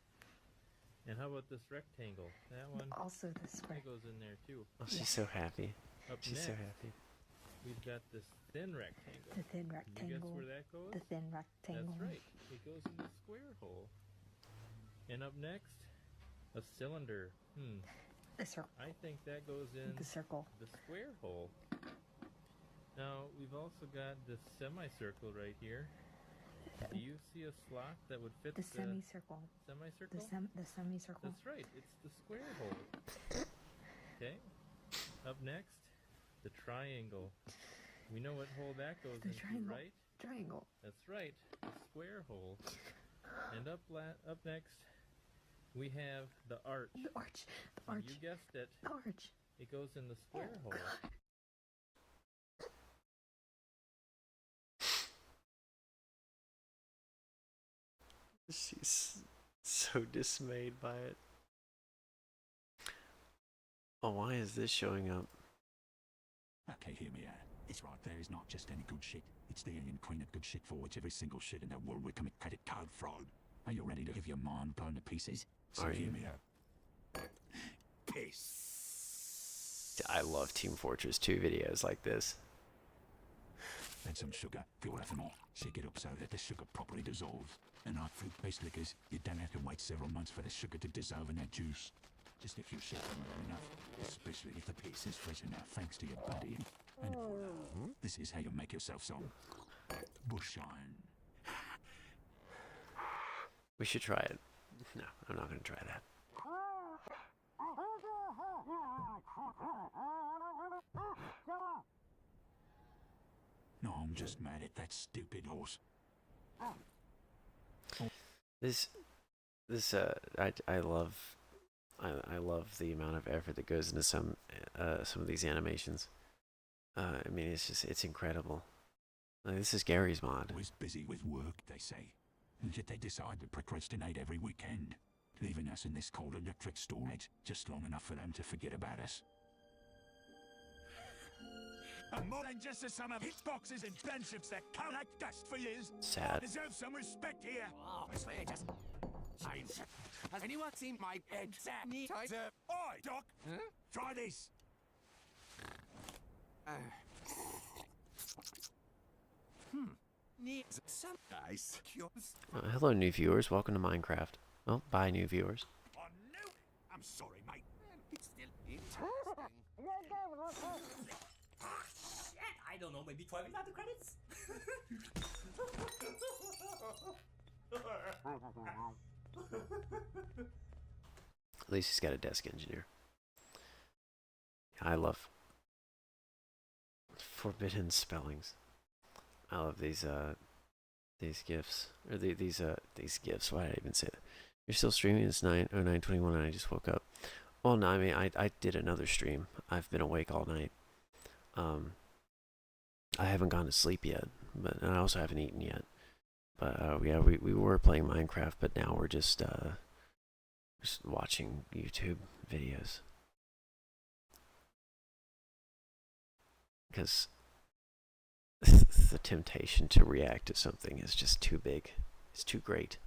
And how about this rectangle? That one? Also the square. That goes in there too. Oh, she's so happy. Up She's next, so happy. we've got this thin rectangle. The thin Can you guess rectangle. where that goes? The thin rectangle. That's right. It goes in the square hole. And up next, a cylinder. The circle. I think that goes in The circle. the square hole. Now, we've also got this semicircle right here. Do you see a slot that would fit The semicircle. semicircle? The semicircle. That's right. It's the square hole. Okay. Up next, the triangle. We know what hole that goes The into, triangle. right? Triangle. That's right. The square hole. And up next, we have the arch. The arch. The And arch. you guessed it. The arch. It goes in the square hole. She's so dismayed by it. Oh, why is this showing up? Okay, hear me out. It's right there is not just any good shit. It's the alien queen of good shit for which every single shit in the world would commit credit card fraud. Are you ready to have your mind blown to pieces? So Are hear you? me out. Peace. I love Team Fortress 2 videos like this. Add some sugar, pure ethanol. Shake it up so that the sugar properly dissolves. And like fruit-based liquors, you don't have to wait several months for the sugar to dissolve in that juice. Just if you shake them well enough, especially if the piece is fresh enough thanks to your buddy. And this is how you make yourself some bushshine. We should try it. No, I'm not going to try that. No, I'm just mad at that stupid horse. I love the amount of effort that goes into some of these animations. I mean, it's incredible. Like, this is Gary's mod. Always busy with work, they say, and yet they decide to procrastinate every weekend, leaving us in this cold electric storage just long enough for them to forget about us. I'm more than just a sum of hitboxes and friendships that count like dust for years. Sad. I deserve some respect here. Honestly, has anyone seen my exact type? Oi, Doc! Huh? Try this. Needs some nice cures. Hello, new viewers. Welcome to Minecraft. Well, bye, new viewers. I'm sorry, mate. It's still interesting. I don't know, maybe 12 without the credits? At least he's got a desk engineer. I love forbidden spellings. I love these gifs, or these gifs. Why did I even say that? You're still streaming? It's 9:09:21 and I just woke up. Well, no, I mean I did another stream. I've been awake all night. I haven't gone to sleep yet, but and I also haven't eaten yet. But yeah, we were playing Minecraft, but now we're just watching YouTube videos. Because the temptation to react to something is just too big. It's too great.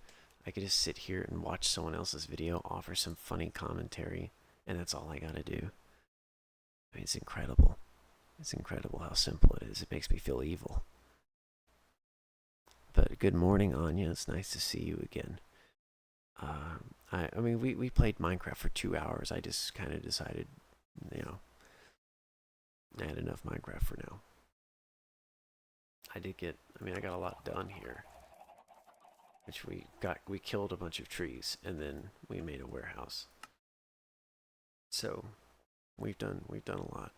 I could just sit here and watch someone else's video, offer some funny commentary, and that's all I gotta do. I mean, it's incredible. It's incredible how simple it is. It makes me feel evil. But good morning, Anya. It's nice to see you again. I mean, we played Minecraft for 2 hours. I just kind of decided, you know, I had enough Minecraft for now. I got a lot done here. Which we killed a bunch of trees, and then we made a warehouse. So, we've done a lot.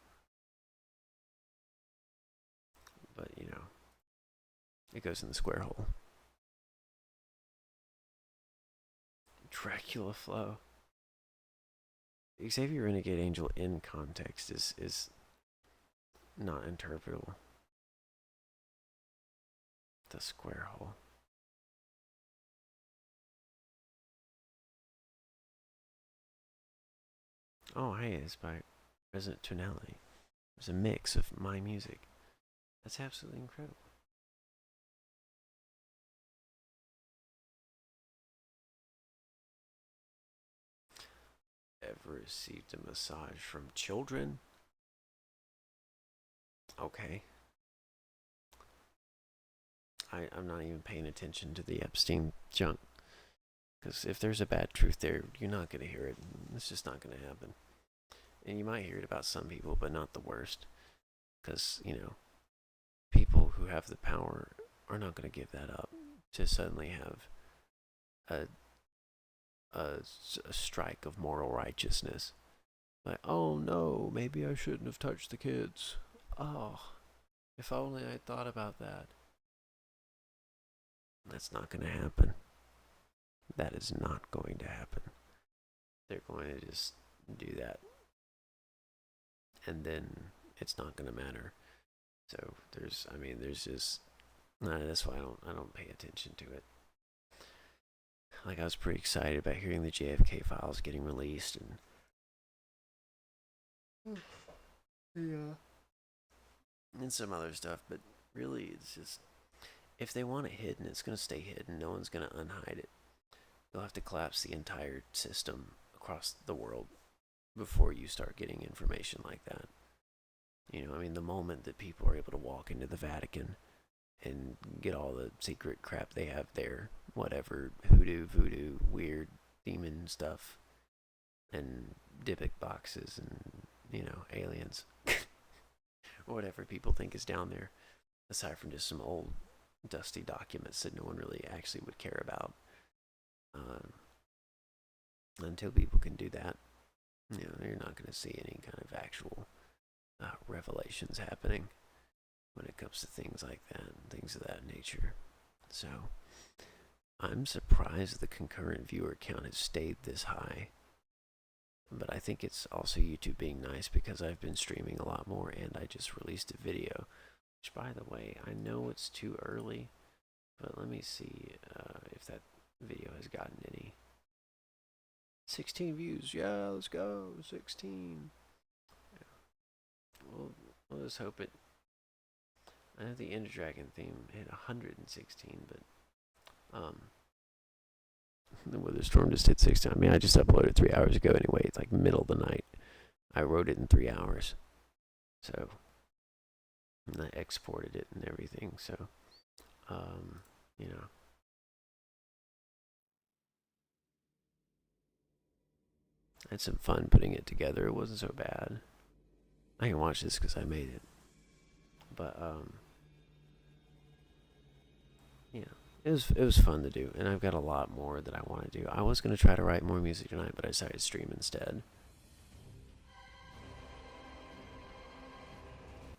But, you know, it goes in the square hole. Dracula Flow. Xavier Renegade Angel in context is not interpretable. The square hole. Oh, hey, it's by Resident Tonality. There's a mix of my music. That's absolutely incredible. Ever received a massage from children? Okay. I'm not even paying attention to the Epstein junk. Because if there's a bad truth there, you're not going to hear it. It's just not going to happen. And you might hear it about some people, but not the worst. Because, you know, people who have the power are not going to give that up to suddenly have a strike of moral righteousness. Like, oh no, maybe I shouldn't have touched the kids. Oh, if only I thought about that. That's not going to happen. That is not going to happen. They're going to just do that. And then it's not going to matter. So there's just, that's why I don't pay attention to it. Like, I was pretty excited about hearing the JFK files getting released and and some other stuff, but really it's just, if they want it hidden, it's going to stay hidden. No one's going to unhide it. You'll have to collapse the entire system across the world before you start getting information like that. You know, I mean, the moment that people are able to walk into the Vatican and get all the secret crap they have there, whatever, hoodoo, voodoo, weird demon stuff, and Dybbuk boxes, and, you know, aliens, whatever people think is down there, aside from just some old dusty documents that no one really actually would care about. Until people can do that, you know, you're not going to see any kind of actual revelations happening when it comes to things like that and things of that nature. So, I'm surprised the concurrent viewer count has stayed this high. But I think it's also YouTube being nice because I've been streaming a lot more and I just released a video. Which, by the way, I know it's too early, but let me see if that video has gotten any. 16 views, yeah, let's go, 16. Yeah. We'll just hope it I know the Ender Dragon theme hit 116, but the Witherstorm just hit 16. I mean, I just uploaded 3 hours ago anyway. It's like middle of the night. I wrote it in 3 hours, so and I exported it and everything. So, you know. I had some fun putting it together. It wasn't so bad. I can watch this because I made it. But yeah, it was fun to do, and I've got a lot more that I want to do. I was gonna try to write more music tonight, but I decided to stream instead.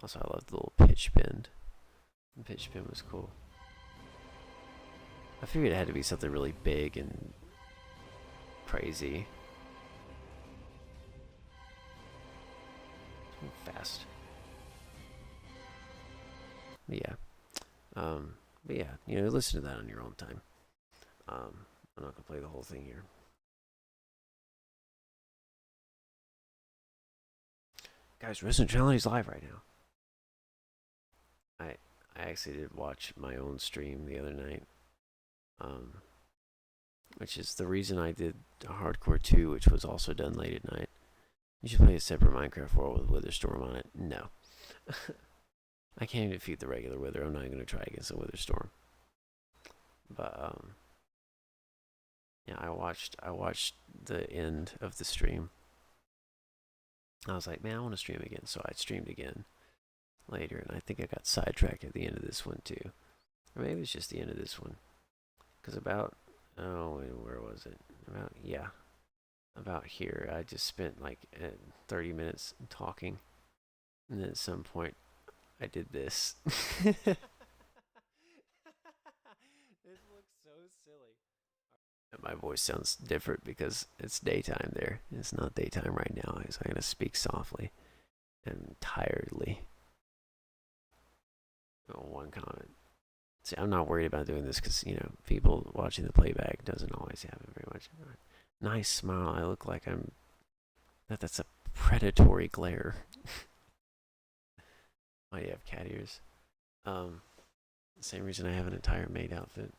Also, I love the little pitch bend. The pitch bend was cool. I figured it had to be something really big and crazy. Fast. But yeah. But yeah, you know, listen to that on your own time. I'm not gonna play the whole thing here. Guys, Resident Reality's live right now. I actually did watch my own stream the other night. Which is the reason I did Hardcore 2, which was also done late at night. You should play a separate Minecraft world with Witherstorm on it. No. I can't even defeat the regular Wither. I'm not going to try against the Witherstorm. But, yeah, I watched the end of the stream. I was like, man, I want to stream again. So I streamed again later, and I think I got sidetracked at the end of this one, too. Or maybe it's just the end of this one. Because about, oh, where was it? About, yeah. About here, I just spent like 30 minutes talking, and then at some point, I did this. This looks so silly. My voice sounds different because it's daytime there. It's not daytime right now, so I'm gonna speak softly and tiredly. Oh, one comment. See, I'm not worried about doing this because, you know, people watching the playback doesn't always have it very much. Nice smile. I look like I'm... That's a predatory glare. Why do you have cat ears? Same reason I have an entire maid outfit.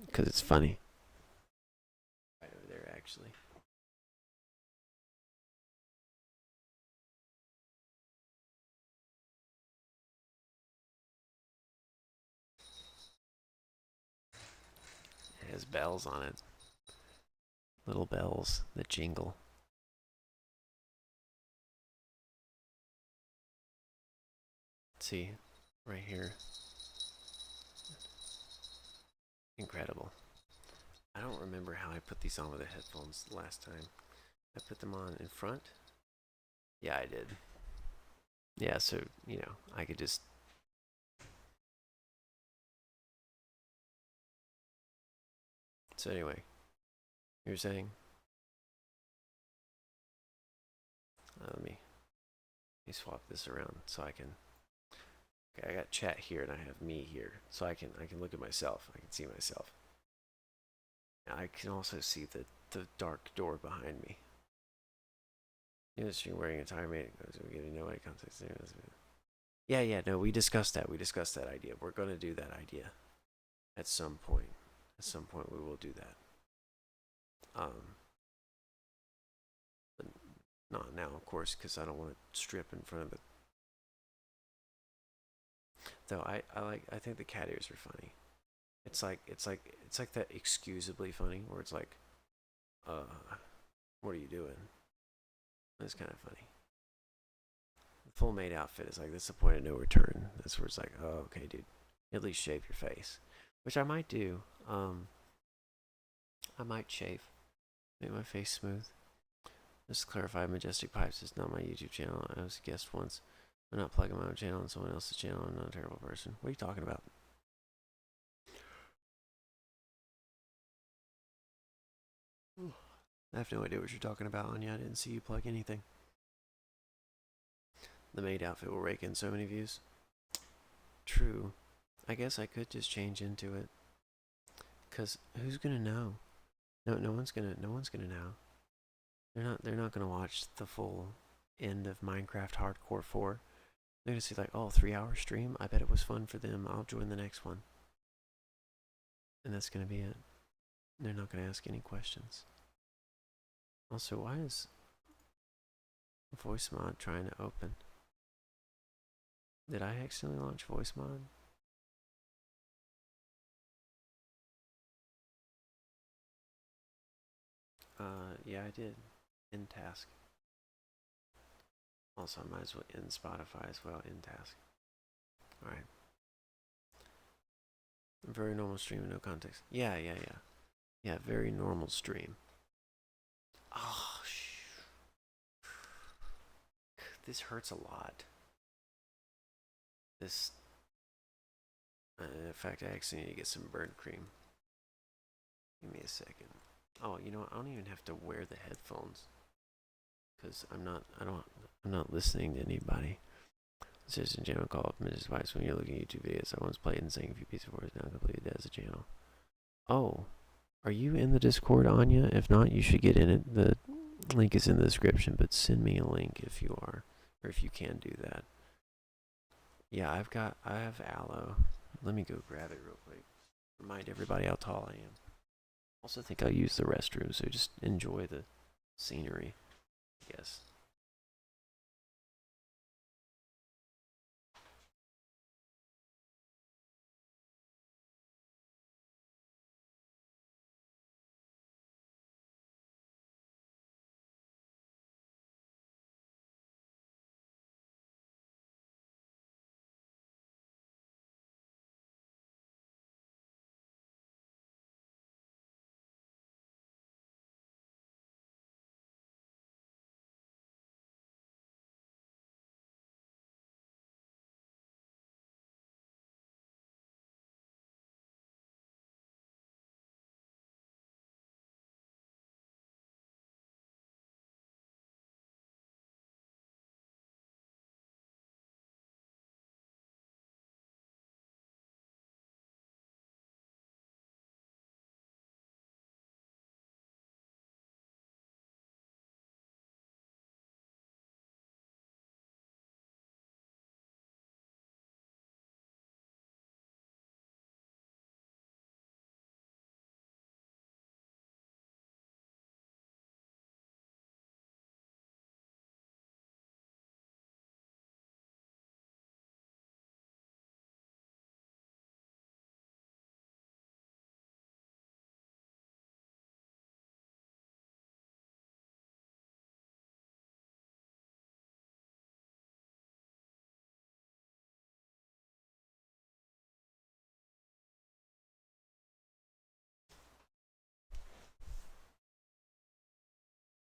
Because it's funny. Right over there, actually. It has bells on it. Little bells that jingle. Let's see, right here. Incredible. I don't remember how I put these on with the headphones last time. I put them on in front? Yeah, I did. Yeah, so, you know, I could just... So anyway, you're saying? Let me swap this around so I can... Okay, I got chat here and I have me here, so I can look at myself. I can see myself. I can also see the dark door behind me. Yes, you're wearing a tie mate. We get no eye contact. Yeah, no, we discussed that. We discussed that idea. We're gonna do that idea at some point. At some point, we will do that. But not now, of course, because I don't want to strip in front of it. Though I think the cat ears are funny. It's like that excusably funny where it's like, what are you doing? It's kind of funny. The full maid outfit is like, that's the point of no return. That's where it's like, oh, okay, dude, at least shave your face, which I might do. I might shave, make my face smooth. Just to clarify, Majestic Pipes is not my YouTube channel. I was a guest once. I'm not plugging my own channel on someone else's channel. I'm not a terrible person. What are you talking about? I have no idea what you're talking about, Anya. I didn't see you plug anything. The maid outfit will rake in so many views. True. I guess I could just change into it. Cause who's gonna know? No one's gonna know. They're not gonna watch the full end of Minecraft Hardcore 4. They're gonna see like, oh, 3-hour stream. I bet it was fun for them. I'll join the next one. And that's gonna be it. They're not gonna ask any questions. Also, why is voice mod trying to open? Did I accidentally launch voice mod? Yeah, I did. In task. Also, I might as well in Spotify as well, in task. Alright. Very normal stream, no context. Yeah. Yeah, very normal stream. Oh, this hurts a lot. This... in fact, I actually need to get some bird cream. Give me a second. Oh, you know what? I don't even have to wear the headphones. Because I'm not listening to anybody. Just in general, call up Mrs. Vice when you're looking at YouTube videos. I once played and sang a few pieces for it, now completely dead as a channel. Oh, are you in the Discord, Anya? If not, you should get in it. The link is in the description, but send me a link if you are, or if you can do that. Yeah, I have aloe. Let me go grab it real quick. Remind everybody how tall I am. Also think I'll use the restroom, so just enjoy the scenery, I guess.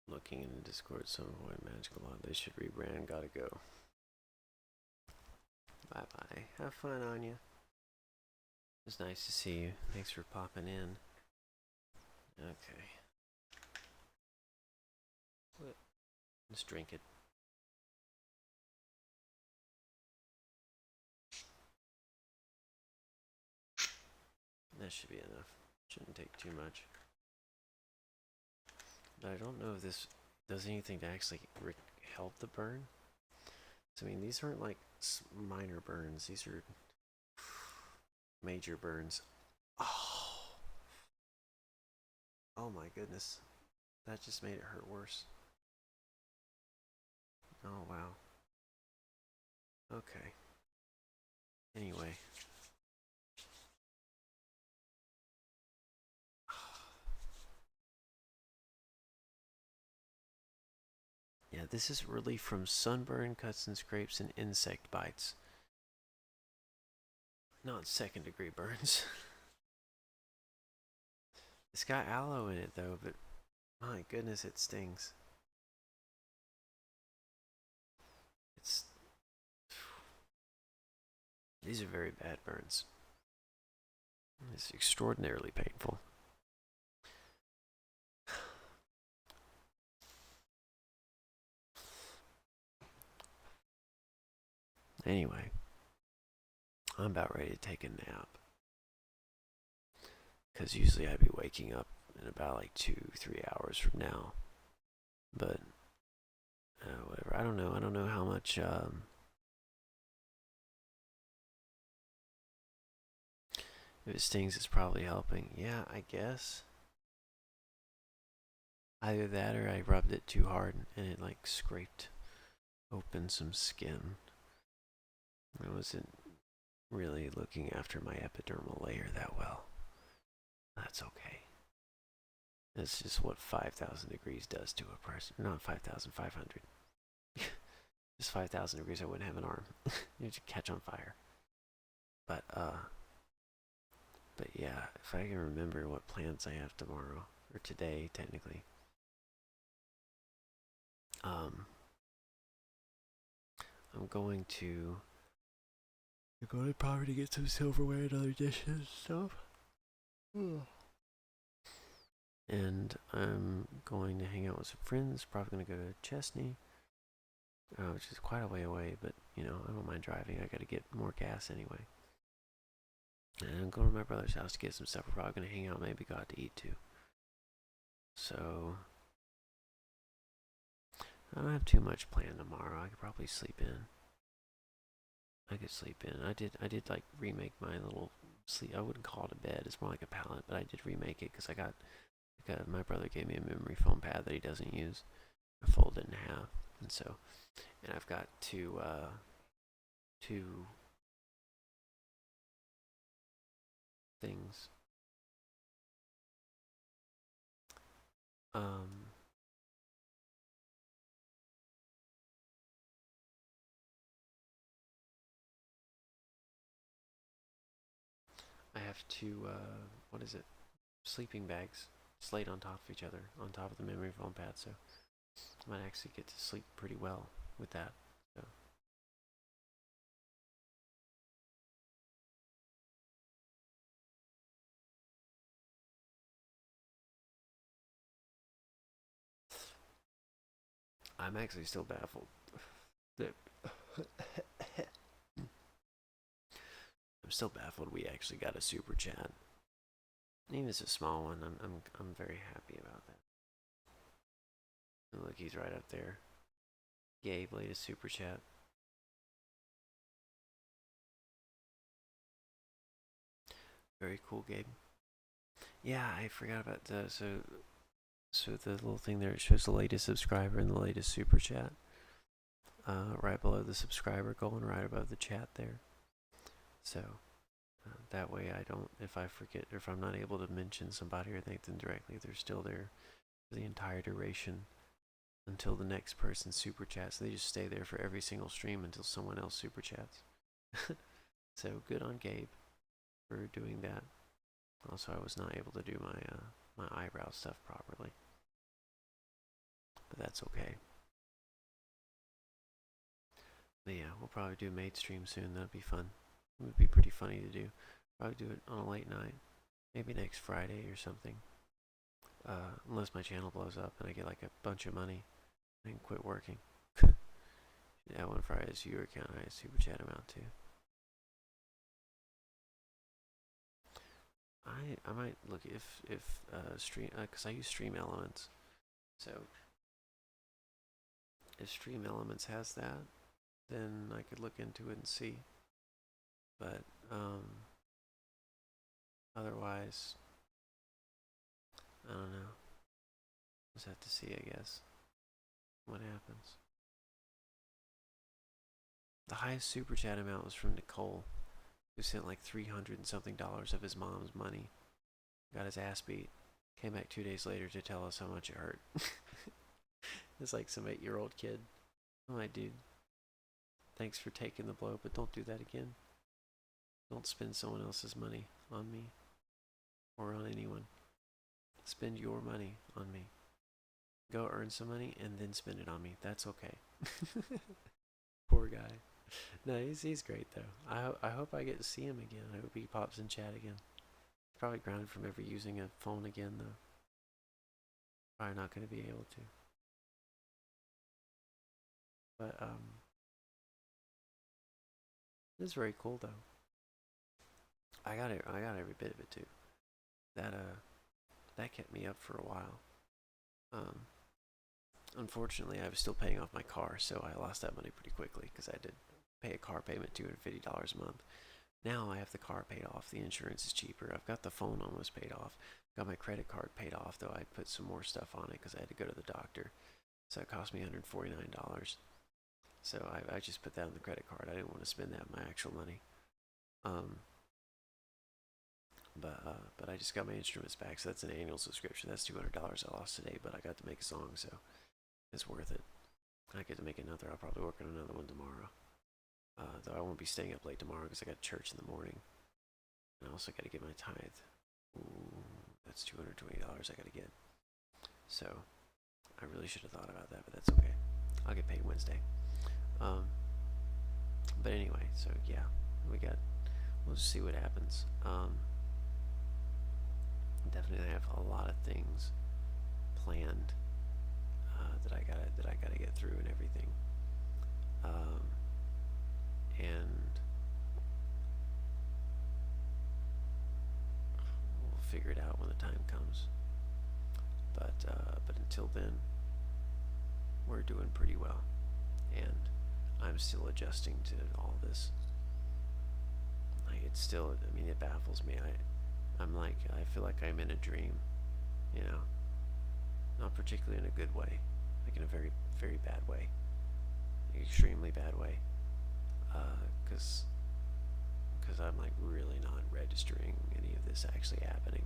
Looking in the Discord, some white magical law. They should rebrand. Gotta go. Bye bye. Have fun, Anya. It's nice to see you. Thanks for popping in. Okay. Let's drink it. That should be enough. Shouldn't take too much. But I don't know if this does anything to actually help the burn. So, I mean, these aren't like minor burns. These are major burns. Oh. Oh my goodness. That just made it hurt worse. Oh wow. Okay. Anyway. Yeah, this is relief from sunburn, cuts and scrapes, and insect bites. Not second-degree burns. It's got aloe in it though, but my goodness, it stings. These are very bad burns. It's extraordinarily painful. Anyway, I'm about ready to take a nap. Because usually I'd be waking up in about like 2-3 hours from now. But whatever. I don't know. I don't know how much. If it stings, it's probably helping. Yeah, I guess. Either that or I rubbed it too hard and it like scraped open some skin. I wasn't really looking after my epidermal layer that well. That's okay. That's just what 5,000 degrees does to a person. Not 5,500. Just 5,000 degrees, I wouldn't have an arm. You'd catch on fire. But yeah, if I can remember what plans I have tomorrow, or today, technically. I'm going to probably get some silverware and other dishes and stuff. And I'm going to hang out with some friends, probably going to go to Chesney, which is quite a way away, but, you know, I don't mind driving. I got to get more gas anyway. And I'm going to my brother's house to get some stuff. We're probably going to hang out, maybe go out to eat too. So, I don't have too much planned tomorrow. I could probably sleep in. I did like remake my little sleep. I wouldn't call it a bed. It's more like a pallet, but I did remake it because my brother gave me a memory foam pad that he doesn't use. I folded it in half, and I've got two things. I have two, what is it? Sleeping bags laid on top of each other, on top of the memory foam pad, so I might actually get to sleep pretty well with that. So. I'm actually still baffled. I'm still baffled we actually got a super chat. Even if it's a small one, I'm very happy about that. And look, he's right up there. Gabe, latest super chat. Very cool, Gabe. Yeah, I forgot about the so the little thing there, it shows the latest subscriber and the latest super chat. Right below the subscriber goal and right above the chat there. So that way I don't, if I forget or if I'm not able to mention somebody or thank them directly, they're still there for the entire duration until the next person super chats. They just stay there for every single stream until someone else super chats. So good on Gabe for doing that. Also, I was not able to do my eyebrow stuff properly, but that's okay. But yeah, we'll probably do maid stream soon. That'd be fun. It would be pretty funny to do. Probably do it on a late night, maybe next Friday or something. Unless my channel blows up and I get like a bunch of money and quit working. Yeah, one Friday's viewer account, I super chat amount too. I might look if stream, because I use Stream Elements, so if Stream Elements has that, then I could look into it and see. But otherwise, I don't know. Just have to see, I guess, what happens. The highest super chat amount was from Nicole, who sent like $300 and something of his mom's money. Got his ass beat. Came back 2 days later to tell us how much it hurt. It's like some 8-year-old kid. I'm like, dude, thanks for taking the blow, but don't do that again. Don't spend someone else's money on me or on anyone. Spend your money on me. Go earn some money and then spend it on me. That's okay. Poor guy. No, he's great though. I hope I get to see him again. I hope he pops in chat again. He's probably grounded from ever using a phone again though. Probably not going to be able to. But it's very cool though. I got every bit of it too. That kept me up for a while. unfortunately, I was still paying off my car, so I lost that money pretty quickly because I did pay a car payment, $250 a month. Now I have the car paid off. The insurance is cheaper. I've got the phone almost paid off. Got my credit card paid off, though I put some more stuff on it because I had to go to the doctor. So it cost me $149. So I just put that on the credit card. I didn't want to spend that my actual money. But I just got my instruments back, so that's an annual subscription. That's $200 I lost today, but I got to make a song, so it's worth it. I get to make another. I'll probably work on another one tomorrow. Though I won't be staying up late tomorrow because I got church in the morning. And I also got to get my tithe. Ooh, that's $220 I got to get. So I really should have thought about that, but that's okay. I'll get paid Wednesday. But anyway, so yeah, we'll just see what happens. Definitely have a lot of things planned that I gotta get through and everything. And we'll figure it out when the time comes. But until then, we're doing pretty well, and I'm still adjusting to all this. Like, it's still, I mean, it baffles me. I feel like I'm in a dream, you know, not particularly in a good way, like in a very, very bad way, extremely bad way, because I'm like really not registering any of this actually happening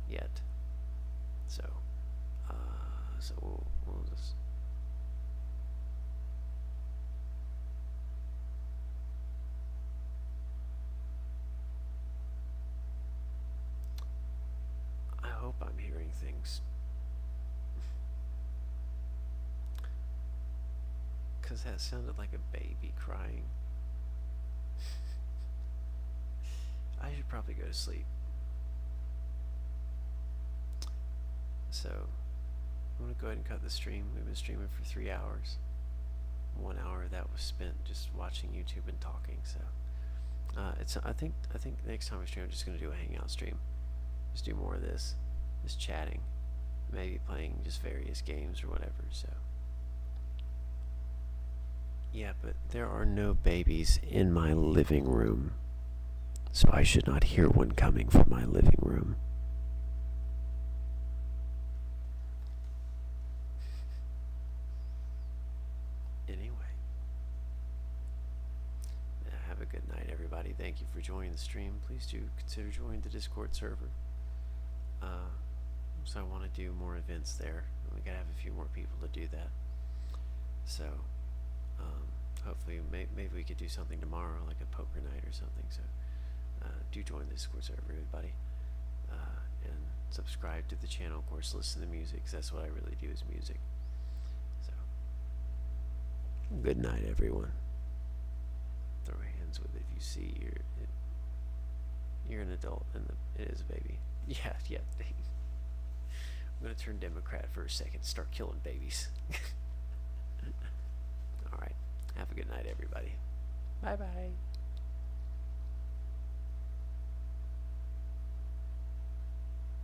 yet. So we'll just. I hope I'm hearing things. Because that sounded like a baby crying. I should probably go to sleep. So, I'm going to go ahead and cut the stream. We've been streaming for 3 hours. 1 hour of that was spent just watching YouTube and talking. So, I think next time I stream, I'm just going to do a hangout stream. Just do more of this. Just chatting. Maybe playing just various games or whatever. So, yeah, but there are no babies in my living room. So I should not hear one coming from my living room. Anyway, have a good night, everybody. Thank you for joining the stream. Please do consider joining the Discord server. So I want to do more events there. We gotta have a few more people to do that. So, hopefully, maybe we could do something tomorrow, like a poker night or something. So, do join the Discord server, everybody, and subscribe to the channel. Of course, listen to music, 'cause that's what I really do, is music. So, good night, everyone. Throw hands with it if you see you're an adult and it is a baby. Yeah. I'm gonna turn Democrat for a second, start killing babies. All right. Have a good night, everybody. Bye bye.